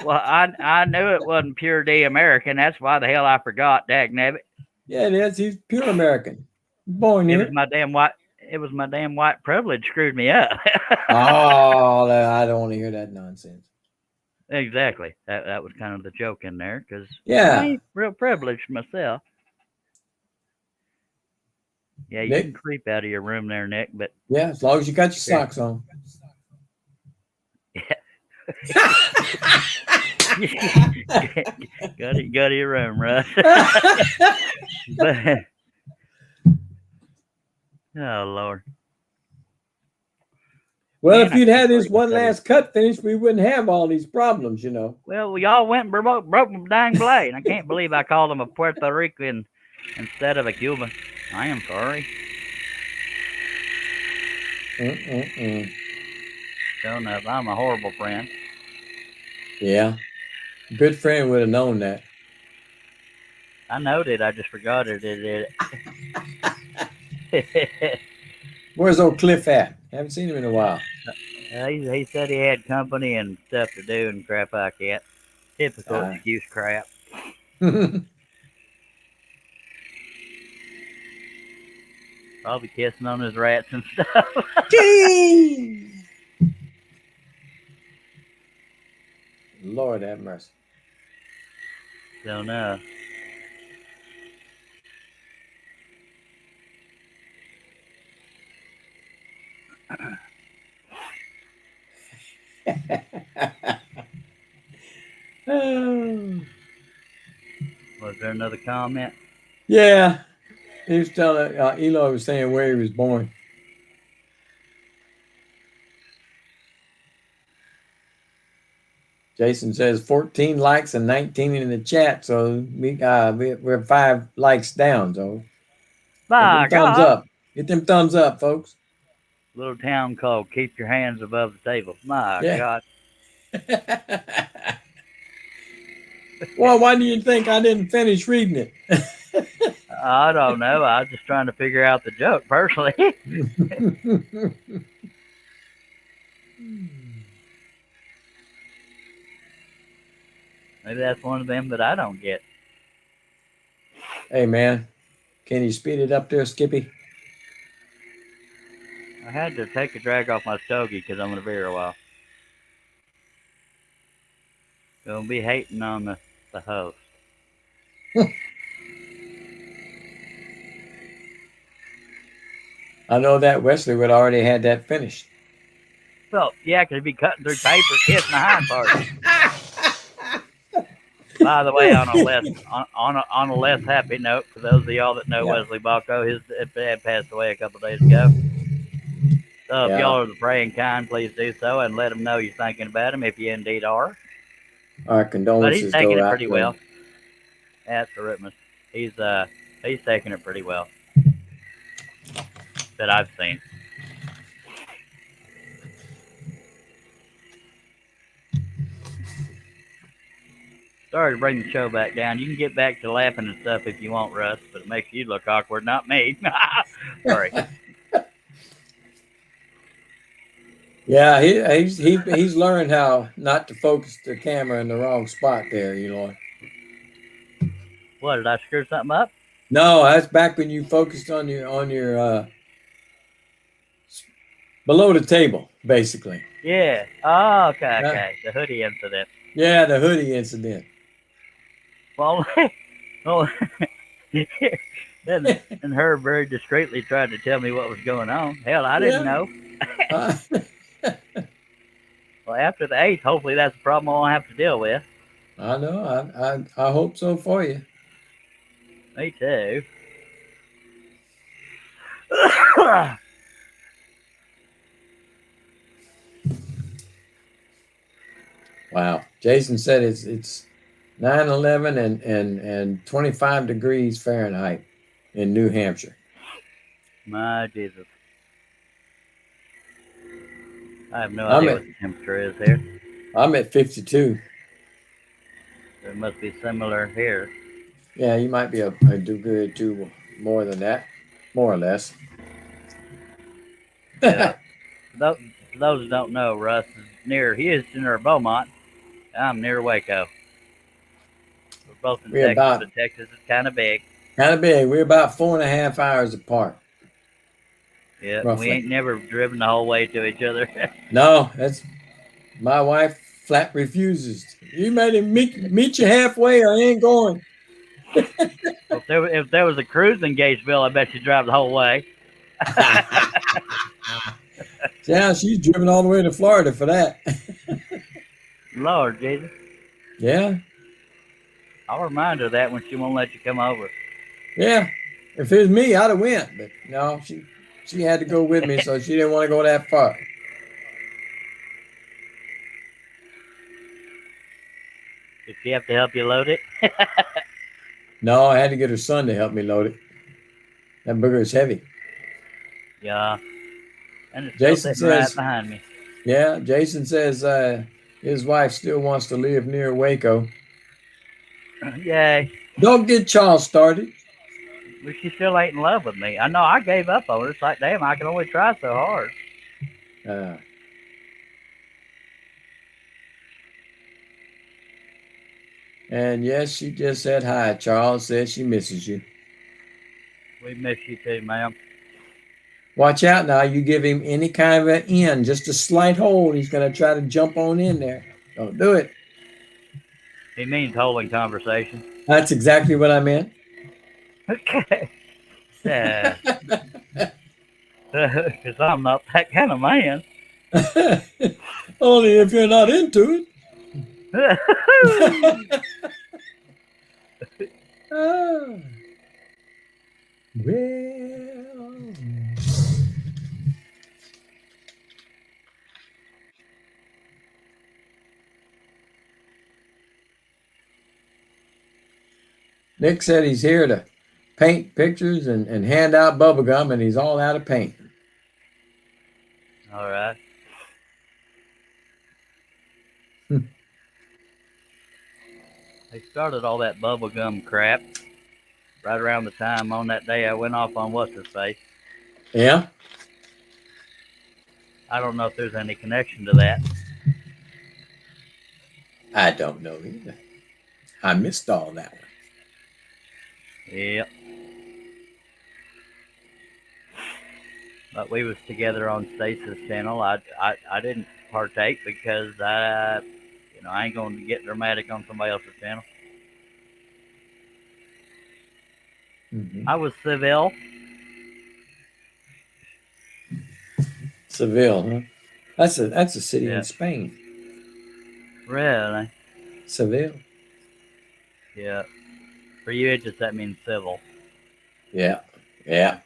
Well, I knew it wasn't pure D American. That's why the hell I forgot. Dagnabbit. Yeah, it is. He's pure American. Born It here. was my damn white. It was my damn white privilege screwed me up. Oh, I don't want to hear that nonsense. Exactly. That was kind of the joke in there because I Yeah. ain't real privileged myself. Yeah, you Nick? can creep out of your room there, Nick. But Yeah, as long as you got your socks on. go to your room, Russ. But, oh Lord. Well, Man, if you'd I had can't this believe one that is- last cut finished, we wouldn't have all these problems, you know. Well, we all went and broke my dang blade. I can't believe I called him a Puerto Rican instead of a Cuban. I am sorry. Sure enough, I'm a horrible friend. Yeah. Good friend would have known that. I know that. I just forgot it. Where's old Cliff at? Haven't seen him in a while. He said he had company and stuff to do and crap like that. Typical Ah. excuse crap. Probably kissing on his rats and stuff. Lord have mercy. Don't know. Was there another comment? Yeah. He was telling, Eloy was saying where he was born. Jason says 14 likes and 19 in the chat, so we're 5 likes down. So By get them thumbs God. up. Get them thumbs up, folks. Little town called Keep Your Hands Above the Table. My Yeah. God. Well, why do you think I didn't finish reading it? I don't know. I was just trying to figure out the joke personally. Maybe that's one of them that I don't get. Hey, man, can you speed it up there, Skippy? I had to take a drag off my stogie because I'm going to be here a while. Gonna be hating on the host. I know that Wesley would already had that finished. Well, yeah, because he'd be cutting through paper, kissing the hind part. By the way, on a less happy note, for those of y'all that know Yeah. Wesley Balco, his dad passed away a couple days ago. So if Yeah. y'all are the praying kind, please do so and let him know you're thinking about him if you indeed are. Our But condolences he's taking go it out pretty to well. him. That's the Ripmus. He's taking it pretty well. That I've seen. Sorry to bring the show back down. You can get back to laughing and stuff if you want, Russ, but it makes you look awkward, not me. Sorry. Yeah, he's learned how not to focus the camera in the wrong spot there, Eloy. What, did I screw something up? No, that's back when you focused on your below the table, basically. Yeah. Oh, okay. The hoodie incident. Yeah, the hoodie incident. Well, and her very discreetly tried to tell me what was going on. Hell, I didn't know. Well, after the 8th, hopefully that's a problem I won't have to deal with. I know. I hope so for you. Me too. Wow. Jason said it's 9/11 and 25 degrees Fahrenheit in New Hampshire. My Jesus. I have no idea what the temperature is here. I'm at 52. It must be similar here. Yeah, you might be a degree or two more than that, more or less. Yeah. For those who don't know, Russ is near Houston or Beaumont. I'm near Waco. We're both in We're Texas, about but Texas is kind of big. kind of big. We're about 4.5 hours apart, Yeah, we roughly. ain't never driven the whole way to each other. No, that's my wife flat refuses. You made him meet you halfway, or I ain't going. If there was a cruise in Gatesville, I bet you'd drive the whole way. Yeah, she's driven all the way to Florida for that. Lord Jesus. Yeah, I'll remind her of that when she won't let you come over. yeah. If it was me, I'd have went, but no, she had to go with me, so she didn't want to go that far. Did she have to help you load it? No, I had to get her son to help me load it. That booger is heavy. Yeah. And it's Jason still sitting right says- behind me. Yeah, Jason says his wife still wants to live near Waco. Yay. Don't get Charles started. But she still ain't in love with me. I know I gave up on her. It's like, damn, I can only try so hard. And yes, she just said hi. Charles says she misses you. We miss you too, ma'am. Watch out now. You give him any kind of an in, just a slight hold, he's going to try to jump on in there. Don't do it. He means holding conversation. That's exactly what I meant. Okay. Yeah. Because I'm not that kind of man. Only if you're not into it. Ah. Well. Nick said he's here to paint pictures and hand out bubble gum, and he's all out of paint. All right. They started all that bubblegum crap right around the time on that day I went off on what's his face. Yeah? I don't know if there's any connection to that. I don't know either. I missed all that one. Yep. But we was together on Stacy's channel. I didn't partake because I ain't going to get dramatic on somebody else's channel. Mm-hmm. I was Seville. Seville, huh? That's a city Yeah. in Spain. Really? Seville. Yeah. For you, that means civil. Yeah. I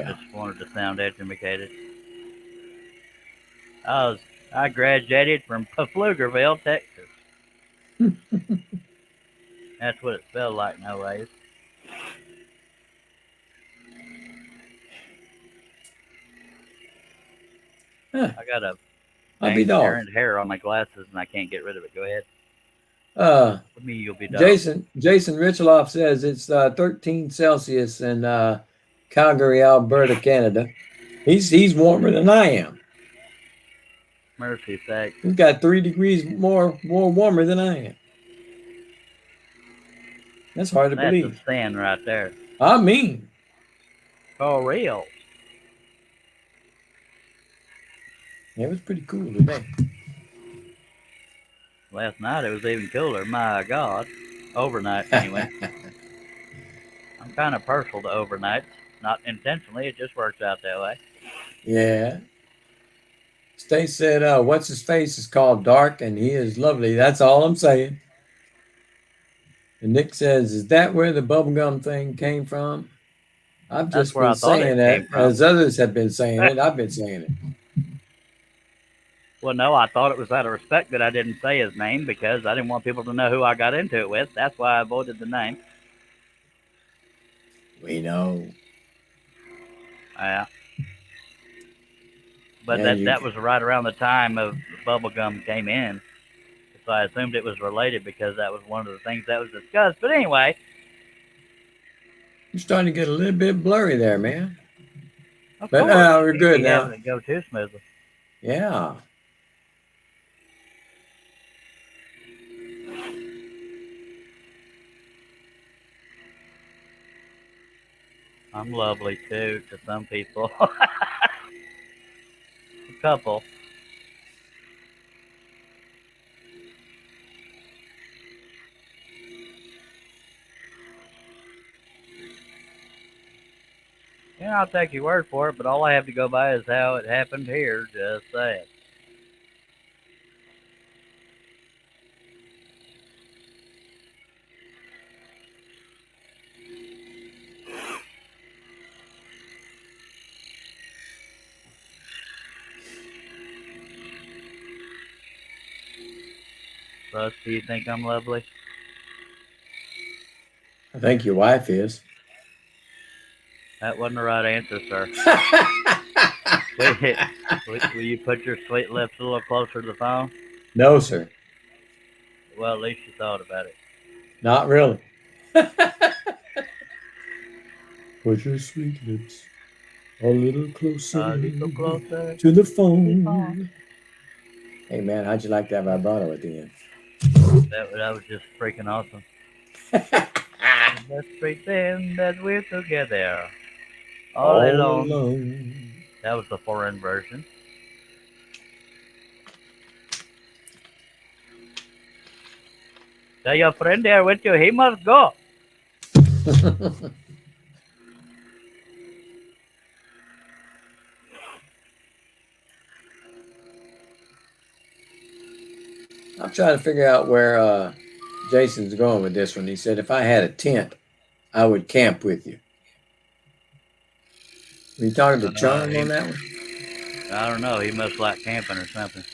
just wanted to sound educated. I graduated from Pflugerville, Texas. That's what it felt like nowadays. Huh. I got a I'll be dog. transparent hair on my glasses and I can't get rid of it. Go ahead. With me, you'll be dog. Jason Richloff says it's 13 Celsius in Calgary, Alberta, Canada. He's warmer than I am. Mercy sake. He's got 3 degrees more warmer than I am. That's hard to That's believe. a stand right there. I mean, For real. it was pretty cool today. Last night it was even cooler. My God. Overnight, anyway. I'm kind of partial to overnights. Not intentionally, it just works out that way. Yeah. Stace said, what's his face is called Dark, and he is lovely. That's all I'm saying. And Nick says, is that where the bubblegum thing came from? I've That's just where I been thought it saying came that, from. as others have been saying it. I've been saying it. Well, no, I thought it was out of respect that I didn't say his name because I didn't want people to know who I got into it with. That's why I avoided the name. We know. Yeah. But Yeah, that was right around the time of bubblegum came in. So I assumed it was related because that was one of the things that was discussed. But anyway. You're starting to get a little bit blurry there, man. Of But course, we're you good be now. having it go too smoothly. Yeah. I'm lovely too to some people. A couple. Yeah, I'll take your word for it, but all I have to go by is how it happened here. Just saying. Russ, do you think I'm lovely? I think your wife is. That wasn't the right answer, sir. Wait, will you put your sweet lips a little closer to the phone? No, sir. Well, at least you thought about it. Not really. Put your sweet lips a little closer A little closer. to the the phone. phone. Hey, man, how'd you like that vibrato at the end? That was just freaking awesome. Let's pretend that we're together all alone. alone. That was the foreign version. Tell your friend there with you, he must go. I'm trying to figure out where Jason's going with this one. He said, if I had a tent, I would camp with you. Were you talking to Charm on that one? I don't know. He must like camping or something.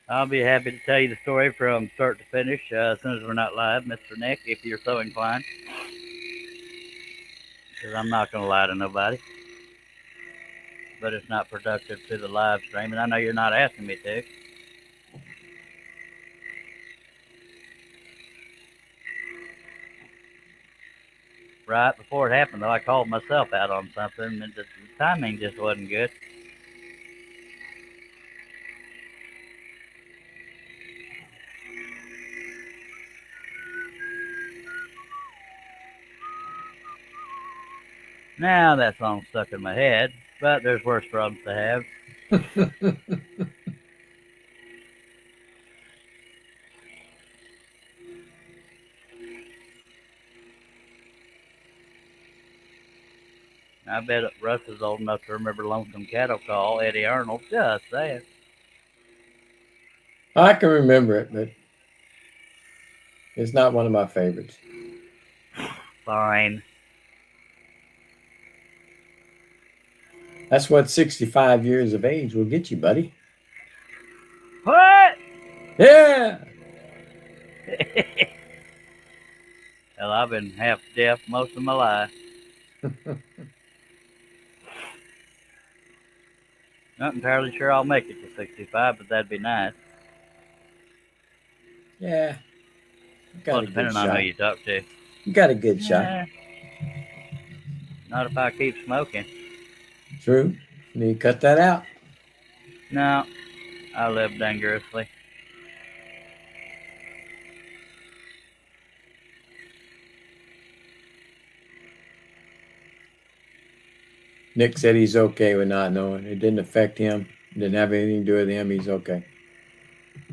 I'll be happy to tell you the story from start to finish as soon as we're not live, Mr. Nick, if you're so inclined. Because I'm not going to lie to nobody. But it's not productive to the live stream, and I know you're not asking me to. Right before it happened, though, I called myself out on something, and the timing just wasn't good. Now that song's stuck in my head, but there's worse problems to have. I bet Russ is old enough to remember Lonesome Cattle Call, Eddie Arnold. Just saying. I can remember it, but it's not one of my favorites. Fine. That's what 65 years of age will get you, buddy. What? Yeah. Hell, I've been half deaf most of my life. Not entirely sure I'll make it to 65, but that'd be nice. Yeah. Well, depending on who you talk to. You got a good shot. Yeah. Not if I keep smoking. True. You need to cut that out. No, I live dangerously. Nick said he's okay with not knowing. It didn't affect him. It didn't have anything to do with him. He's okay.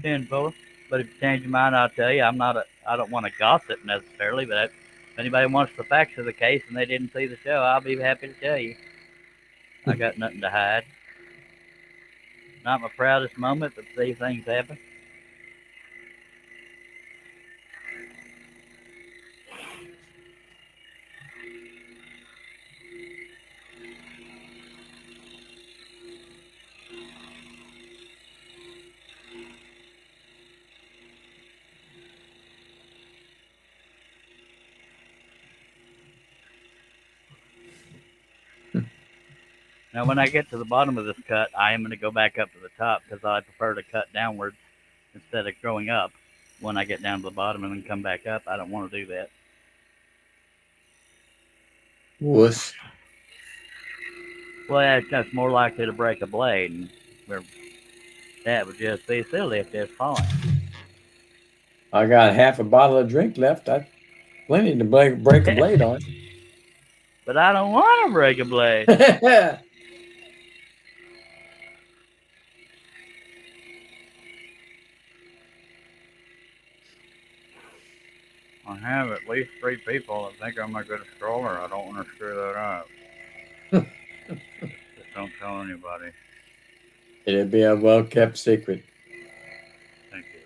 10-4. But if you change your mind, I'll tell you. I don't want to gossip necessarily, but if anybody wants the facts of the case and they didn't see the show, I'll be happy to tell you. I got nothing to hide. Not my proudest moment, but these things happen. Now, when I get to the bottom of this cut, I am going to go back up to the top because I prefer to cut downwards instead of going up. When I get down to the bottom and then come back up, I don't want to do that. Wuss. Well, that's just more likely to break a blade, and that would just be silly if it's falling. I got half a bottle of drink left. That's plenty to break a blade on. But I don't want to break a blade. I have at least 3 people that think I'm a good stroller. I don't want to screw that up. Just don't tell anybody. It'd be a well-kept secret. Thank you.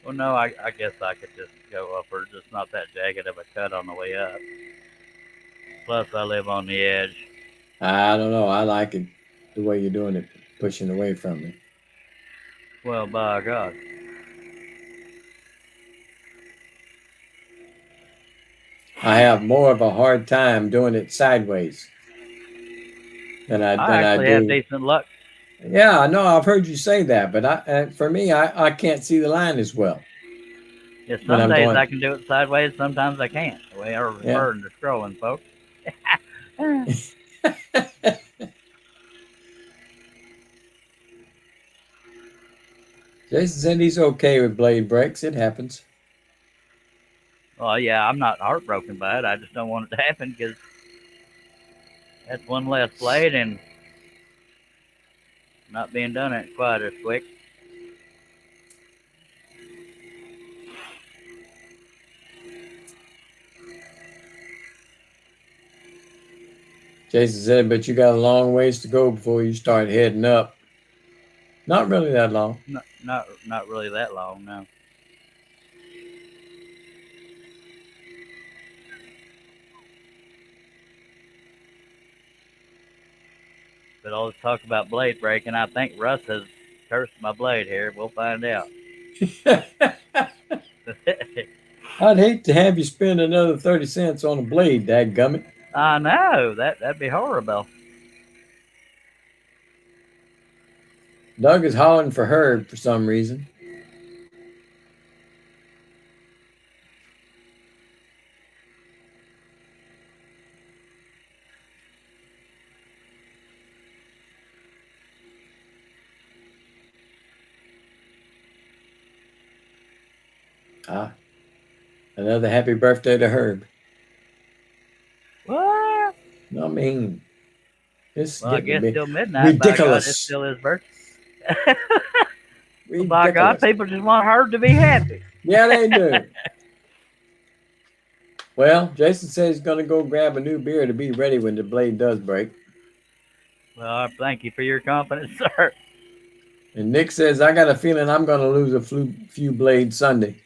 Well, no, I guess I could just go upwards. It's not that jagged of a cut on the way up. Plus, I live on the edge. I don't know. I like it the way you're doing it, pushing away from me. Well, by God. I have more of a hard time doing it sideways than I actually do. have decent luck. Yeah, I know. I've heard you say that, but for me, I can't see the line as well. Yeah, when I'm some days going- I can do it sideways. Sometimes I can't. The way I refer to scrolling, folks. Jason said he's okay with blade breaks. It happens. Well, yeah, I'm not heartbroken by it. I just don't want it to happen because that's one less blade and not being done it quite as quick. Jason said, but you got a long ways to go before you start heading up. Not really that long. Not really that long, no. But all this talk about blade breaking, I think Russ has cursed my blade here. We'll find out. I'd hate to have you spend another 30 cents on a blade, dadgummit. I know. That'd be horrible. Doug is hollering for Herb for some reason. Another happy birthday to Herb. What? I mean, it's Well, I getting guess till midnight. By God, ridiculous. it's still his birthday. ridiculous. By God, people just want Herb to be happy. Yeah, they do. Well, Jason says he's going to go grab a new beer to be ready when the blade does break. Well, I thank you for your confidence, sir. And Nick says, I got a feeling I'm going to lose a few blades Sunday.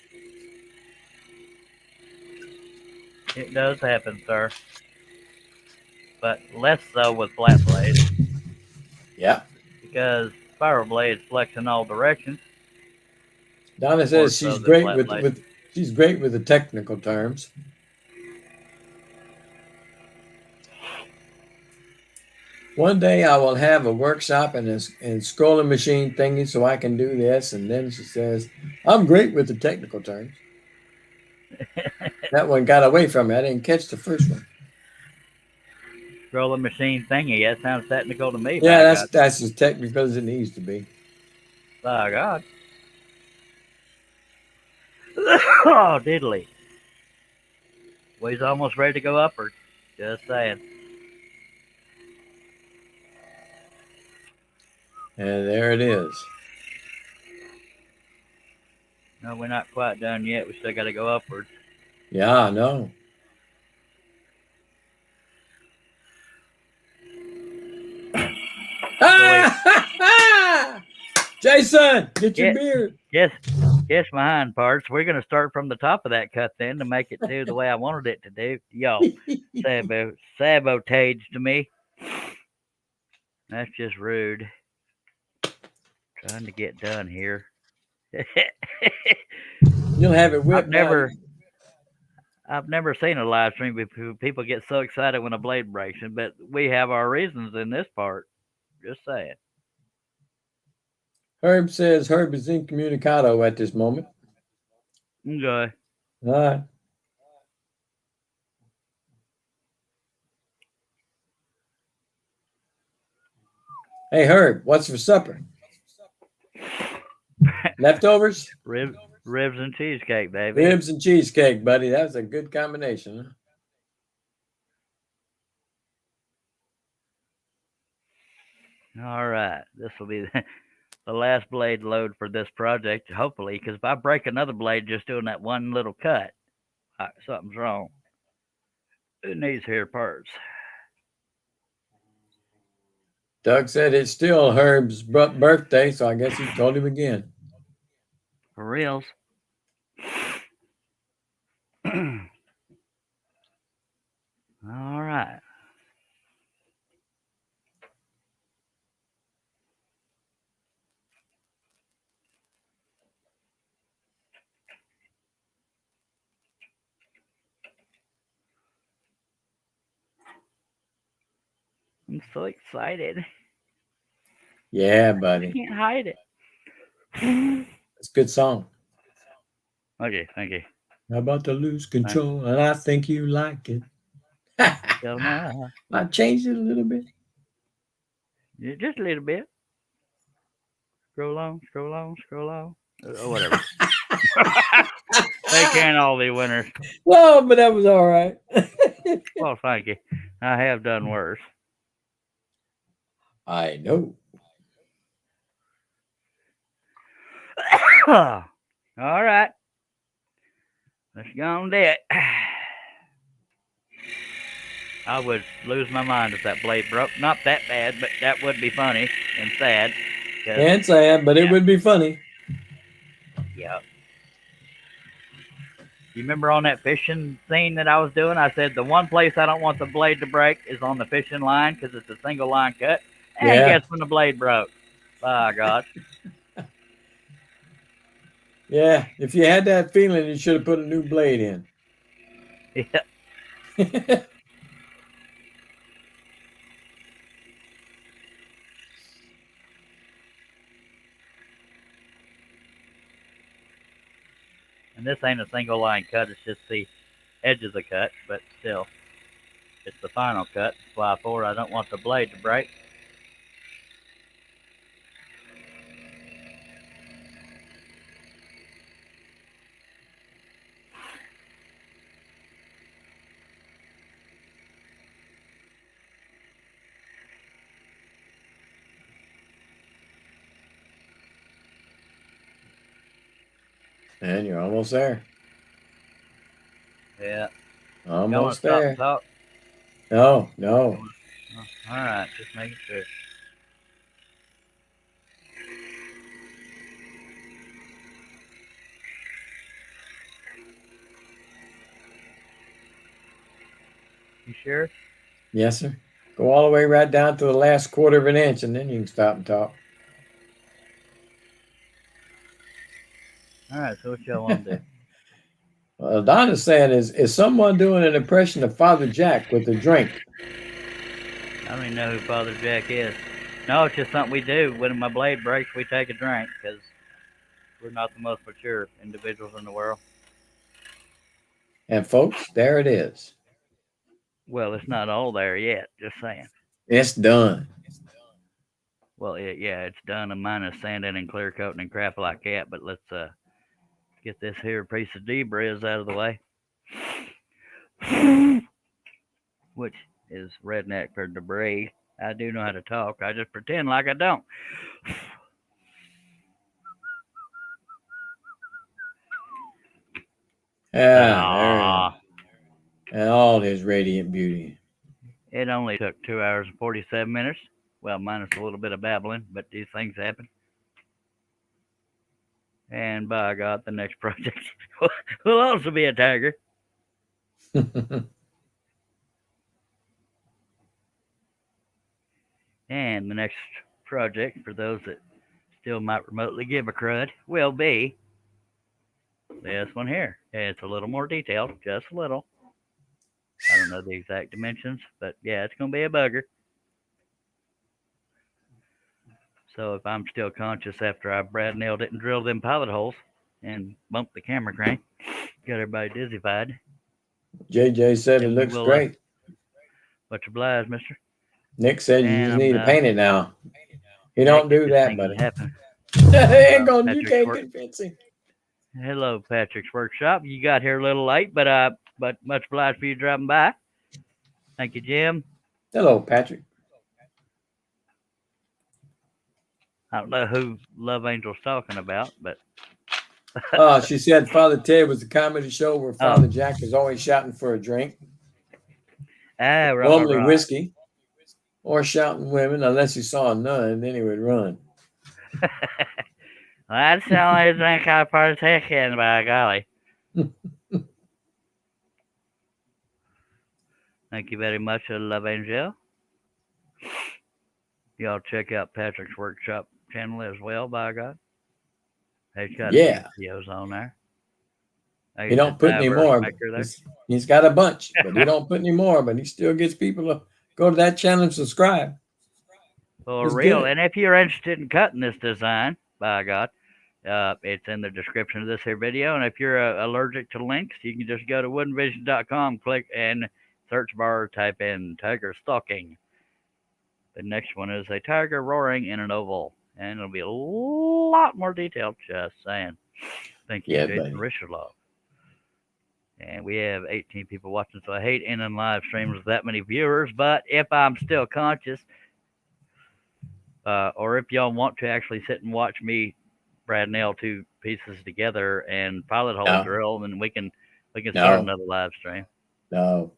It does happen, sir. But less so with flat blades. Yeah. Because spiral blades flex in all directions. Donna More says so she's than great flat with blades. she's great with the technical terms. One day I will have a workshop and scrolling machine thingy so I can do this. And then she says, I'm great with the technical terms. That one got away from me. I didn't catch the first one. Scrolling machine thingy. That sounds technical to me. Yeah, by that's as technical as it needs to be. By God. Oh, diddly. Well, he's almost ready to go upward. Just saying. And there it is. No, we're not quite done yet. We still got to go upwards. Yeah, I know. Jason, get your beer. Yes, my hind parts. We're going to start from the top of that cut then to make it do the way I wanted it to do. Yo, sabotage to me. That's just rude. Trying to get done here. You'll have it whipped. I've never seen a live stream where people get so excited when a blade breaks, but we have our reasons in this part. Just saying. Herb says Herb is incommunicado at this moment. Okay. All right. Hey, Herb, what's for supper? Leftovers? Ribs and cheesecake, baby. Ribs and cheesecake, buddy. That's a good combination. Huh? All right. This will be the last blade load for this project, hopefully, because if I break another blade just doing that one little cut, something's wrong. It needs hair parts. Doug said it's still Herb's birthday, so I guess he told him again. For reals. All right. I'm so excited. Yeah, I buddy. can't hide it. It's a good song. Okay, thank you. How about to lose control? And I think you like it. Don't know. I changed it a little bit. Yeah, just a little bit. Scroll on, scroll on, scroll on. Or whatever. They can't all be winners. Well, but that was all right. Well, thank you. I have done worse. I know. All right. Let's go on do it. I would lose my mind if that blade broke. Not that bad, but that would be funny and sad. And sad, but it would be funny. Yeah. You remember on that fishing scene that I was doing? I said the one place I don't want the blade to break is on the fishing line because it's a single line cut. And Yeah. guess when the blade broke? By God. Yeah. If you had that feeling, you should have put a new blade in. Yeah. And this ain't a single line cut, it's just the edge of the cut, but still, it's the final cut. That's why I don't want the blade to break. And you're almost there. Yeah. Almost Y'all wanna there. stop No. and talk? All right, just making sure. You sure? Yes, sir. Go all the way right down to the last quarter of an inch, and then you can stop and talk. All right, so what y'all want to do? Well, Donna's saying, is someone doing an impression of Father Jack with a drink? I don't even know who Father Jack is. No, it's just something we do. When my blade breaks, we take a drink because we're not the most mature individuals in the world. And folks, there it is. Well, it's not all there yet, just saying. It's done. Well, yeah, it's done, and minus sanding and clear coating and crap like that. But let's get this here piece of debris out of the way, which is redneck for debris. I do know how to talk. I just pretend like I don't. There and all his radiant beauty. It only took 2 hours and 47 minutes. Well, minus a little bit of babbling, but these things happen. And by God, the next project will also be a tiger. And the next project, for those that still might remotely give a crud, will be This one here. It's a little more detailed, just a little. I don't know the exact dimensions, but yeah, it's going to be a bugger. So if I'm still conscious after I Brad nailed it and drilled them pilot holes and bumped the camera crane, got everybody dizzyfied. JJ said it then looks we'll, great. Much obliged, mister. Nick said you and just I'm, need to paint it now. You Nick, don't do just that, thinking buddy. happen. Ain't gonna, you Patrick's can't work. convince him. Hello, Patrick's Workshop. You got here a little late, but much obliged for you driving by. Thank you, Jim. Hello, Patrick. I don't know who Love Angel's talking about, but She said Father Ted was a comedy show where Father Jack is always shouting for a drink, normally right. whiskey, or shouting women, unless he saw none, then he would run. That's the only drink I partake in, by golly. Thank you very much, Love Angel. Y'all check out Patrick's Workshop channel as well, by God. He's got Yeah. a few videos on there. He don't put any more. He's got a bunch, but he don't put any more. But he still gets people to go to that channel and subscribe. For He's real. good. And if you're interested in cutting this design, by God, it's in the description of this here video. And if you're allergic to links, you can just go to woodenvision.com, click and search bar, type in tiger stalking. The next one is a tiger roaring in an oval. And it'll be a lot more detailed, just saying. Thank you, Yeah, Jason buddy. Richardlove. And we have 18 people watching, so I hate ending live streams with that many viewers. But if I'm still conscious, or if y'all want to actually sit and watch me, Brad, nail two pieces together and pilot hole No. drill, then we can start another live stream. No.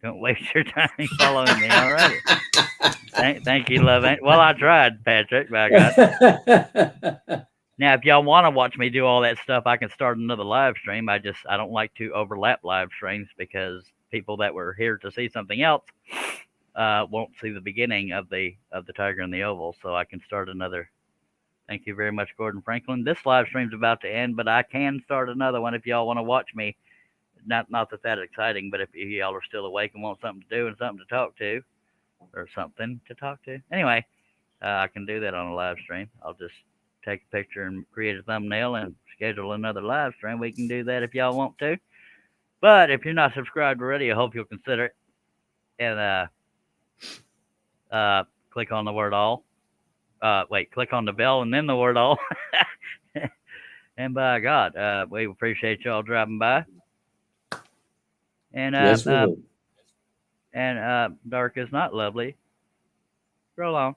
Don't waste your time following me. All right. Thank you, Love. Well, I tried, Patrick. By God. Now, if y'all want to watch me do all that stuff, I can start another live stream. I don't like to overlap live streams because people that were here to see something else won't see the beginning of the tiger in the oval. So I can start another. Thank you very much, Gordon Franklin. This live stream's about to end, but I can start another one if y'all want to watch me. Not that exciting, but if y'all are still awake and want something to do and something to talk to, or something to talk to. Anyway, I can do that on a live stream. I'll just take a picture and create a thumbnail and schedule another live stream. We can do that if y'all want to. But if you're not subscribed already, I hope you'll consider it. And click on the word all. Click on the bell and then the word all. And by God, we appreciate y'all driving by. And Yes, we do. and dark is not lovely. Roll on.